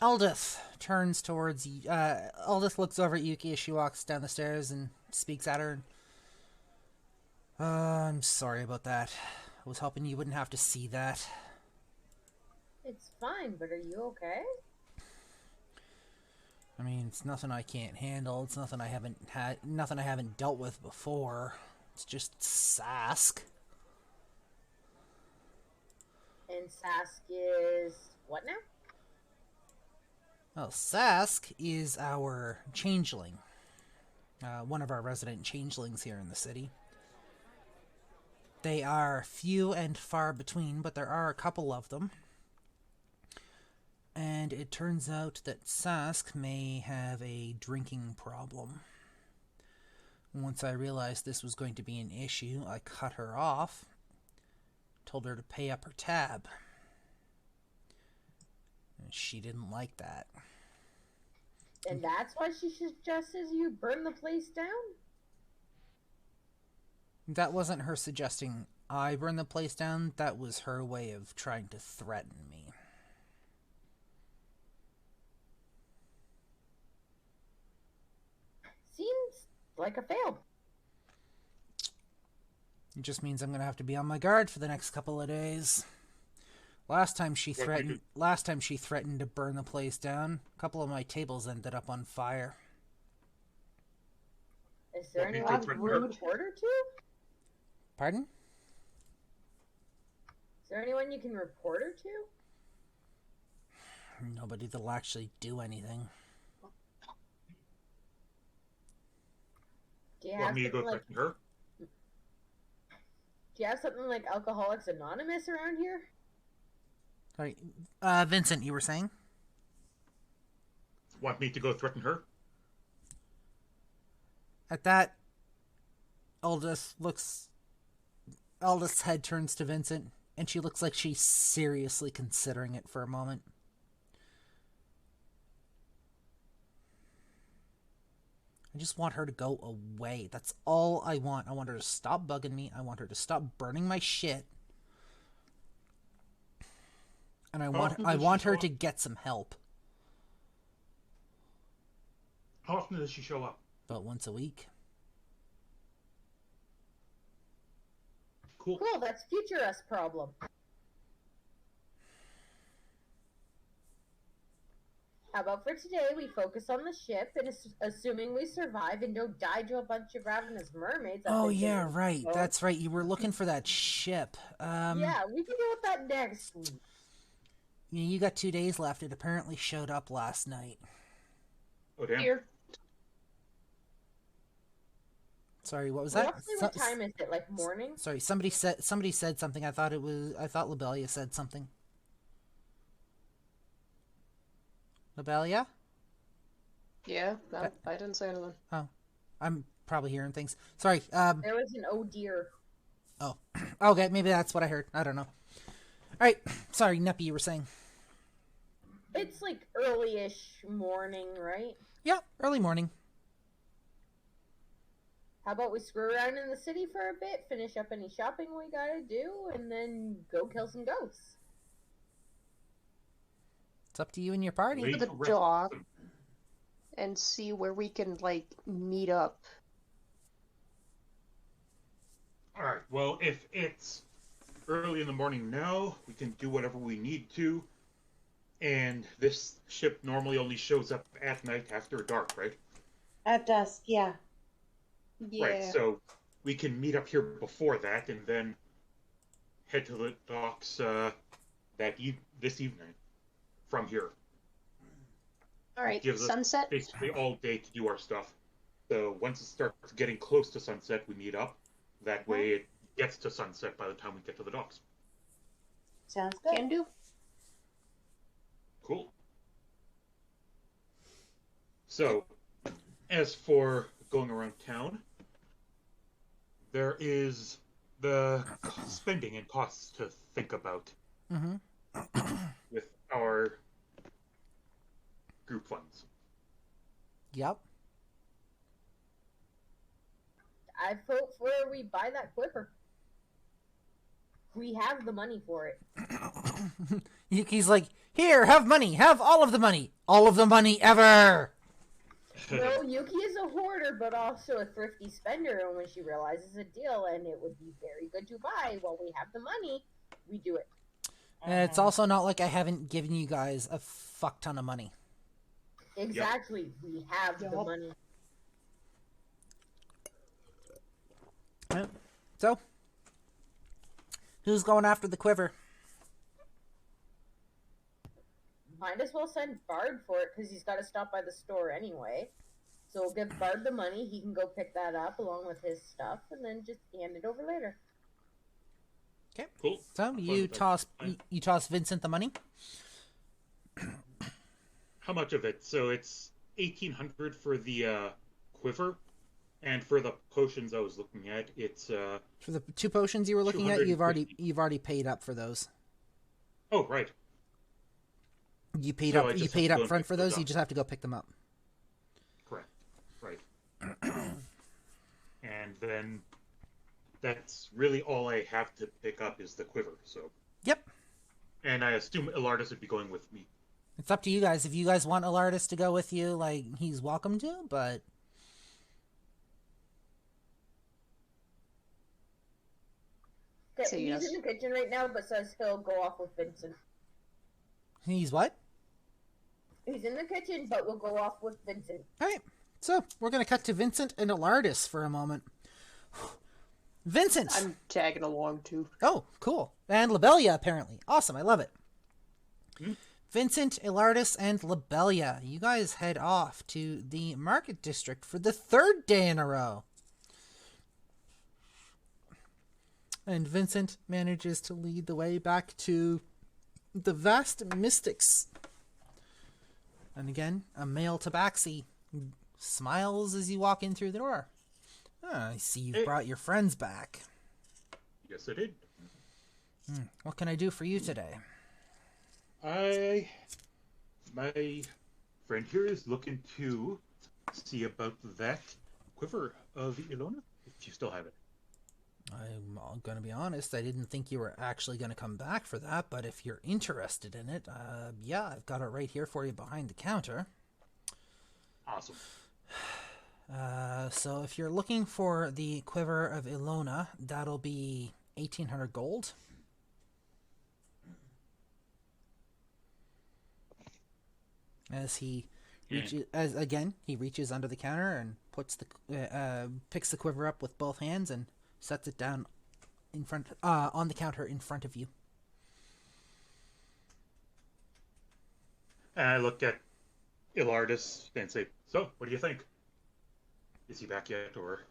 Speaker 1: Eldith turns towards Eldith looks over at Yuki as she walks down the stairs and speaks at her. I'm sorry about that. I was hoping you wouldn't have to see that.
Speaker 5: It's fine, but are you okay?
Speaker 1: I mean, it's nothing I can't handle. It's nothing I haven't dealt with before. It's just Sask.
Speaker 5: And Sask is what now?
Speaker 1: Well, Sask is our changeling. One of our resident changelings here in the city. They are few and far between, but there are a couple of them. And it turns out that Sask may have a drinking problem. Once I realized this was going to be an issue, I cut her off, told her to pay up her tab. And she didn't like that.
Speaker 5: And that's why she suggests you burn the place down?
Speaker 1: That wasn't her suggesting I burn the place down. That was her way of trying to threaten me.
Speaker 5: Seems like a fail.
Speaker 1: It just means I'm going to have to be on my guard for the next couple of days. Last time she threatened to burn the place down, a couple of my tables ended up on fire.
Speaker 5: Is there anyone you can report her to?
Speaker 1: Pardon?
Speaker 5: Is there anyone you can report her to?
Speaker 1: Nobody that'll actually do anything.
Speaker 5: Do you
Speaker 6: Want me to go threaten her?
Speaker 5: Do you have something like Alcoholics Anonymous around here?
Speaker 1: Sorry, Vincent, you were saying?
Speaker 6: Want me to go threaten her?
Speaker 1: At that, Aldous Aldous' head turns to Vincent, and she looks like she's seriously considering it for a moment. I just want her to go away. That's all I want. I want her to stop bugging me. I want her to stop burning my shit. And I want her to get some help.
Speaker 6: How often does she show up?
Speaker 1: About once a week.
Speaker 6: Cool.
Speaker 5: Cool, that's future us problem. How about for today we focus on the ship and assuming we survive and don't die to a bunch of ravenous mermaids.
Speaker 1: Oh yeah, right. That's right. You were looking for that ship.
Speaker 5: Yeah, we can deal with that next week.
Speaker 1: You got 2 days left. It apparently showed up last night.
Speaker 6: Oh damn.
Speaker 7: Here.
Speaker 1: Sorry, what was that?
Speaker 5: Roughly what time is it? Like morning?
Speaker 1: Sorry, somebody said something. I thought Lobelia said something. Lobelia?
Speaker 9: Yeah, no, I didn't say anything.
Speaker 1: Oh, I'm probably hearing things. Sorry.
Speaker 5: There was an oh dear.
Speaker 1: Oh, okay. Maybe that's what I heard. I don't know. All right. Sorry, Neppy, you were saying.
Speaker 5: It's like early-ish morning, right?
Speaker 1: Yeah, early morning.
Speaker 5: How about we screw around in the city for a bit, finish up any shopping we gotta do, and then go kill some ghosts?
Speaker 1: It's up to you and your party.
Speaker 6: Late
Speaker 9: The
Speaker 6: rest-
Speaker 9: dock and see where we can like meet up.
Speaker 6: All right. Well, if it's early in the morning now, we can do whatever we need to. And this ship normally only shows up at night after dark, right?
Speaker 7: At dusk, yeah.
Speaker 9: Yeah.
Speaker 6: Right. So we can meet up here before that, and then head to the docks this evening from here.
Speaker 9: All right.
Speaker 6: Gives us
Speaker 9: Sunset.
Speaker 6: basically all day to do our stuff. So once it starts getting close to sunset, we meet up. That way it gets to sunset by the time we get to the docks.
Speaker 7: Sounds good.
Speaker 9: Can do.
Speaker 6: Cool. So, as for going around town, there is the spending and costs to think about with our group funds.
Speaker 1: Yep.
Speaker 5: I vote for we buy that Quiver. We have the money for it.
Speaker 1: Yuki's like, here, have money. Have all of the money. All of the money ever.
Speaker 5: No, Yuki is a hoarder, but also a thrifty spender, and when she realizes a deal and it would be very good to buy while we have the money, we do it.
Speaker 1: And it's also not like I haven't given you guys a fuck ton of money.
Speaker 5: Exactly. We have the money.
Speaker 1: Yep. So, who's going after the Quiver?
Speaker 5: Might as well send Bard for it, because he's got to stop by the store anyway. So we'll give Bard the money, he can go pick that up along with his stuff, and then just hand it over later.
Speaker 1: Okay.
Speaker 6: Cool.
Speaker 1: So you toss Vincent the money.
Speaker 6: How much of it? So it's 1,800 for the Quiver, and for the potions I was looking at, it's
Speaker 1: For the 2 potions you were looking at, you've
Speaker 6: 250.
Speaker 1: already paid up for those.
Speaker 6: Oh, right.
Speaker 1: You paid
Speaker 6: So I
Speaker 1: up. You
Speaker 6: just
Speaker 1: paid
Speaker 6: have to go
Speaker 1: up
Speaker 6: and
Speaker 1: front
Speaker 6: pick
Speaker 1: for
Speaker 6: those
Speaker 1: those. You
Speaker 6: up.
Speaker 1: just have to go pick them up.
Speaker 6: Correct. Right. And then that's really all I have to pick up is the Quiver. So.
Speaker 1: Yep.
Speaker 6: And I assume Ilardis would be going with me.
Speaker 1: It's up to you guys. If you guys want Alardis to go with you, like, he's welcome to, but...
Speaker 5: Okay,
Speaker 9: Say
Speaker 5: he's
Speaker 9: yes.
Speaker 5: in the kitchen right now, but says he'll go off with Vincent.
Speaker 1: He's what?
Speaker 5: He's in the kitchen, but we'll go off with Vincent.
Speaker 1: Alright, so we're going to cut to Vincent and Alardis for a moment. Vincent!
Speaker 9: I'm tagging along too.
Speaker 1: Oh, cool. And Labelia, apparently. Awesome, I love it. Vincent, Ilardis, and Labelia, you guys head off to the Market District for the 3rd day in a row. And Vincent manages to lead the way back to the Vast Mystics. And again, a male tabaxi smiles as you walk in through the door. Ah, I see you've brought your friends back.
Speaker 6: Yes, I did.
Speaker 1: What can I do for you today?
Speaker 6: My friend here is looking to see about that Quiver of Ilona, if you still have it.
Speaker 1: I'm going to be honest, I didn't think you were actually going to come back for that, but if you're interested in it, yeah, I've got it right here for you behind the counter.
Speaker 6: Awesome.
Speaker 1: So if you're looking for the Quiver of Ilona, that'll be 1,800 gold. As he reaches, he reaches under the counter and puts picks the quiver up with both hands and sets it down in front on the counter in front of you.
Speaker 6: And I look at Ilardis and say, "So, what do you think? Is he back yet, or?"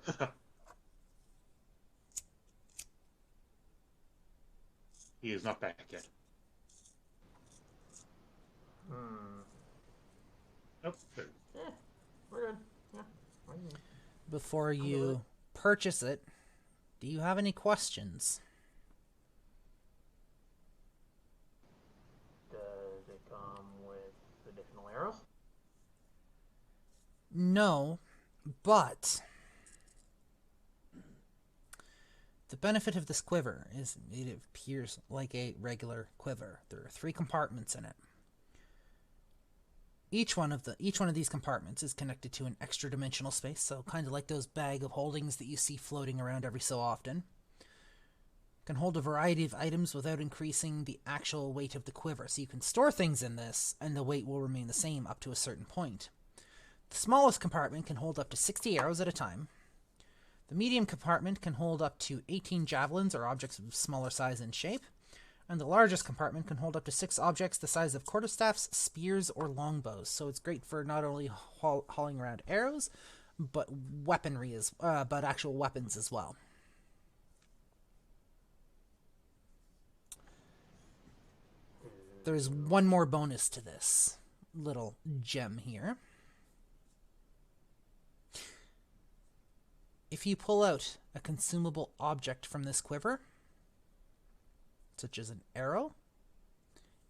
Speaker 6: He is not back yet. Nope. There.
Speaker 3: We're good. Yeah. What do you mean?
Speaker 1: Before you purchase it, do you have any questions?
Speaker 3: Does it come with additional arrows?
Speaker 1: No, but the benefit of this quiver is it appears like a regular quiver. There are 3 compartments in it. Each one of these compartments is connected to an extra dimensional space, so kind of like those bag of holdings that you see floating around every so often. Can hold a variety of items without increasing the actual weight of the quiver, so you can store things in this, and the weight will remain the same up to a certain point. The smallest compartment can hold up to 60 arrows at a time. The medium compartment can hold up to 18 javelins or objects of smaller size and shape. And the largest compartment can hold up to 6 objects the size of quarterstaffs, spears, or longbows. So it's great for not only hauling around arrows, but but actual weapons as well. There's one more bonus to this little gem here. If you pull out a consumable object from this quiver, such as an arrow,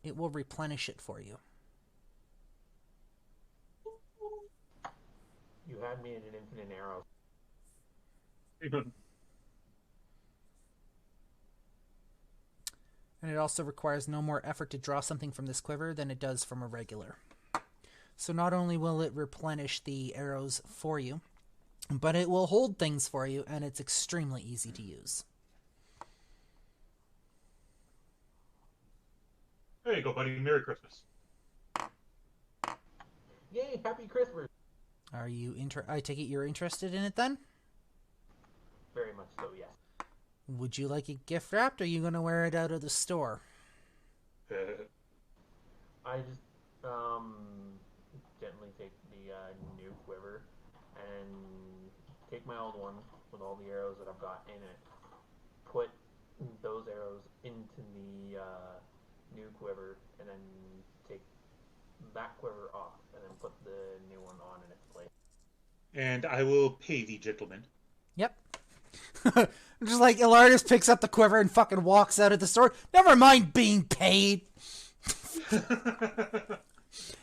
Speaker 1: it will replenish it for you.
Speaker 3: You had me at an infinite arrow.
Speaker 1: And it also requires no more effort to draw something from this quiver than it does from a regular. So not only will it replenish the arrows for you, but it will hold things for you, and it's extremely easy to use.
Speaker 6: There you go, buddy. Merry Christmas.
Speaker 3: Yay! Happy Christmas!
Speaker 1: Are you I take it you're interested in it then?
Speaker 3: Very much so, yes.
Speaker 1: Would you like it gift wrapped, or are you going to wear it out of the store?
Speaker 3: I just gently take the new quiver and take my old one with all the arrows that I've got in it, put those arrows into the new quiver, and then take that quiver off, and then put the new one on in its place.
Speaker 6: And I will pay the gentleman.
Speaker 1: Yep. Just like Ilardus picks up the quiver and fucking walks out of the store. Never mind being paid.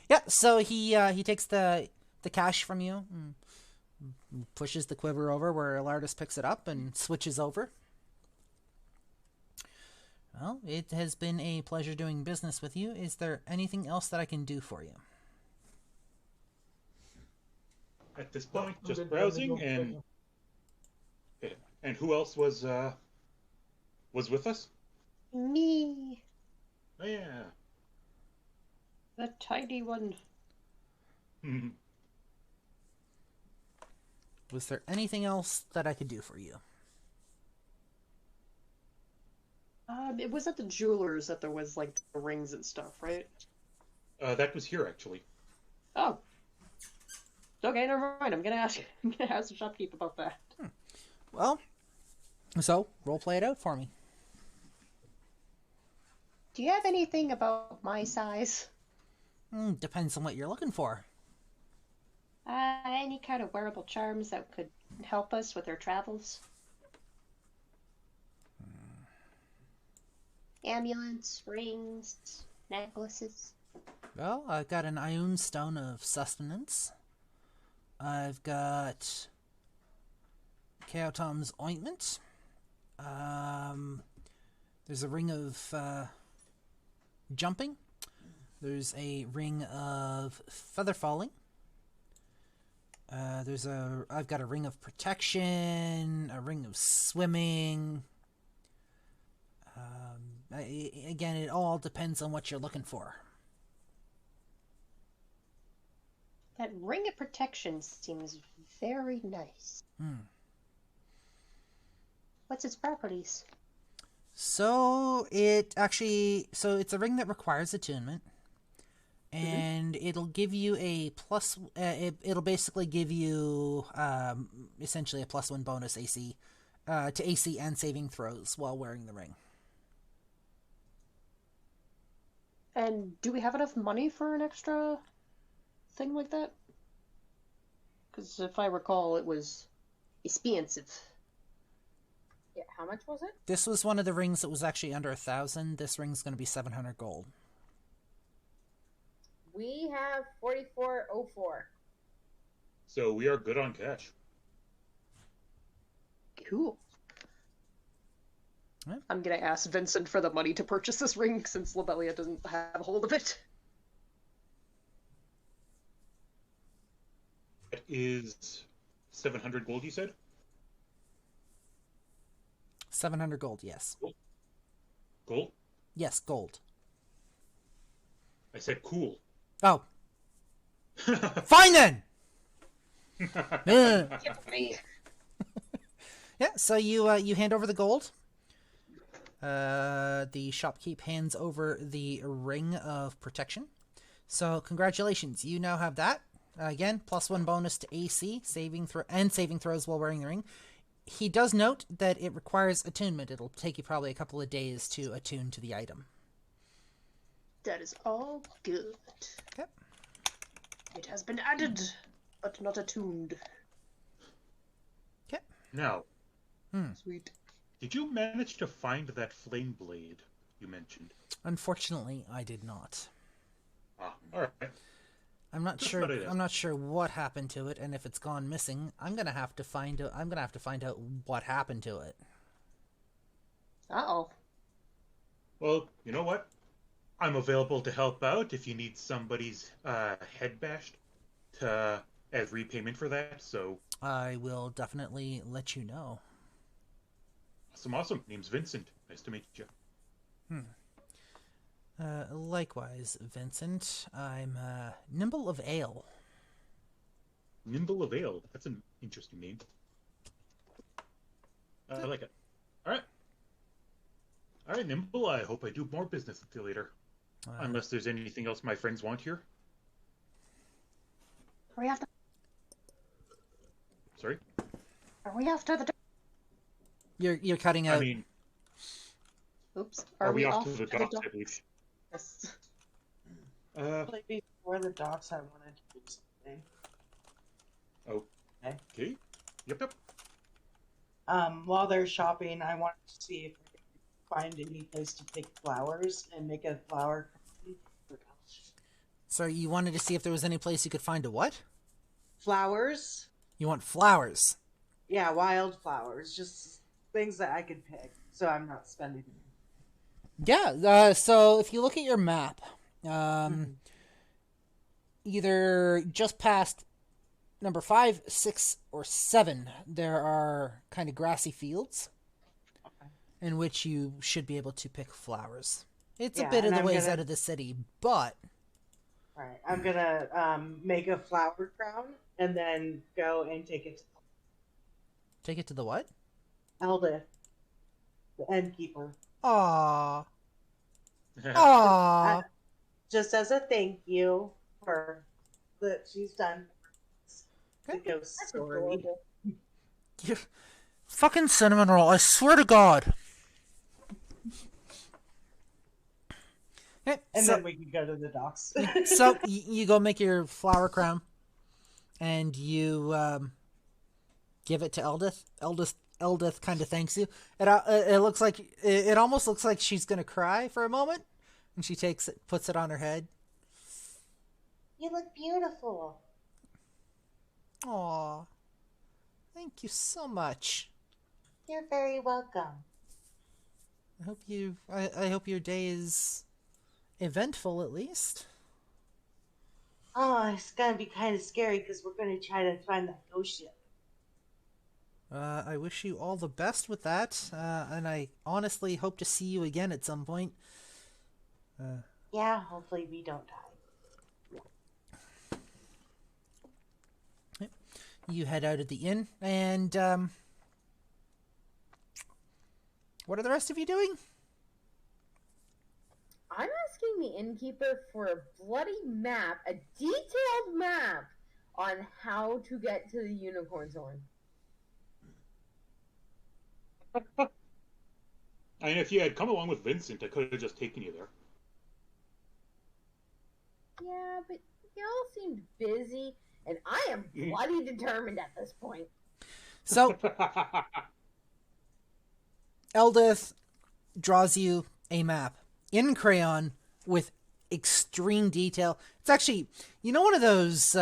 Speaker 1: Yeah, so he takes the cash from you, and pushes the quiver over where Ilardus picks it up and switches over. Well, it has been a pleasure doing business with you. Is there anything else that I can do for you?
Speaker 6: At this point, just browsing, and who else was with us?
Speaker 9: Me.
Speaker 6: Oh, yeah.
Speaker 9: The tiny one.
Speaker 1: Was there anything else that I could do for you?
Speaker 9: It was at the jeweler's that there was, like, the rings and stuff, right?
Speaker 6: That was here, actually.
Speaker 9: Oh. Okay, never mind. I'm gonna ask the shopkeep about that.
Speaker 1: Well, so, roleplay it out for me.
Speaker 4: Do you have anything about my size?
Speaker 1: Depends on what you're looking for.
Speaker 4: Any kind of wearable charms that could help us with our travels? Amulets, rings, necklaces.
Speaker 1: Well, I've got an Ioun Stone of Sustenance. I've got Chaotom's Ointment. There's a ring of Jumping. There's a ring of Feather Falling. I've got a ring of Protection, a ring of Swimming. Again, it all depends on what you're looking for.
Speaker 4: That ring of protection seems very nice. What's its properties?
Speaker 1: So it's a ring that requires attunement, and it'll give you a plus. It'll basically give you essentially a +1 bonus AC to AC and saving throws while wearing the ring.
Speaker 9: And do we have enough money for an extra thing like that? Because if I recall, it was expensive.
Speaker 5: Yeah, how much was it?
Speaker 1: This was one of the rings that was actually under 1,000. This ring's going to be 700 gold.
Speaker 5: We have 4404.
Speaker 6: So we are good on cash.
Speaker 9: Cool.
Speaker 1: Right.
Speaker 9: I'm gonna ask Vincent for the money to purchase this ring since Lobelia doesn't have a hold of it.
Speaker 6: That is 700 gold, you said?
Speaker 1: 700 gold, yes.
Speaker 6: Gold?
Speaker 1: Yes, gold.
Speaker 6: I said cool.
Speaker 1: Oh. Fine then! Yeah, so you hand over the gold. The shopkeep hands over the ring of protection. So congratulations, you now have that. Again, +1 bonus to AC, saving throws while wearing the ring. He does note that it requires attunement. It'll take you probably a couple of days to attune to the item.
Speaker 9: That is all good.
Speaker 1: Yep.
Speaker 9: It has been added, but not attuned.
Speaker 1: Okay.
Speaker 6: Now,
Speaker 9: Sweet.
Speaker 6: did you manage to find that flame blade you mentioned?
Speaker 1: Unfortunately, I did not.
Speaker 6: Ah, all right.
Speaker 1: I'm not
Speaker 6: Just
Speaker 1: sure.
Speaker 6: thought I'd ask.
Speaker 1: I'm not sure what happened to it, and if it's gone missing, I'm gonna have to find out. I'm gonna have to find out what happened to it.
Speaker 9: Uh-oh.
Speaker 6: Well, you know what? I'm available to help out if you need somebody's head bashed as repayment for that. So
Speaker 1: I will definitely let you know.
Speaker 6: awesome. Name's Vincent. Nice to meet you.
Speaker 1: Likewise, Vincent. I'm Nimble of Ale.
Speaker 6: Nimble of Ale. That's an interesting name. I like it. All right, Nimble. I hope I do more business with you later. Unless there's anything else my friends want here.
Speaker 9: Are we after?
Speaker 6: Sorry?
Speaker 9: Are we after the?
Speaker 1: You're cutting out.
Speaker 6: I mean,
Speaker 9: Oops.
Speaker 6: are we off to the docks, I believe?
Speaker 9: Yes.
Speaker 7: Like before the docks, I wanted to do something.
Speaker 6: Okay. Yep.
Speaker 7: While they're shopping, I wanted to see if I could find any place to pick flowers and make a flower crown for Elsh.
Speaker 1: So you wanted to see if there was any place you could find a what?
Speaker 7: Flowers?
Speaker 1: You want flowers?
Speaker 7: Yeah, wild flowers. Just things that I could pick, so I'm not spending.
Speaker 1: Yeah. So if you look at your map, either just past number 5, 6, or 7, there are kind of grassy fields in which you should be able to pick flowers. It's a bit of the ways out of the city, but...
Speaker 7: Right, I'm gonna make a flower crown and then go and take it to
Speaker 1: Take it to the what?
Speaker 7: Eldith, the innkeeper.
Speaker 1: Aww. Aww.
Speaker 7: Just as a thank you for that she's done the ghost
Speaker 5: That's
Speaker 7: story.
Speaker 5: adorable.
Speaker 1: You fucking cinnamon roll, I swear to God. Okay,
Speaker 7: And
Speaker 1: so,
Speaker 7: then we can go to the docks.
Speaker 1: so you go make your flower crown, and you give it to Eldith. Eldith kind of thanks you. It looks like it almost looks like she's gonna cry for a moment, and she takes it, puts it on her head.
Speaker 5: You look beautiful.
Speaker 1: Aw, thank you so much.
Speaker 5: You're very welcome.
Speaker 1: I hope your day is eventful at least.
Speaker 5: Oh, it's gonna be kind of scary because we're gonna try to find that ghost ship.
Speaker 1: I wish you all the best with that, and I honestly hope to see you again at some point.
Speaker 5: Yeah, hopefully we don't die.
Speaker 1: You head out of the inn, and what are the rest of you doing?
Speaker 5: I'm asking the innkeeper for a bloody map, a detailed map on how to get to the unicorn's horn.
Speaker 6: I mean, if you had come along with Vincent, I could have just taken you there.
Speaker 5: Yeah, but y'all seemed busy. and I am bloody determined at this point.
Speaker 1: So, Eldith draws you a map in crayon with extreme detail. It's actually, you know, one of those,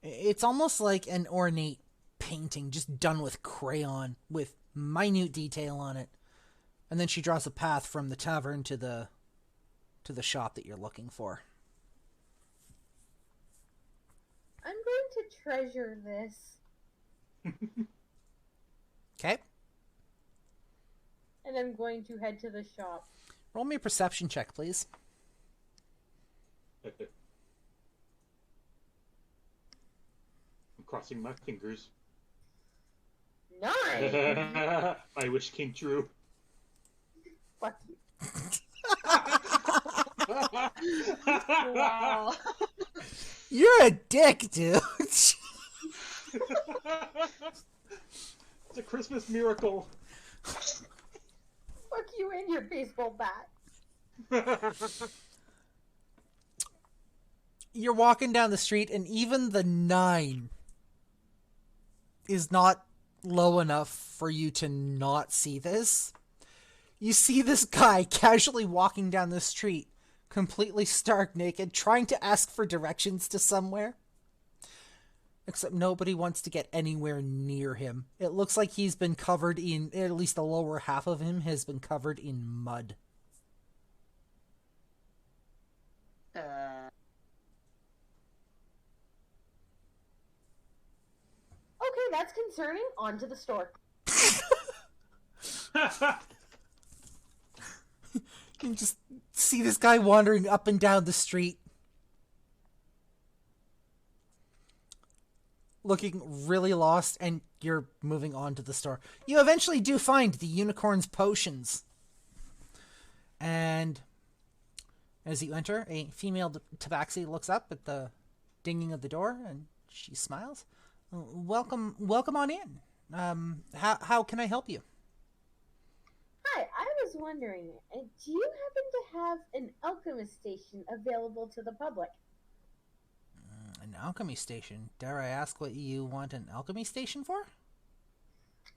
Speaker 1: it's almost like an ornate painting just done with crayon with minute detail on it. And then she draws a path from the tavern to the shop that you're looking for.
Speaker 5: I'm going to treasure this.
Speaker 1: Okay.
Speaker 5: And I'm going to head to the shop.
Speaker 1: Roll me a perception check, please.
Speaker 6: I'm crossing my fingers.
Speaker 5: 9!
Speaker 6: My wish came true.
Speaker 5: Fuck you.
Speaker 7: Wow.
Speaker 1: You're a dick, dude.
Speaker 6: It's a Christmas miracle.
Speaker 5: Fuck you and your baseball bat.
Speaker 1: You're walking down the street, and even the 9 is not low enough for you to not see this. You see this guy casually walking down the street, completely stark naked, trying to ask for directions to somewhere. Except nobody wants to get anywhere near him. It looks like he's been covered in, at least the lower half of him has been covered in mud.
Speaker 5: Okay, that's concerning. On to the store.
Speaker 1: You can just see this guy wandering up and down the street, looking really lost, and you're moving on to the store. You eventually do find the unicorn's potions. And as you enter, a female tabaxi looks up at the dinging of the door, and she smiles. Welcome on in. How can I help you?
Speaker 5: Hi, I was wondering, do you happen to have an Alchemist Station available to the public?
Speaker 1: An Alchemy Station? Dare I ask what you want an Alchemy Station for?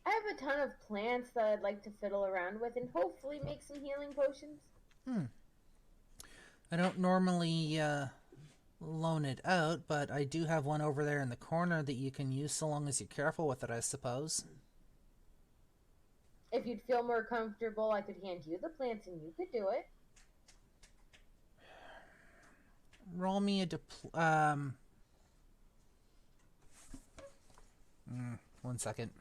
Speaker 5: I have a ton of plants that I'd like to fiddle around with and hopefully make some healing potions.
Speaker 1: I don't normally loan it out, but I do have one over there in the corner that you can use so long as you're careful with it, I suppose.
Speaker 5: If you'd feel more comfortable, I could hand you the plants and you could do it.
Speaker 1: Roll me a one second.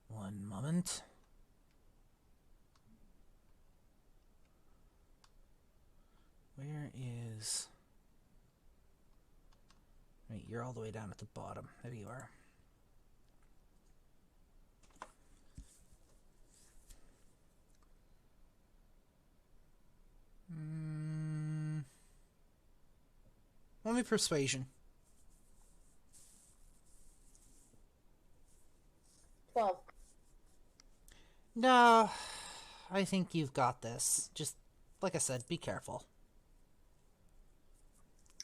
Speaker 1: One moment. Where is... Right, you're all the way down at the bottom. There you are. Let me persuasion.
Speaker 5: 12.
Speaker 1: No, I think you've got this. Just, like I said, be careful.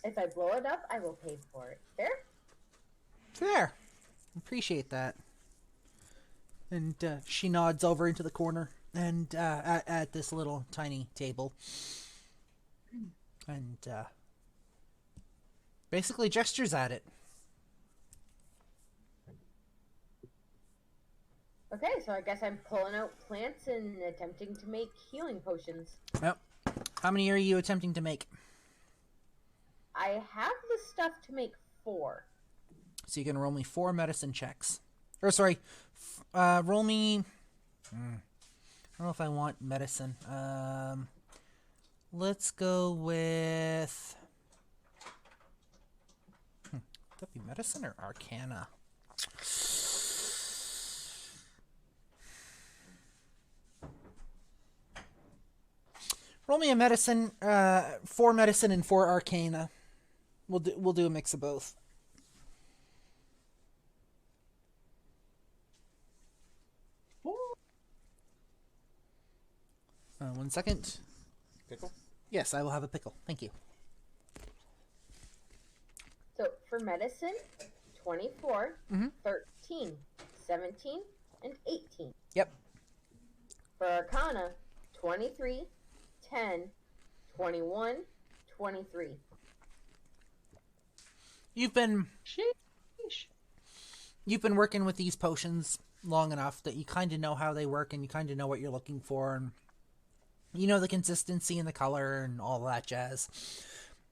Speaker 5: If I blow it up, I will pay for it. Fair?
Speaker 1: Fair. Appreciate that. And she nods over into the corner and at this little tiny table. And basically gestures at it.
Speaker 5: Okay, so I guess I'm pulling out plants and attempting to make healing potions.
Speaker 1: Yep. How many are you attempting to make?
Speaker 5: I have the stuff to make 4.
Speaker 1: So you can roll me 4 medicine checks. Or sorry, roll me... I don't know if I want medicine. Let's go with... Would that be medicine or arcana? Roll me a medicine, 4 medicine and 4 arcana. We'll do a mix of both. One second.
Speaker 3: Pickle?
Speaker 1: Yes, I will have a pickle. Thank you.
Speaker 5: So for medicine, 24,
Speaker 1: Mhm.
Speaker 5: 13, 17, and 18.
Speaker 1: Yep.
Speaker 5: For arcana, 23, 10, 21, 23.
Speaker 1: You've been
Speaker 9: Sheesh.
Speaker 1: working with these potions long enough that you kind of know how they work and you kind of know what you're looking for, and you know the consistency and the color and all that jazz.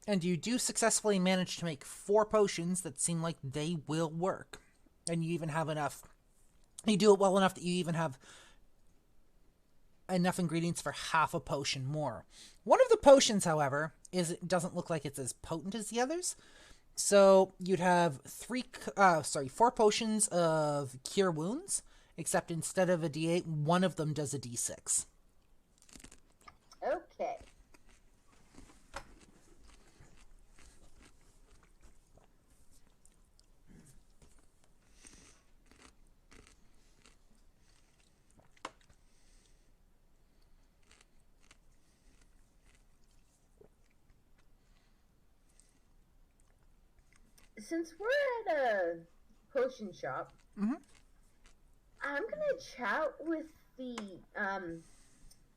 Speaker 1: And you do successfully manage to make 4 potions that seem like they will work. And you even have enough. You do it well enough that you even have enough ingredients for half a potion more. One of the potions, however, it doesn't look like it's as potent as the others. So you'd have 4 potions of Cure Wounds, except instead of a D8, one of them does a D6.
Speaker 5: Okay. Since we're at a potion shop,
Speaker 1: Mhm.
Speaker 5: I'm gonna chat with the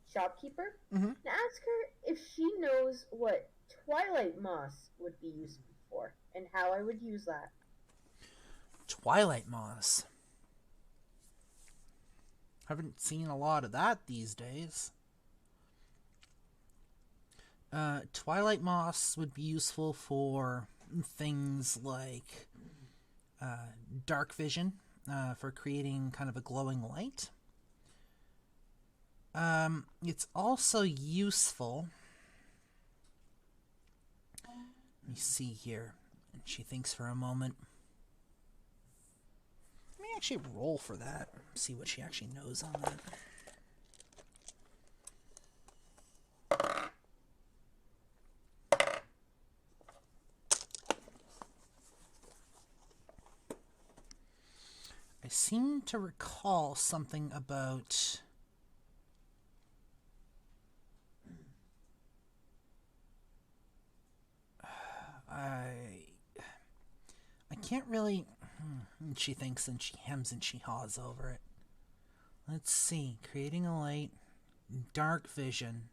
Speaker 5: shopkeeper
Speaker 1: Mhm.
Speaker 5: and ask her if she knows what twilight moss would be used for and how I would use that.
Speaker 1: Twilight moss. Haven't seen a lot of that these days. Twilight moss would be useful for things like dark vision, for creating kind of a glowing light. It's also useful. Let me see here. And she thinks for a moment. Let me actually roll for that. See what she actually knows on that. I seem to recall something about... I can't really... And she thinks and she hems and she haws over it. Let's see. Creating a light. Dark vision.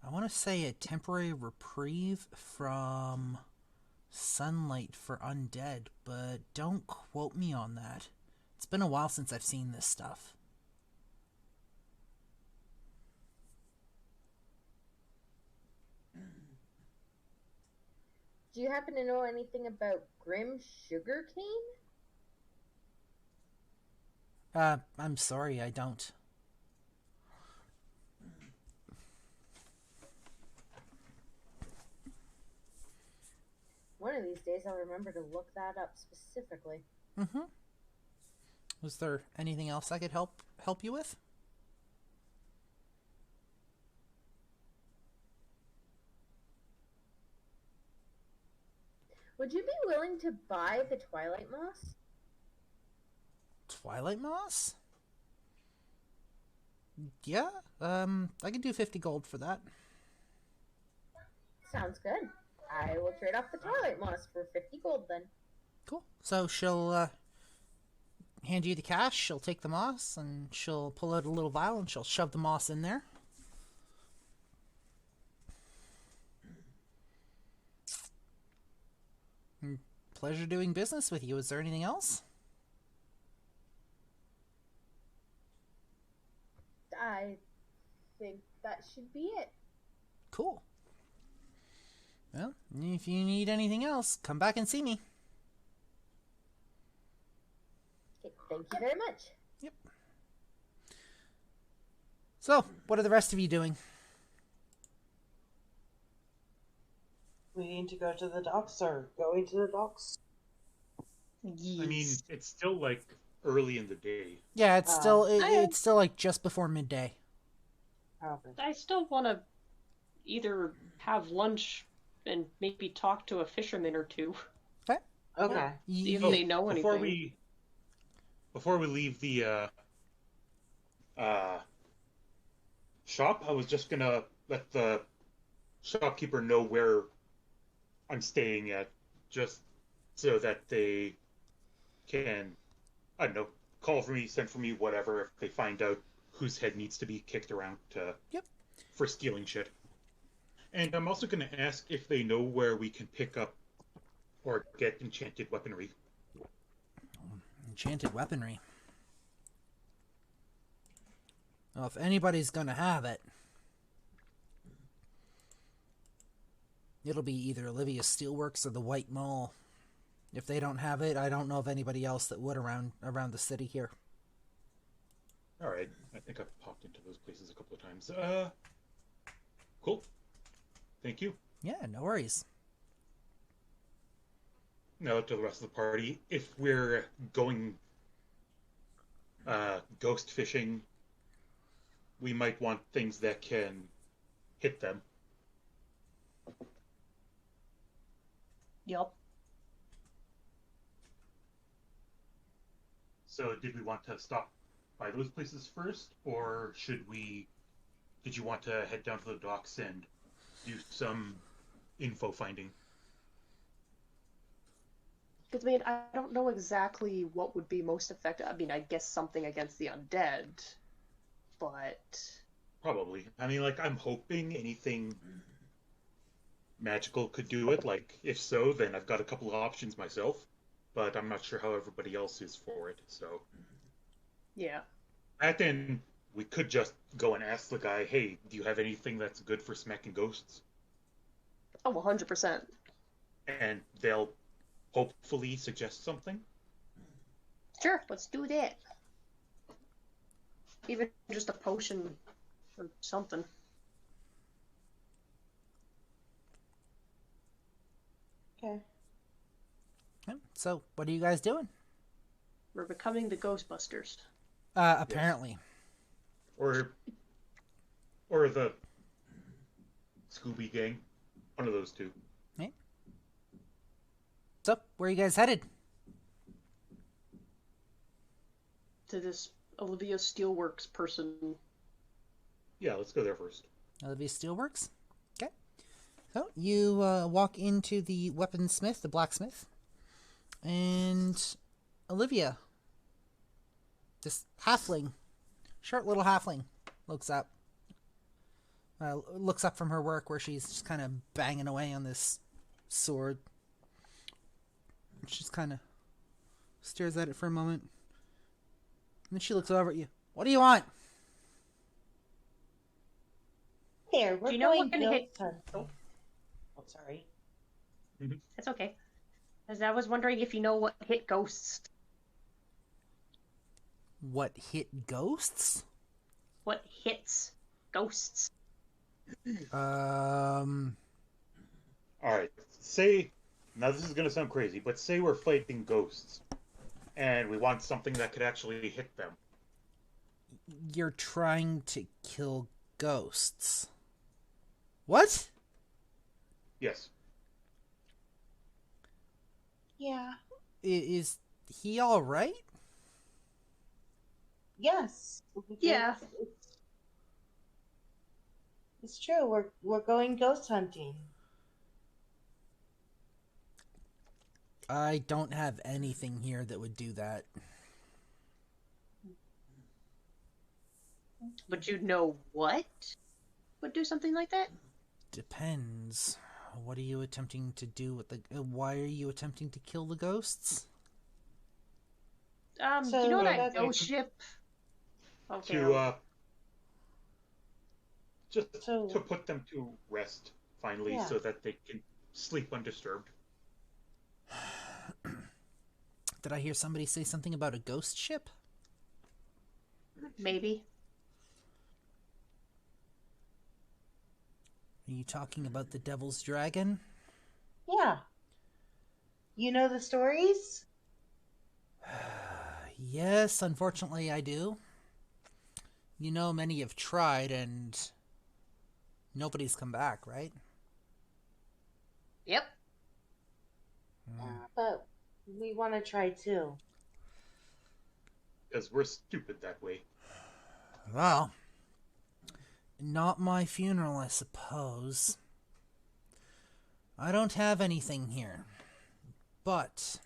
Speaker 1: I want to say a temporary reprieve from sunlight for undead, but don't quote me on that. It's been a while since I've seen this stuff.
Speaker 5: Do you happen to know anything about grim sugarcane?
Speaker 1: I'm sorry, I don't.
Speaker 5: One of these days I'll remember to look that up specifically.
Speaker 1: Mm-hmm. Was there anything else I could help you with?
Speaker 5: Would you be willing to buy the twilight moss?
Speaker 1: Twilight moss? Yeah, I could do 50 gold for that.
Speaker 5: Sounds good. I will trade off the twilight moss for 50 gold then.
Speaker 1: Cool. So she'll hand you the cash, she'll take the moss, and she'll pull out a little vial and she'll shove the moss in there. Pleasure doing business with you. Is there anything else?
Speaker 5: I think that should be it.
Speaker 1: Cool. Well, if you need anything else, come back and see me.
Speaker 5: Okay, thank you very much.
Speaker 1: Yep. So, what are the rest of you doing?
Speaker 7: We need to go to the docks, or going to the docks.
Speaker 9: Yes.
Speaker 6: I mean, it's still like early in the day.
Speaker 1: Yeah, it's still it's still like just before midday.
Speaker 7: Okay.
Speaker 9: I still want to either have lunch and maybe talk to a fisherman or two.
Speaker 1: Okay.
Speaker 7: Okay.
Speaker 9: See if
Speaker 1: You,
Speaker 9: they know
Speaker 6: before
Speaker 9: anything.
Speaker 6: before we leave the uh, shop, I was just gonna let the shopkeeper know where I'm staying at, just so that they can, I don't know, call for me, send for me, whatever, if they find out whose head needs to be kicked around
Speaker 1: Yep.
Speaker 6: for stealing shit. And I'm also going to ask if they know where we can pick up or get enchanted weaponry.
Speaker 1: Enchanted weaponry. Well, if anybody's gonna have it, it'll be either Olivia's Steelworks or the White Mole. If they don't have it, I don't know of anybody else that would around the city here.
Speaker 6: All right, I think I've popped into those places a couple of times. Cool. Thank you.
Speaker 1: Yeah, no worries.
Speaker 6: Now to the rest of the party. If we're going ghost fishing, we might want things that can hit them.
Speaker 9: Yup.
Speaker 6: So did we want to stop by those places first, or did you want to head down to the docks and do some info finding?
Speaker 9: Because, I mean, I don't know exactly what would be most effective. I mean, I guess something against the undead, but...
Speaker 6: Probably. I mean, like, I'm hoping anything magical could do it. Like, if so, then I've got a couple of options myself, but I'm not sure how everybody else is for it, so...
Speaker 9: Yeah.
Speaker 6: Back then, we could just go and ask the guy, hey, do you have anything that's good for smacking ghosts?
Speaker 9: Oh, 100%.
Speaker 6: And they'll hopefully suggest something.
Speaker 9: Sure, let's do that. Even just a potion or something.
Speaker 7: Okay.
Speaker 1: Okay, so, what are you guys doing?
Speaker 9: We're becoming the Ghostbusters.
Speaker 1: Apparently.
Speaker 6: Or the Scooby Gang. One of those two.
Speaker 1: Okay. So, where are you guys headed?
Speaker 9: To this Olivia Steelworks person.
Speaker 6: Yeah, let's go there first.
Speaker 1: Olivia Steelworks? Okay. So, you walk into the weaponsmith, the blacksmith, and Olivia, this halfling, short little halfling, looks up from her work where she's just kind of banging away on this sword. She just kind of stares at it for a moment. And then she looks over at you. What do you want?
Speaker 5: Here, we're
Speaker 9: Do you know
Speaker 5: going
Speaker 9: what gonna hit?
Speaker 5: ghost
Speaker 9: Oh,
Speaker 2: Oh, sorry.
Speaker 9: that's okay. As I was wondering if you know what hit ghosts.
Speaker 1: What hit ghosts?
Speaker 9: What hits ghosts?
Speaker 6: Alright, say, now this is gonna sound crazy, but say we're fighting ghosts, and we want something that could actually hit them.
Speaker 1: You're trying to kill ghosts. What?
Speaker 6: Yes.
Speaker 5: Yeah.
Speaker 1: Is he alright?
Speaker 5: Yes.
Speaker 9: Yeah.
Speaker 5: It's true. We're going ghost hunting.
Speaker 1: I don't have anything here that would do that.
Speaker 9: But you know what would do something like that?
Speaker 1: Depends. What are you attempting to do with the... why are you attempting to kill the ghosts?
Speaker 5: So
Speaker 9: you know that
Speaker 5: that's-
Speaker 9: ghost ship? Okay.
Speaker 6: To, just
Speaker 5: So-
Speaker 6: to put them to rest, finally,
Speaker 5: Yeah.
Speaker 6: so that they can sleep undisturbed.
Speaker 1: Did I hear somebody say something about a ghost ship?
Speaker 9: Maybe.
Speaker 1: Are you talking about the Devil's Dragon?
Speaker 5: Yeah. You know the stories?
Speaker 1: Yes, unfortunately I do. You know, many have tried, and Nobody's come back, right?
Speaker 9: Yep.
Speaker 5: But we want to try too.
Speaker 6: Because we're stupid that way.
Speaker 1: Well, not my funeral, I suppose. I don't have anything here. But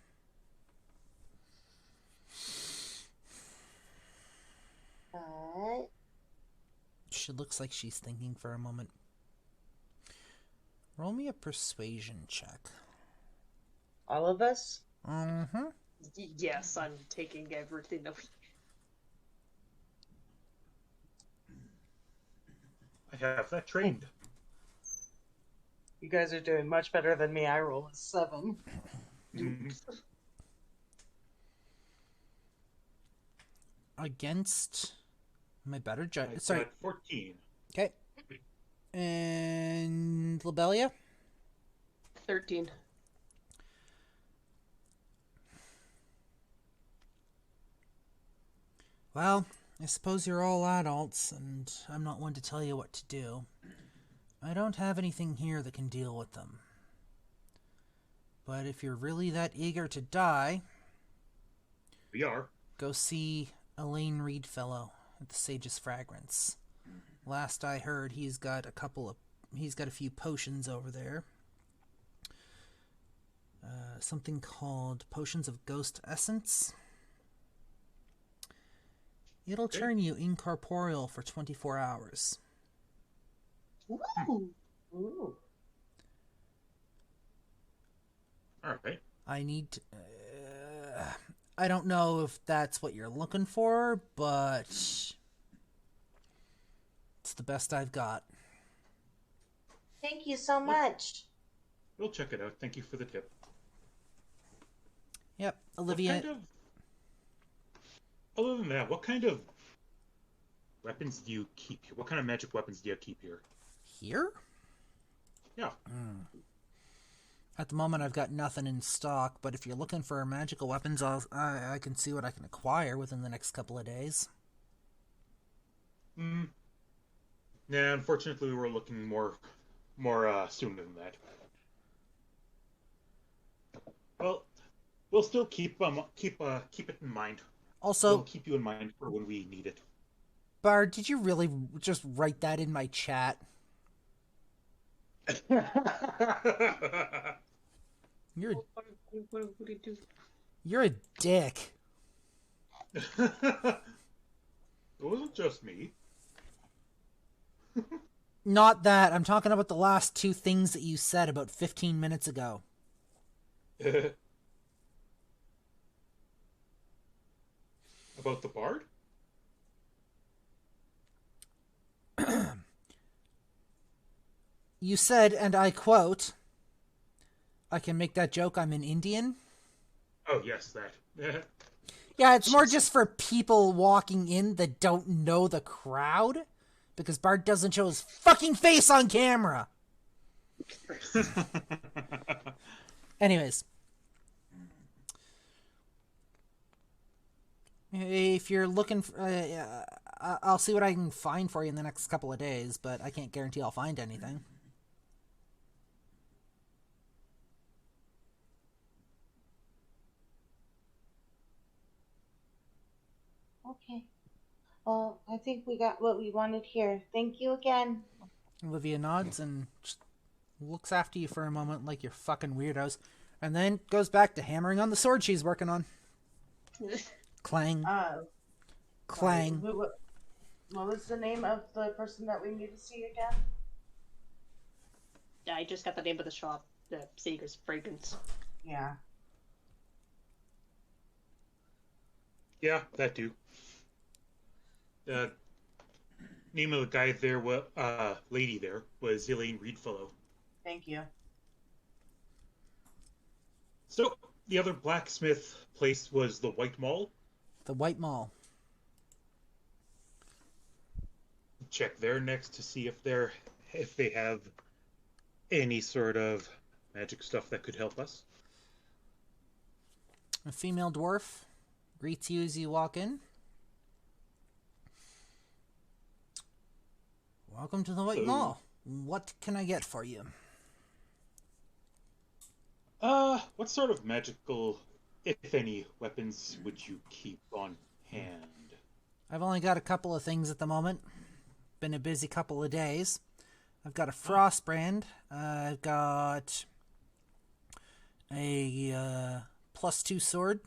Speaker 1: she looks like she's thinking for a moment. Roll me a persuasion check.
Speaker 2: All of us?
Speaker 1: Mm-hmm.
Speaker 9: Yes, I'm taking everything that we...
Speaker 6: I have that trained.
Speaker 7: You guys are doing much better than me. I roll a 7.
Speaker 1: Against my better
Speaker 6: I
Speaker 1: judge. Sorry.
Speaker 6: got 14.
Speaker 1: Okay. And Lobelia?
Speaker 9: 13.
Speaker 1: Well, I suppose you're all adults, and I'm not one to tell you what to do. I don't have anything here that can deal with them. But if you're really that eager to die...
Speaker 6: We are.
Speaker 1: Go see Elaine Reedfellow at the Sage's Fragrance. Last I heard, he's got a few potions over there. Something called Potions of Ghost Essence. It'll turn you incorporeal for 24 hours.
Speaker 9: Ooh.
Speaker 2: Ooh.
Speaker 6: Alright.
Speaker 1: I need to, I don't know if that's what you're looking for, but it's the best I've got.
Speaker 5: Thank you so much.
Speaker 6: We'll check it out. Thank you for the tip.
Speaker 1: Yep, Olivia.
Speaker 6: Other than that, what kind of weapons do you keep here? What kind of magic weapons do you keep here?
Speaker 1: Here?
Speaker 6: Yeah.
Speaker 1: At the moment, I've got nothing in stock, but if you're looking for magical weapons, I can see what I can acquire within the next couple of days.
Speaker 6: Yeah, unfortunately, we were looking more sooner than that. Well, we'll still keep it in mind.
Speaker 1: Also,
Speaker 6: we'll keep you in mind for when we need it.
Speaker 1: Bard, did you really just write that in my chat? You're a dick.
Speaker 6: It wasn't just me.
Speaker 1: Not that. I'm talking about the last two things that you said about 15 minutes ago.
Speaker 6: About the bard?
Speaker 1: You said, and I quote, I can make that joke, I'm an Indian.
Speaker 6: Oh, yes, that.
Speaker 1: Yeah, it's more just for people walking in that don't know the crowd, because Bart doesn't show his fucking face on camera. Anyways. If you're looking for... I'll see what I can find for you in the next couple of days, but I can't guarantee I'll find anything.
Speaker 5: Okay. Well, I think we got what we wanted here. Thank you again.
Speaker 1: Olivia nods and just looks after you for a moment like you're fucking weirdos, and then goes back to hammering on the sword she's working on. Clang. Clang.
Speaker 7: What was the name of the person that we need to see again?
Speaker 9: I just got the name of the shop, the Sager's Fragrance.
Speaker 7: Yeah.
Speaker 6: Yeah, that too. Name of the guy there, lady there, was Elaine Reedfellow.
Speaker 7: Thank you.
Speaker 6: So, the other blacksmith place was the White Mall.
Speaker 1: The White Mall.
Speaker 6: Check there next to see if they have any sort of magic stuff that could help us.
Speaker 1: A female dwarf greets you as you walk in. Welcome to the White Mall. What can I get for you?
Speaker 6: What sort of magical, if any, weapons would you keep on hand?
Speaker 1: I've only got a couple of things at the moment. Been a busy couple of days. I've got a Frostbrand. I've got a +2 sword.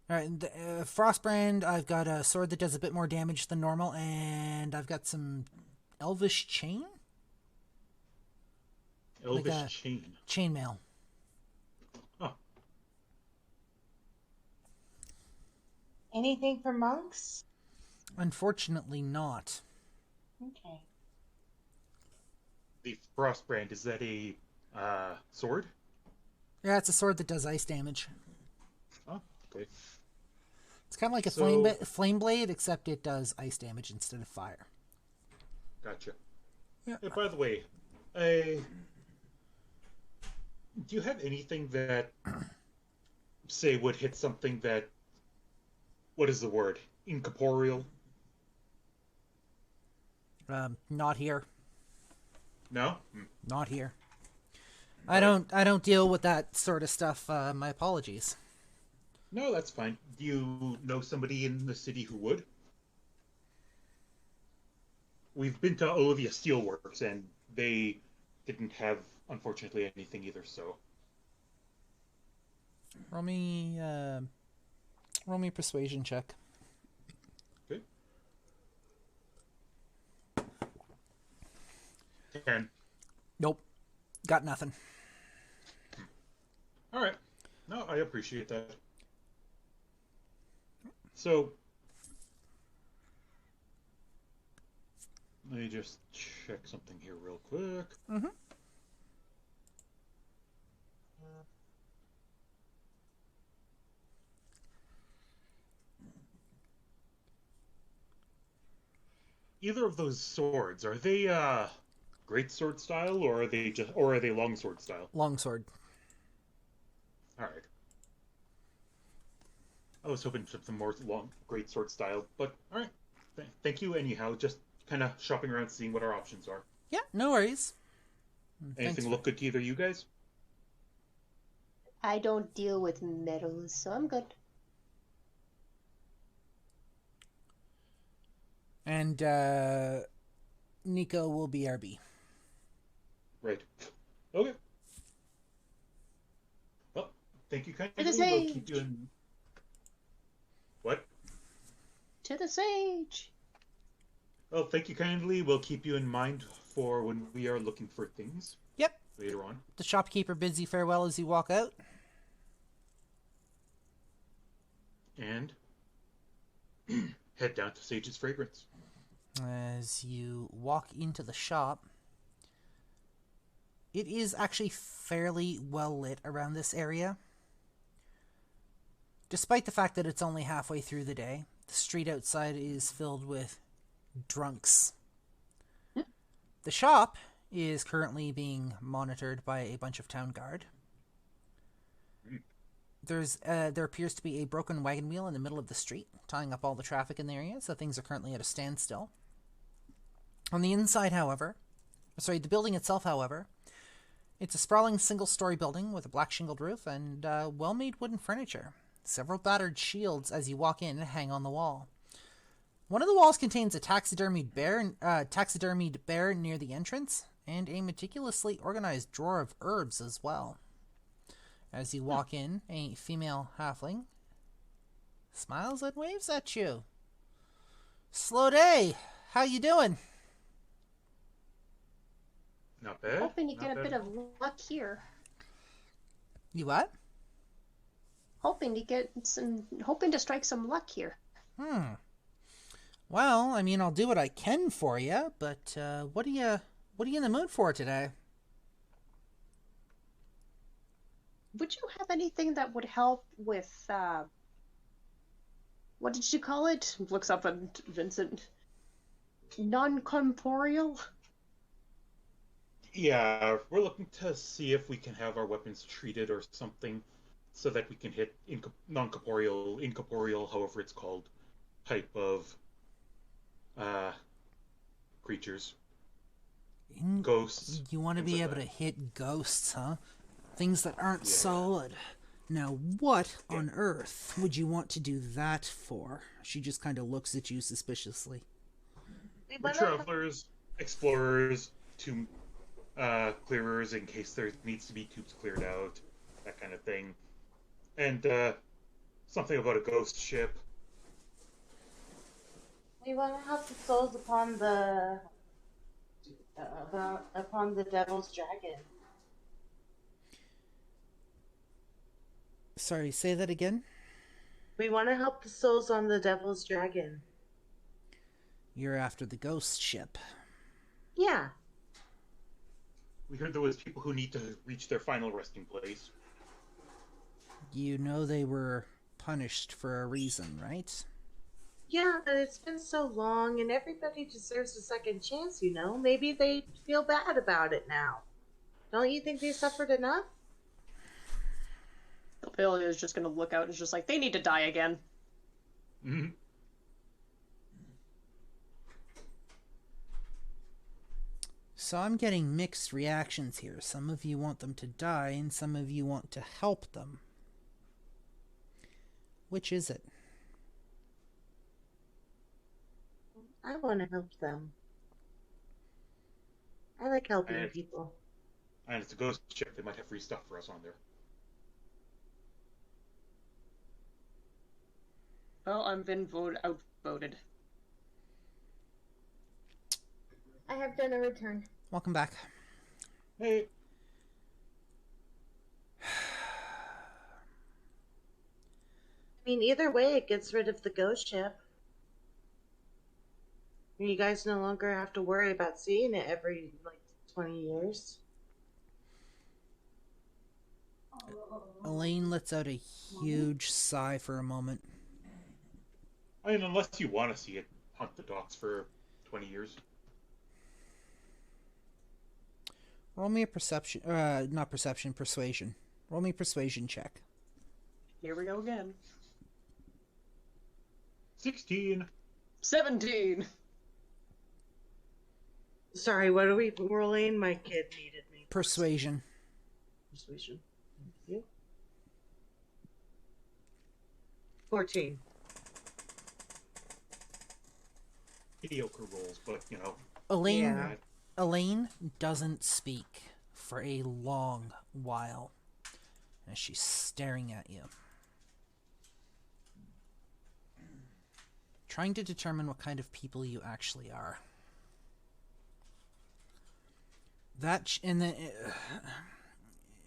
Speaker 1: Alright, Frostbrand, I've got a sword that does a bit more damage than normal, and I've got some Elvish chain?
Speaker 6: Elvish
Speaker 1: like a
Speaker 6: chain.
Speaker 1: Chainmail.
Speaker 6: Oh,
Speaker 5: Anything for monks?
Speaker 1: Unfortunately not.
Speaker 5: Okay.
Speaker 6: the Frostbrand, is that a sword?
Speaker 1: Yeah, it's a sword that does ice damage.
Speaker 6: Oh, okay.
Speaker 1: It's kind of like a flame blade, except it does ice damage instead of fire.
Speaker 6: Gotcha.
Speaker 1: Yeah.
Speaker 6: By the way, do you have anything that, say, would hit something that, what is the word? Incorporeal?
Speaker 1: Not here.
Speaker 6: No?
Speaker 1: Not here. I don't deal with that sort of stuff. My apologies.
Speaker 6: No, that's fine. Do you know somebody in the city who would? We've been to Olivia Steelworks, and they didn't have, unfortunately, anything either, so...
Speaker 1: Roll me persuasion check.
Speaker 6: Okay. 10.
Speaker 1: Nope. Got nothing.
Speaker 6: Alright. No, I appreciate that. So... let me just check something here real quick.
Speaker 1: Mm-hmm.
Speaker 6: Either of those swords, are they great sword style, or are they long sword style?
Speaker 1: Longsword.
Speaker 6: All right. I was hoping for some more great sword style, but all right. Thank you anyhow. Just kind of shopping around, seeing what our options are.
Speaker 1: Yeah, no worries.
Speaker 6: Anything look good to either of you guys?
Speaker 4: I don't deal with metals, so I'm good.
Speaker 1: And Nico will be RB.
Speaker 6: Right. Okay. Well, thank you kindly.
Speaker 4: To the
Speaker 6: We'll
Speaker 4: sage.
Speaker 6: keep you in... What?
Speaker 4: To the sage.
Speaker 6: Well, thank you kindly. We'll keep you in mind for when we are looking for things.
Speaker 1: Yep.
Speaker 6: Later on.
Speaker 1: The shopkeeper bids you farewell as you walk out.
Speaker 6: And head down to Sage's Fragrance.
Speaker 1: As you walk into the shop, it is actually fairly well lit around this area. Despite the fact that it's only halfway through the day, the street outside is filled with drunks. The shop is currently being monitored by a bunch of town guard. There appears to be a broken wagon wheel in the middle of the street, tying up all the traffic in the area, so things are currently at a standstill. On the inside, the building itself, however, it's a sprawling single-story building with a black shingled roof and well-made wooden furniture. Several battered shields as you walk in hang on the wall. One of the walls contains a taxidermied bear near the entrance, and a meticulously organized drawer of herbs as well. As you walk in, a female halfling smiles and waves at you. Slow day! How you doing?
Speaker 6: Not bad.
Speaker 4: Hoping to
Speaker 6: Not
Speaker 4: get a
Speaker 6: bad
Speaker 4: bit
Speaker 6: at
Speaker 4: of
Speaker 6: all.
Speaker 4: luck here.
Speaker 1: You what?
Speaker 4: Hoping to strike some luck here.
Speaker 1: Well, I mean, I'll do what I can for you, but what are you in the mood for today?
Speaker 4: Would you have anything that would help with, what did you call it? Looks up at Vincent. Non-corporeal?
Speaker 6: Yeah, we're looking to see if we can have our weapons treated or something, so that we can hit non-corporeal, incorporeal, however it's called, type of creatures. ghosts.
Speaker 1: You want to
Speaker 6: things
Speaker 1: be
Speaker 6: like
Speaker 1: able
Speaker 6: that.
Speaker 1: to hit ghosts, huh? Things that aren't
Speaker 6: Yeah.
Speaker 1: solid. Now, what
Speaker 6: Yeah.
Speaker 1: on earth would you want to do that for? She just kind of looks at you suspiciously.
Speaker 6: We're travelers, explorers, tomb clearers in case there needs to be tubes cleared out, that kind of thing. And something about a ghost ship.
Speaker 7: We want to help the souls upon the devil's dragon.
Speaker 1: Sorry, say that again?
Speaker 7: We want to help the souls on the devil's dragon.
Speaker 1: You're after the ghost ship.
Speaker 7: Yeah.
Speaker 6: We heard there was people who need to reach their final resting place.
Speaker 1: You know they were punished for a reason, right?
Speaker 7: Yeah, but it's been so long and everybody deserves a second chance, you know? Maybe they feel bad about it now. Don't you think they suffered enough?
Speaker 9: Ophelia is just gonna look out and is just like, they need to die again.
Speaker 6: Mm-hmm.
Speaker 1: So I'm getting mixed reactions here. Some of you want them to die, and some of you want to help them. Which is it?
Speaker 7: I want to help them. I like helping people.
Speaker 6: And it's a ghost ship. They might have free stuff for us on there.
Speaker 9: Well, I've been outvoted.
Speaker 5: I have done a return.
Speaker 1: Welcome back.
Speaker 6: Hey.
Speaker 7: I mean, either way, it gets rid of the ghost ship. You guys no longer have to worry about seeing it every, 20 years.
Speaker 1: Elaine lets out a huge sigh for a moment.
Speaker 6: I mean, unless you want to see it hunt the docks for 20 years.
Speaker 1: Roll me a perception, not perception, persuasion. Roll me a persuasion check.
Speaker 9: Here we go again.
Speaker 6: 16.
Speaker 9: 17!
Speaker 7: Sorry, what are we rolling? My kid needed me.
Speaker 1: Persuasion.
Speaker 7: Persuasion. Thank you. 14.
Speaker 6: Mediocre rolls, but, you know.
Speaker 1: Elaine doesn't speak for a long while as she's staring at you, trying to determine what kind of people you actually are. And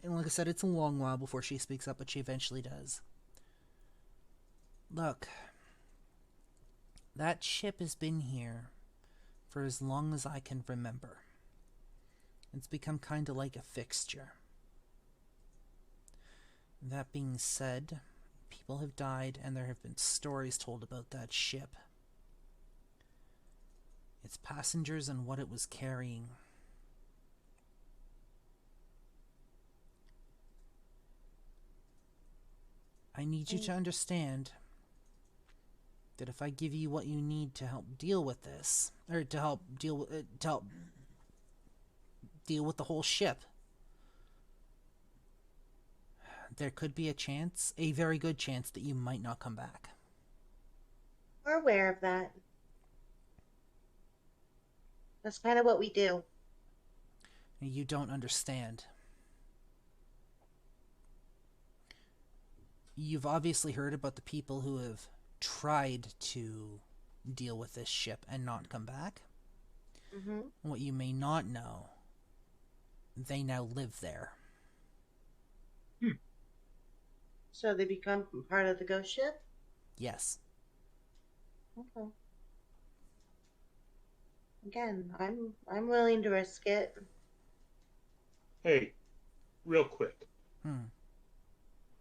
Speaker 1: like I said, it's a long while before she speaks up, but she eventually does. Look, that ship has been here for as long as I can remember. It's become kind of like a fixture. That being said, people have died and there have been stories told about that ship. Its passengers and what it was carrying. I need you to understand that if I give you what you need to help deal with this, or to help deal with the whole ship, there could be a chance, a very good chance, that you might not come back.
Speaker 7: We're aware of that. That's kind of what we do.
Speaker 1: You don't understand. You've obviously heard about the people who have tried to deal with this ship and not come back.
Speaker 7: Mm-hmm.
Speaker 1: What you may not know, they now live there.
Speaker 7: So they become part of the ghost ship?
Speaker 1: Yes.
Speaker 7: Okay. Again, I'm willing to risk it.
Speaker 6: Hey, real quick.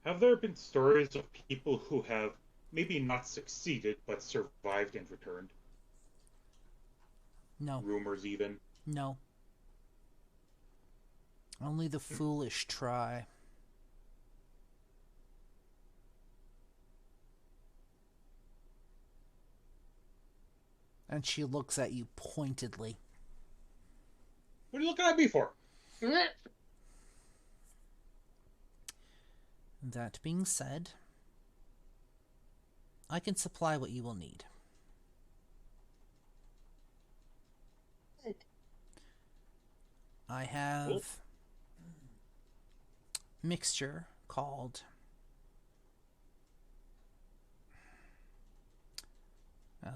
Speaker 6: Have there been stories of people who have maybe not succeeded, but survived and returned?
Speaker 1: No.
Speaker 6: Rumors, even?
Speaker 1: No. Only the foolish try. And she looks at you pointedly.
Speaker 6: What are you looking at me for?
Speaker 1: That being said, I can supply what you will need.
Speaker 7: Good.
Speaker 1: I have mixture called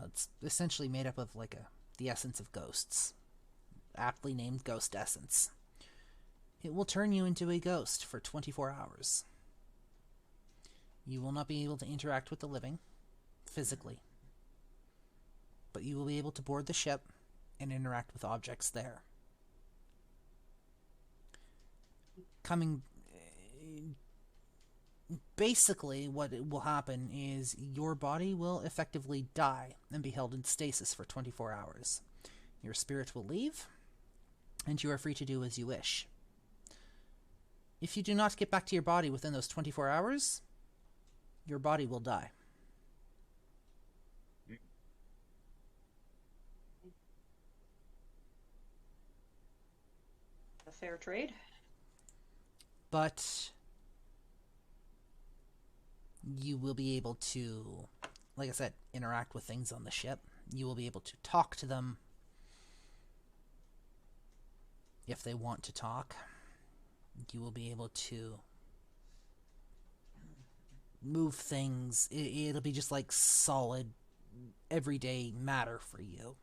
Speaker 1: it's essentially made up of the essence of ghosts, aptly named ghost essence. It will turn you into a ghost for 24 hours. You will not be able to interact with the living physically, but you will be able to board the ship and interact with objects there. Basically, what will happen is your body will effectively die and be held in stasis for 24 hours. Your spirit will leave, and you are free to do as you wish. If you do not get back to your body within those 24 hours, your body will die.
Speaker 9: A fair trade.
Speaker 1: But you will be able to, like I said, interact with things on the ship. You will be able to talk to them if they want to talk. You will be able to move things. It'll be just like solid, everyday matter for you.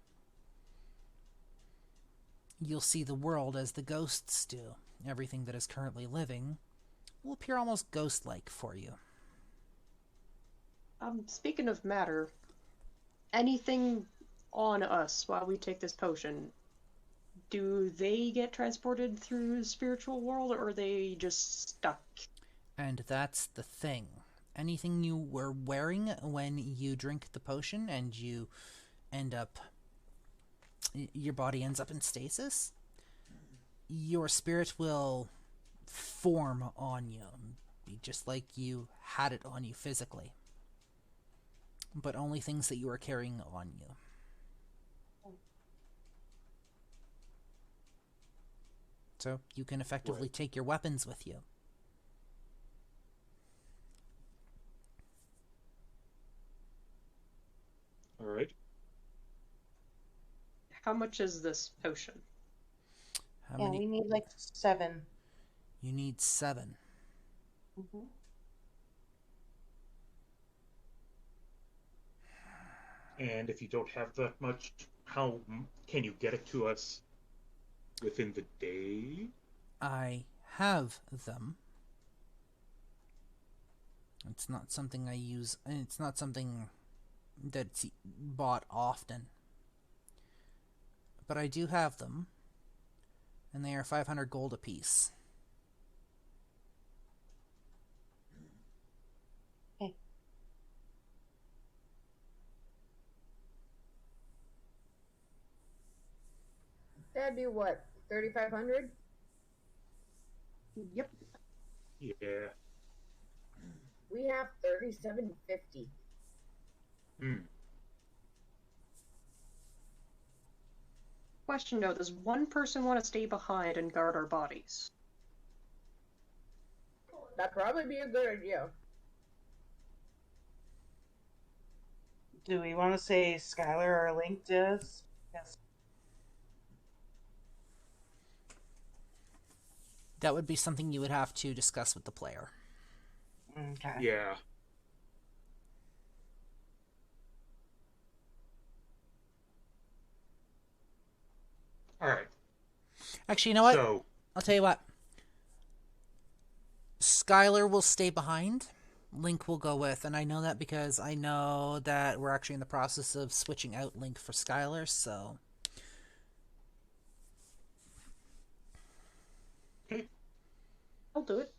Speaker 1: You'll see the world as the ghosts do. Everything that is currently living will appear almost ghost-like for you.
Speaker 9: Speaking of matter, anything on us while we take this potion, do they get transported through the spiritual world, or are they just stuck?
Speaker 1: And that's the thing. Anything you were wearing when you drink the potion and you end up... your body ends up in stasis, your spirit will form on you, be just like you had it on you physically. But only things that you are carrying on you. So you can effectively take your weapons with you.
Speaker 6: Alright.
Speaker 9: How much is this potion?
Speaker 1: How
Speaker 7: Yeah,
Speaker 1: many?
Speaker 7: we need like 7.
Speaker 1: You need 7.
Speaker 7: Mm-hmm.
Speaker 6: And if you don't have that much, how can you get it to us within the day?
Speaker 1: I have them. It's not something I use, and it's not something that's bought often. But I do have them, and they are 500 gold apiece.
Speaker 7: Okay.
Speaker 5: That'd be what, 3,500?
Speaker 9: Yep.
Speaker 6: Yeah.
Speaker 5: We have 3,750.
Speaker 9: Question though, does one person want to stay behind and guard our bodies?
Speaker 5: That'd probably be a good idea.
Speaker 7: Do we want to say Skylar or Link does? Yes.
Speaker 1: That would be something you would have to discuss with the player.
Speaker 7: Okay.
Speaker 6: Yeah. Alright.
Speaker 1: Actually, you know what?
Speaker 6: So,
Speaker 1: I'll tell you what. Skylar will stay behind. Link will go with, and I know that because I know that we're actually in the process of switching out Link for Skylar, so...
Speaker 9: I'll do it.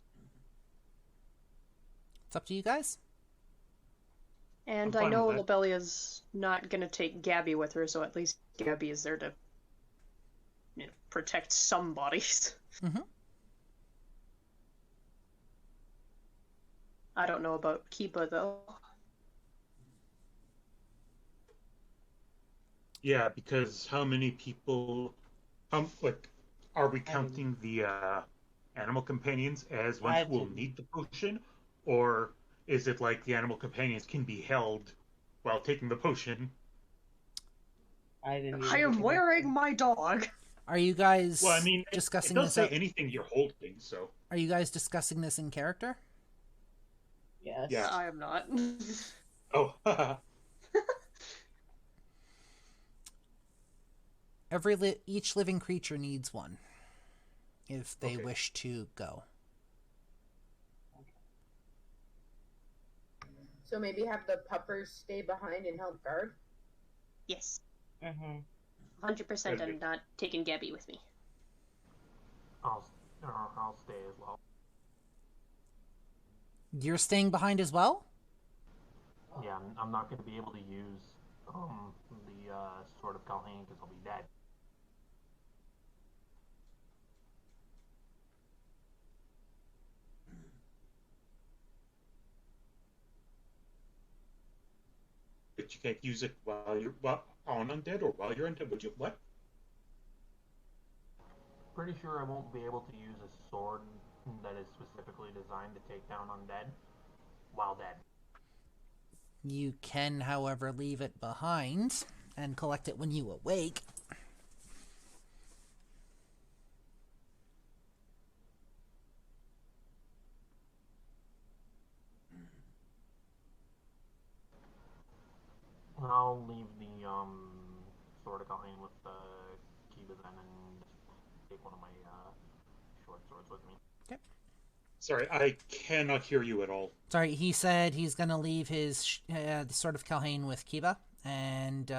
Speaker 1: It's up to you guys.
Speaker 9: And
Speaker 6: I'm
Speaker 9: I
Speaker 6: fine
Speaker 9: know
Speaker 6: with that.
Speaker 9: Lobelia's not gonna take Gabby with her, so at least Gabby is there to, protect some bodies.
Speaker 1: Mm-hmm.
Speaker 9: I don't know about Kiba though.
Speaker 6: yeah, because how many people... are we counting the animal companions as ones
Speaker 2: I
Speaker 6: who will
Speaker 2: didn't.
Speaker 6: need the potion, or is it like the animal companions can be held while taking the potion?
Speaker 2: I didn't.
Speaker 9: I
Speaker 2: even
Speaker 9: am
Speaker 2: think of
Speaker 9: wearing
Speaker 2: that.
Speaker 9: my dog.
Speaker 1: Are you guys
Speaker 6: Well, I mean, it
Speaker 1: discussing
Speaker 6: does
Speaker 1: this?
Speaker 6: say anything you're holding, so
Speaker 1: Are you guys discussing this in character?
Speaker 2: Yes.
Speaker 6: Yeah.
Speaker 9: I am not.
Speaker 6: oh,
Speaker 1: Each living creature needs one if they
Speaker 6: Okay.
Speaker 1: wish to go.
Speaker 5: So maybe have the puppers stay behind and help guard?
Speaker 9: Yes,
Speaker 2: Mm-hmm.
Speaker 9: 100%. I'm not taking Gabby with me.
Speaker 3: I'll stay as well.
Speaker 1: You're staying behind as well?
Speaker 3: Yeah, I'm not going to be able to use the Sword of Kalhain because I'll be dead.
Speaker 6: but you can't use it while you're on undead or while you're undead. Would you? What?
Speaker 3: Pretty sure I won't be able to use a sword that is specifically designed to take down undead while dead.
Speaker 1: You can, however, leave it behind and collect it when you awake.
Speaker 3: I'll leave the Sword of Kalhain with the Kiva then and just take one of my short swords with me.
Speaker 1: Okay.
Speaker 6: Sorry, I cannot hear you at all.
Speaker 1: Sorry, he said he's going to leave his the Sword of Kalhain with Kiva, and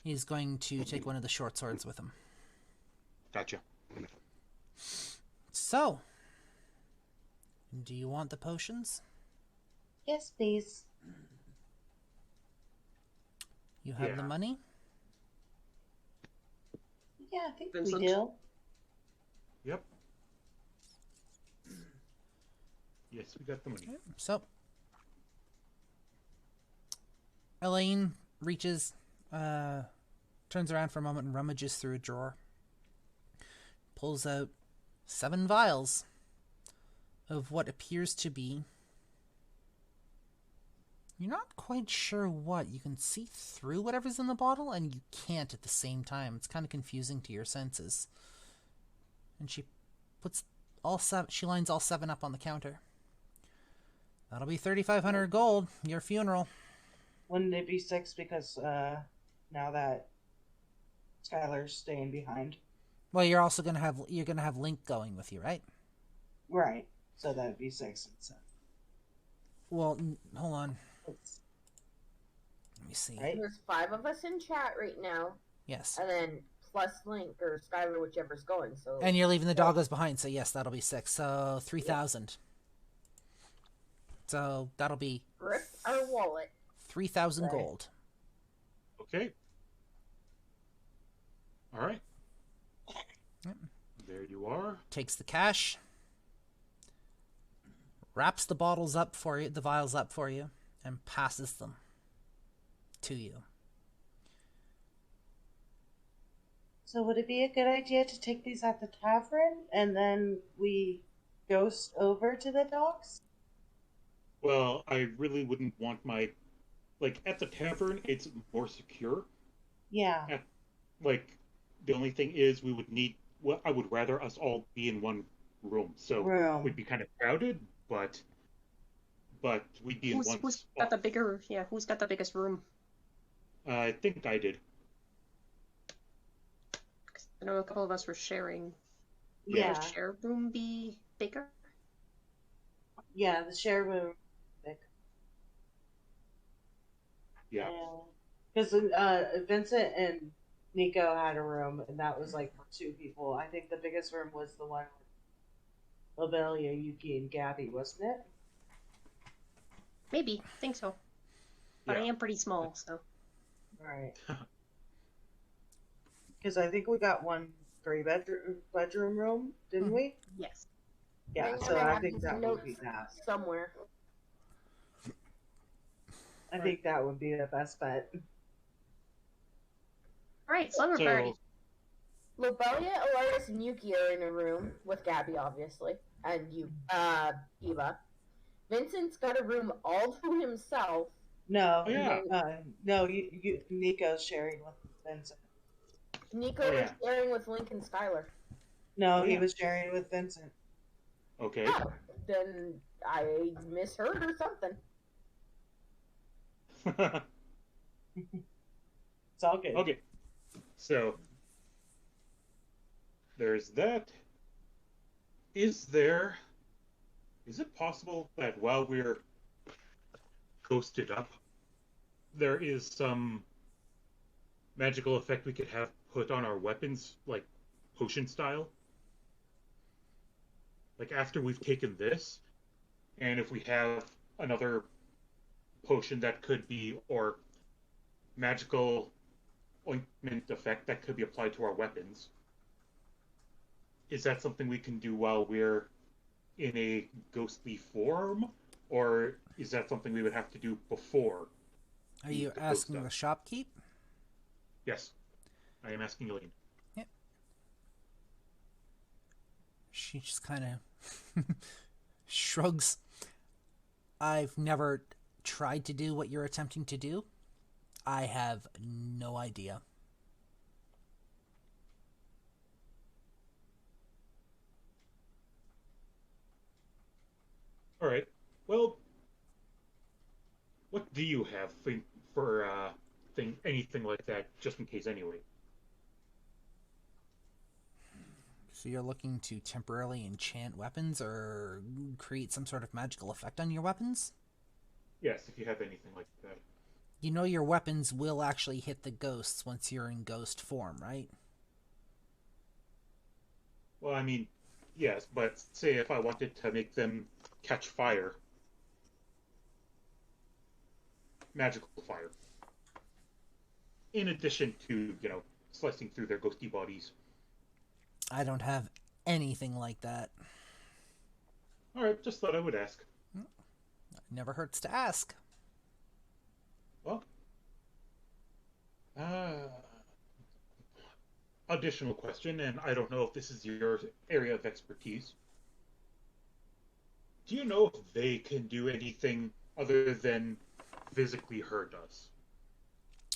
Speaker 1: he's going to take one of the short swords with him.
Speaker 6: Gotcha.
Speaker 1: So, do you want the potions?
Speaker 2: Yes, please.
Speaker 1: You have the
Speaker 6: Yeah.
Speaker 1: money?
Speaker 2: Yeah, I think
Speaker 9: Vincent?
Speaker 2: we do.
Speaker 6: Yep. Yes, we got the money.
Speaker 1: So, Elaine reaches, turns around for a moment and rummages through a drawer. Pulls out 7 vials of what appears to be... You're not quite sure what. You can see through whatever's in the bottle, and you can't at the same time. It's kind of confusing to your senses. And she puts all 7... She lines all 7 up on the counter. That'll be 3,500 gold. Your funeral.
Speaker 2: Wouldn't it be 6 because now that Skylar's staying behind?
Speaker 1: Well, you're also gonna have Link going with you, right?
Speaker 2: Right. So that'd be 6 and 7.
Speaker 1: Well, hold on. Let me see.
Speaker 2: Right?
Speaker 5: There's 5 of us in chat right now,
Speaker 1: Yes.
Speaker 5: and then plus Link or Skylar, whichever's going. So
Speaker 1: And you're leaving the doggos behind, so yes, that'll be 6. So 3,000. So that'll be
Speaker 5: rip our wallet.
Speaker 1: 3,000
Speaker 2: Right.
Speaker 1: gold.
Speaker 6: Okay. All right.
Speaker 1: Yep.
Speaker 6: There you are.
Speaker 1: Takes the cash. Wraps the bottles up for you, the vials up for you, and passes them to you.
Speaker 2: So would it be a good idea to take these at the tavern and then we ghost over to the docks?
Speaker 6: Well, I really wouldn't want my... Like, at the tavern, it's more secure.
Speaker 2: Yeah.
Speaker 6: Like, the only thing is we would need... Well, I would rather us all be in one room. So we'd be kind of crowded, but we'd be in one
Speaker 9: Who's
Speaker 6: spot.
Speaker 9: got the bigger? Yeah, who's got the biggest room?
Speaker 6: I think I did.
Speaker 9: 'Cause I know a couple of us were sharing. Would
Speaker 2: Yeah.
Speaker 9: the share room be bigger?
Speaker 2: Yeah, the share room.
Speaker 6: Yeah.
Speaker 2: Because Vincent and Nico had a room, and that was like for 2 people. I think the biggest room was the one with Lobelia, Yuki, and Gabby, wasn't it?
Speaker 9: Maybe. I think so. But I
Speaker 6: Yeah.
Speaker 9: am pretty small, so.
Speaker 2: Right. Because I think we got one 3-bedroom room, didn't we?
Speaker 9: Yes.
Speaker 2: Yeah,
Speaker 5: I'm
Speaker 2: so
Speaker 5: gonna
Speaker 2: I
Speaker 5: have
Speaker 2: think
Speaker 5: these
Speaker 2: that would
Speaker 5: notes
Speaker 2: be that.
Speaker 5: somewhere.
Speaker 2: I think that would be the best bet.
Speaker 9: Alright, slumber party.
Speaker 5: Lobelia, Alaris, and Yuki are in a room with Gabby, obviously, and Eva. Vincent's got a room all to himself.
Speaker 7: No,
Speaker 6: Oh yeah.
Speaker 7: no, Nico's sharing with Vincent.
Speaker 5: Nico
Speaker 6: Oh,
Speaker 5: was
Speaker 6: yeah.
Speaker 5: sharing with Link and Skylar.
Speaker 7: No,
Speaker 6: Oh,
Speaker 7: he
Speaker 6: yeah.
Speaker 7: was sharing with Vincent.
Speaker 6: Okay.
Speaker 5: Oh, then I misheard or something.
Speaker 7: It's all good.
Speaker 6: Okay. So there's that. Is it possible that while we're ghosted up, there is some magical effect we could have put on our weapons, like potion style? Like after we've taken this, and if we have another potion that could be, or magical ointment effect that could be applied to our weapons, is that something we can do while we're in a ghostly form, or is that something we would have to do before?
Speaker 1: Are you asking the shopkeep?
Speaker 6: Yes, I am asking Elaine.
Speaker 1: Yep. She just kind of shrugs. I've never tried to do what you're attempting to do. I have no idea.
Speaker 6: All right. Well, what do you have for anything like that, just in case anyway?
Speaker 1: So you're looking to temporarily enchant weapons or create some sort of magical effect on your weapons?
Speaker 6: Yes, if you have anything like that.
Speaker 1: You know your weapons will actually hit the ghosts once you're in ghost form, right?
Speaker 6: Well, I mean, yes, but say if I wanted to make them catch fire, magical fire, in addition to, slicing through their ghosty bodies.
Speaker 1: I don't have anything like that.
Speaker 6: All right, just thought I would ask.
Speaker 1: Never hurts to ask.
Speaker 6: Well, additional question, and I don't know if this is your area of expertise. Do you know if they can do anything other than physically hurt us?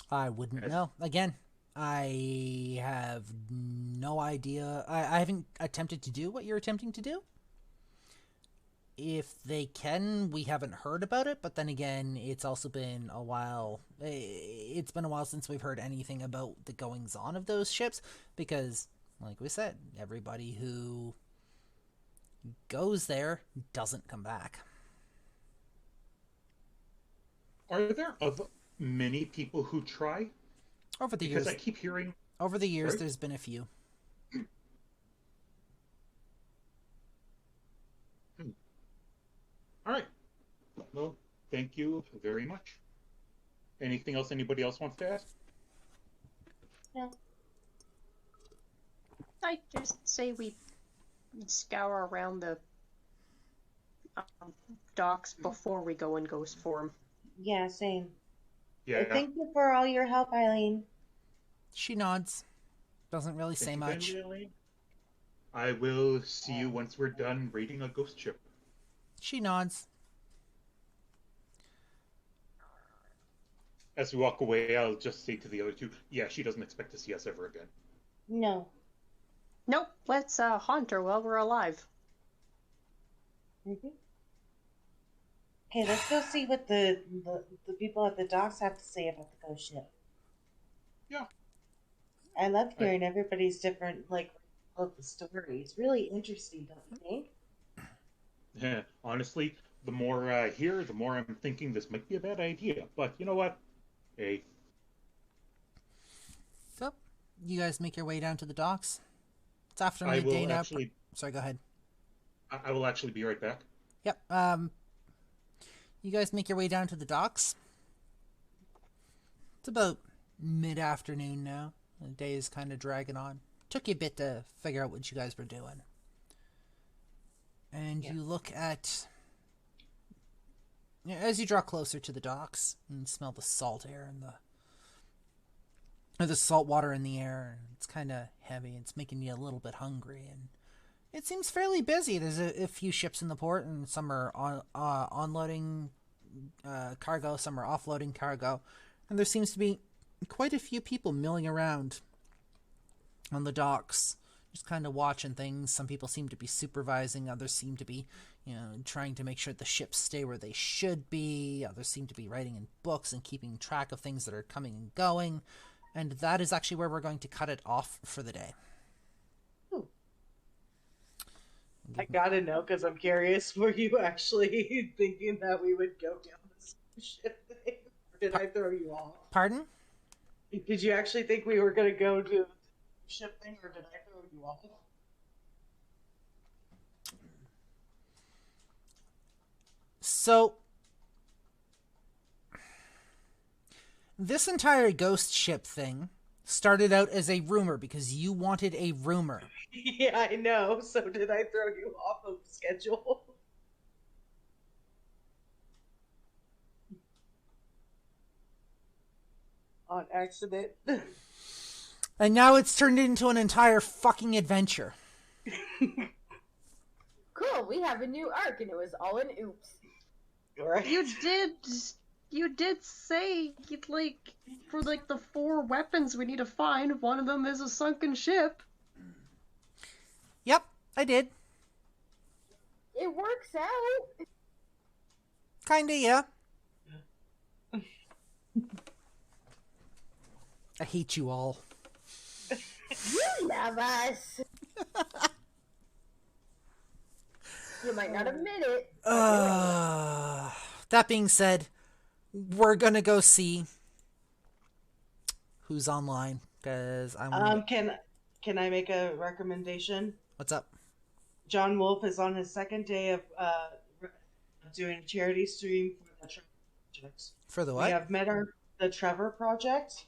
Speaker 1: I wouldn't know. Again, I have no idea. I haven't attempted to do what you're attempting to do. If they can, we haven't heard about it, but then again, it's also been a while. It's been a while since we've heard anything about the goings-on of those ships, because, like we said, everybody who goes there doesn't come back.
Speaker 6: Are there many people who try?
Speaker 1: Over the
Speaker 6: Because
Speaker 1: years,
Speaker 6: I keep hearing... Sorry?
Speaker 1: there's been a few.
Speaker 6: All right. Well, thank you very much. Anything else anybody else wants to ask?
Speaker 5: No.
Speaker 9: I just say we scour around the docks before we go in ghost form.
Speaker 7: Yeah, same.
Speaker 6: Yeah.
Speaker 7: Thank you for all your help, Eileen.
Speaker 1: She nods. Doesn't really say
Speaker 6: Thank you
Speaker 1: much.
Speaker 6: kindly, Elaine. I will see you once we're done raiding a ghost ship.
Speaker 1: She nods.
Speaker 6: As we walk away, I'll just say to the other two, yeah, she doesn't expect to see us ever again.
Speaker 7: No.
Speaker 9: Nope, let's haunt her while we're alive.
Speaker 7: Mm-hmm. Okay, let's go see what the people at the docks have to say about the ghost ship.
Speaker 6: Yeah.
Speaker 7: I love hearing everybody's different, of the story. It's really interesting, don't you think?
Speaker 6: Yeah, honestly, the more I hear, the more I'm thinking this might be a bad idea. But you know what? Hey.
Speaker 1: So, you guys make your way down to the docks. It's after
Speaker 6: I
Speaker 1: midday
Speaker 6: will
Speaker 1: now.
Speaker 6: actually...
Speaker 1: Sorry, go ahead.
Speaker 6: I will actually be right back.
Speaker 1: Yep. You guys make your way down to the docks. It's about mid-afternoon now. The day is kind of dragging on. Took you a bit to figure out what you guys were doing. And you look at... As you draw closer to the docks and smell the salt air and the There's salt water in the air. It's kind of heavy. It's making you a little bit hungry, and it seems fairly busy. There's a few ships in the port, and some are onloading cargo, some are offloading cargo, and there seems to be quite a few people milling around on the docks, just kind of watching things. Some people seem to be supervising, others seem to be, trying to make sure the ships stay where they should be. Others seem to be writing in books and keeping track of things that are coming and going. And that is actually where we're going to cut it off for the day.
Speaker 7: I gotta know, because I'm curious, were you actually thinking that we would go down this ship thing? Or did I throw you off?
Speaker 1: Pardon?
Speaker 7: Did you actually think we were going to go to the ship thing, or did I throw you off?
Speaker 1: So, this entire ghost ship thing started out as a rumor because you wanted a rumor.
Speaker 7: Yeah, I know. So did I throw you off of schedule? On accident?
Speaker 1: And now it's turned into an entire fucking adventure.
Speaker 5: Cool, we have a new arc, and it was all an oops.
Speaker 7: Right.
Speaker 9: You did say, like, for, like, the 4 weapons we need to find, one of them is a sunken ship.
Speaker 1: Yep, I did.
Speaker 5: It works out.
Speaker 1: Kinda, yeah. I hate you all.
Speaker 5: You love us. You might not admit it.
Speaker 1: That being said, we're gonna go see who's online, because I want
Speaker 7: Can I make a recommendation?
Speaker 1: What's up?
Speaker 7: John Wolf is on his second day of doing a charity stream for the Trevor Project.
Speaker 1: For the what?
Speaker 7: We have met the Trevor Project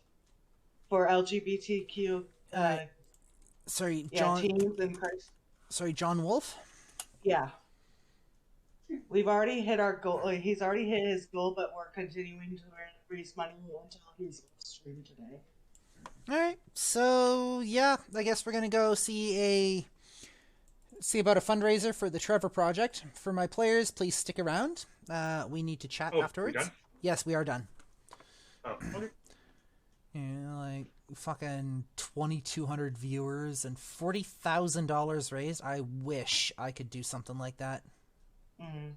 Speaker 7: for LGBTQ
Speaker 1: sorry, John.
Speaker 7: teens in Christ.
Speaker 1: Sorry, John Wolf?
Speaker 7: Yeah. We've already hit our goal. He's already hit his goal, but we're continuing to raise money until he's stream today.
Speaker 1: Alright, so yeah, I guess we're gonna go see about a fundraiser for the Trevor Project. For my players, please stick around. We need to chat afterwards.
Speaker 6: We done?
Speaker 1: Yes, we are done.
Speaker 6: Oh, okay.
Speaker 1: Yeah, like fucking 2,200 viewers and $40,000 raised. I wish I could do something like that.
Speaker 7: Mm.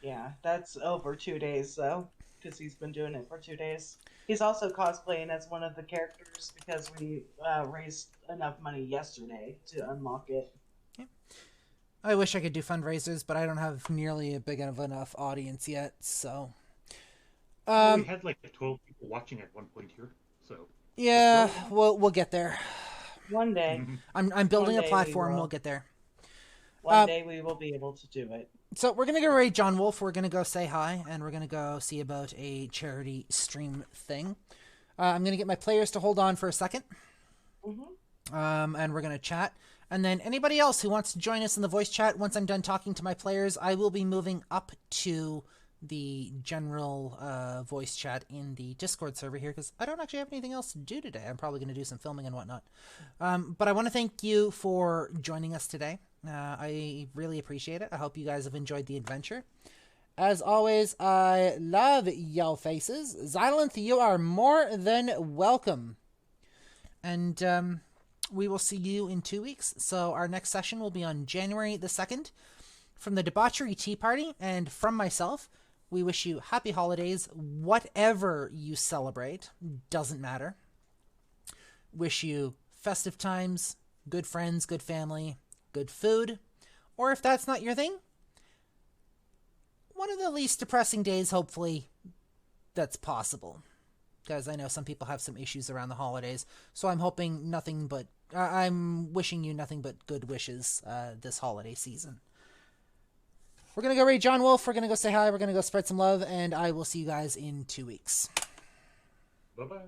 Speaker 7: Yeah, that's over 2 days though, because he's been doing it for 2 days. He's also cosplaying as one of the characters because we raised enough money yesterday to unlock it.
Speaker 1: Yeah. I wish I could do fundraisers, but I don't have nearly a big enough audience yet, so...
Speaker 6: we had like 12 people watching at one point here, so...
Speaker 1: Yeah, we'll get there.
Speaker 7: One day.
Speaker 1: I'm building a platform, we'll get there.
Speaker 7: One day we will be able to do it.
Speaker 1: So we're going to go raid John Wolf, we're going to go say hi, and we're going to go see about a charity stream thing. I'm going to get my players to hold on for a second. And we're going to chat. And then anybody else who wants to join us in the voice chat, once I'm done talking to my players, I will be moving up to the general voice chat in the Discord server here, because I don't actually have anything else to do today. I'm probably going to do some filming and whatnot. But I want to thank you for joining us today. I really appreciate it. I hope you guys have enjoyed the adventure. As always, I love y'all faces. Xylanth, you are more than welcome. And we will see you in 2 weeks. So our next session will be on January the 2nd. From the Debauchery Tea Party and from myself, we wish you happy holidays. Whatever you celebrate, doesn't matter. Wish you festive times, good friends, good family, good food, or if that's not your thing, one of the least depressing days, hopefully, that's possible. Because I know some people have some issues around the holidays, so I'm hoping I'm wishing you nothing but good wishes this holiday season. We're going to go raid John Wolf, we're going to go say hi, we're going to go spread some love, and I will see you guys in 2 weeks.
Speaker 6: Bye-bye.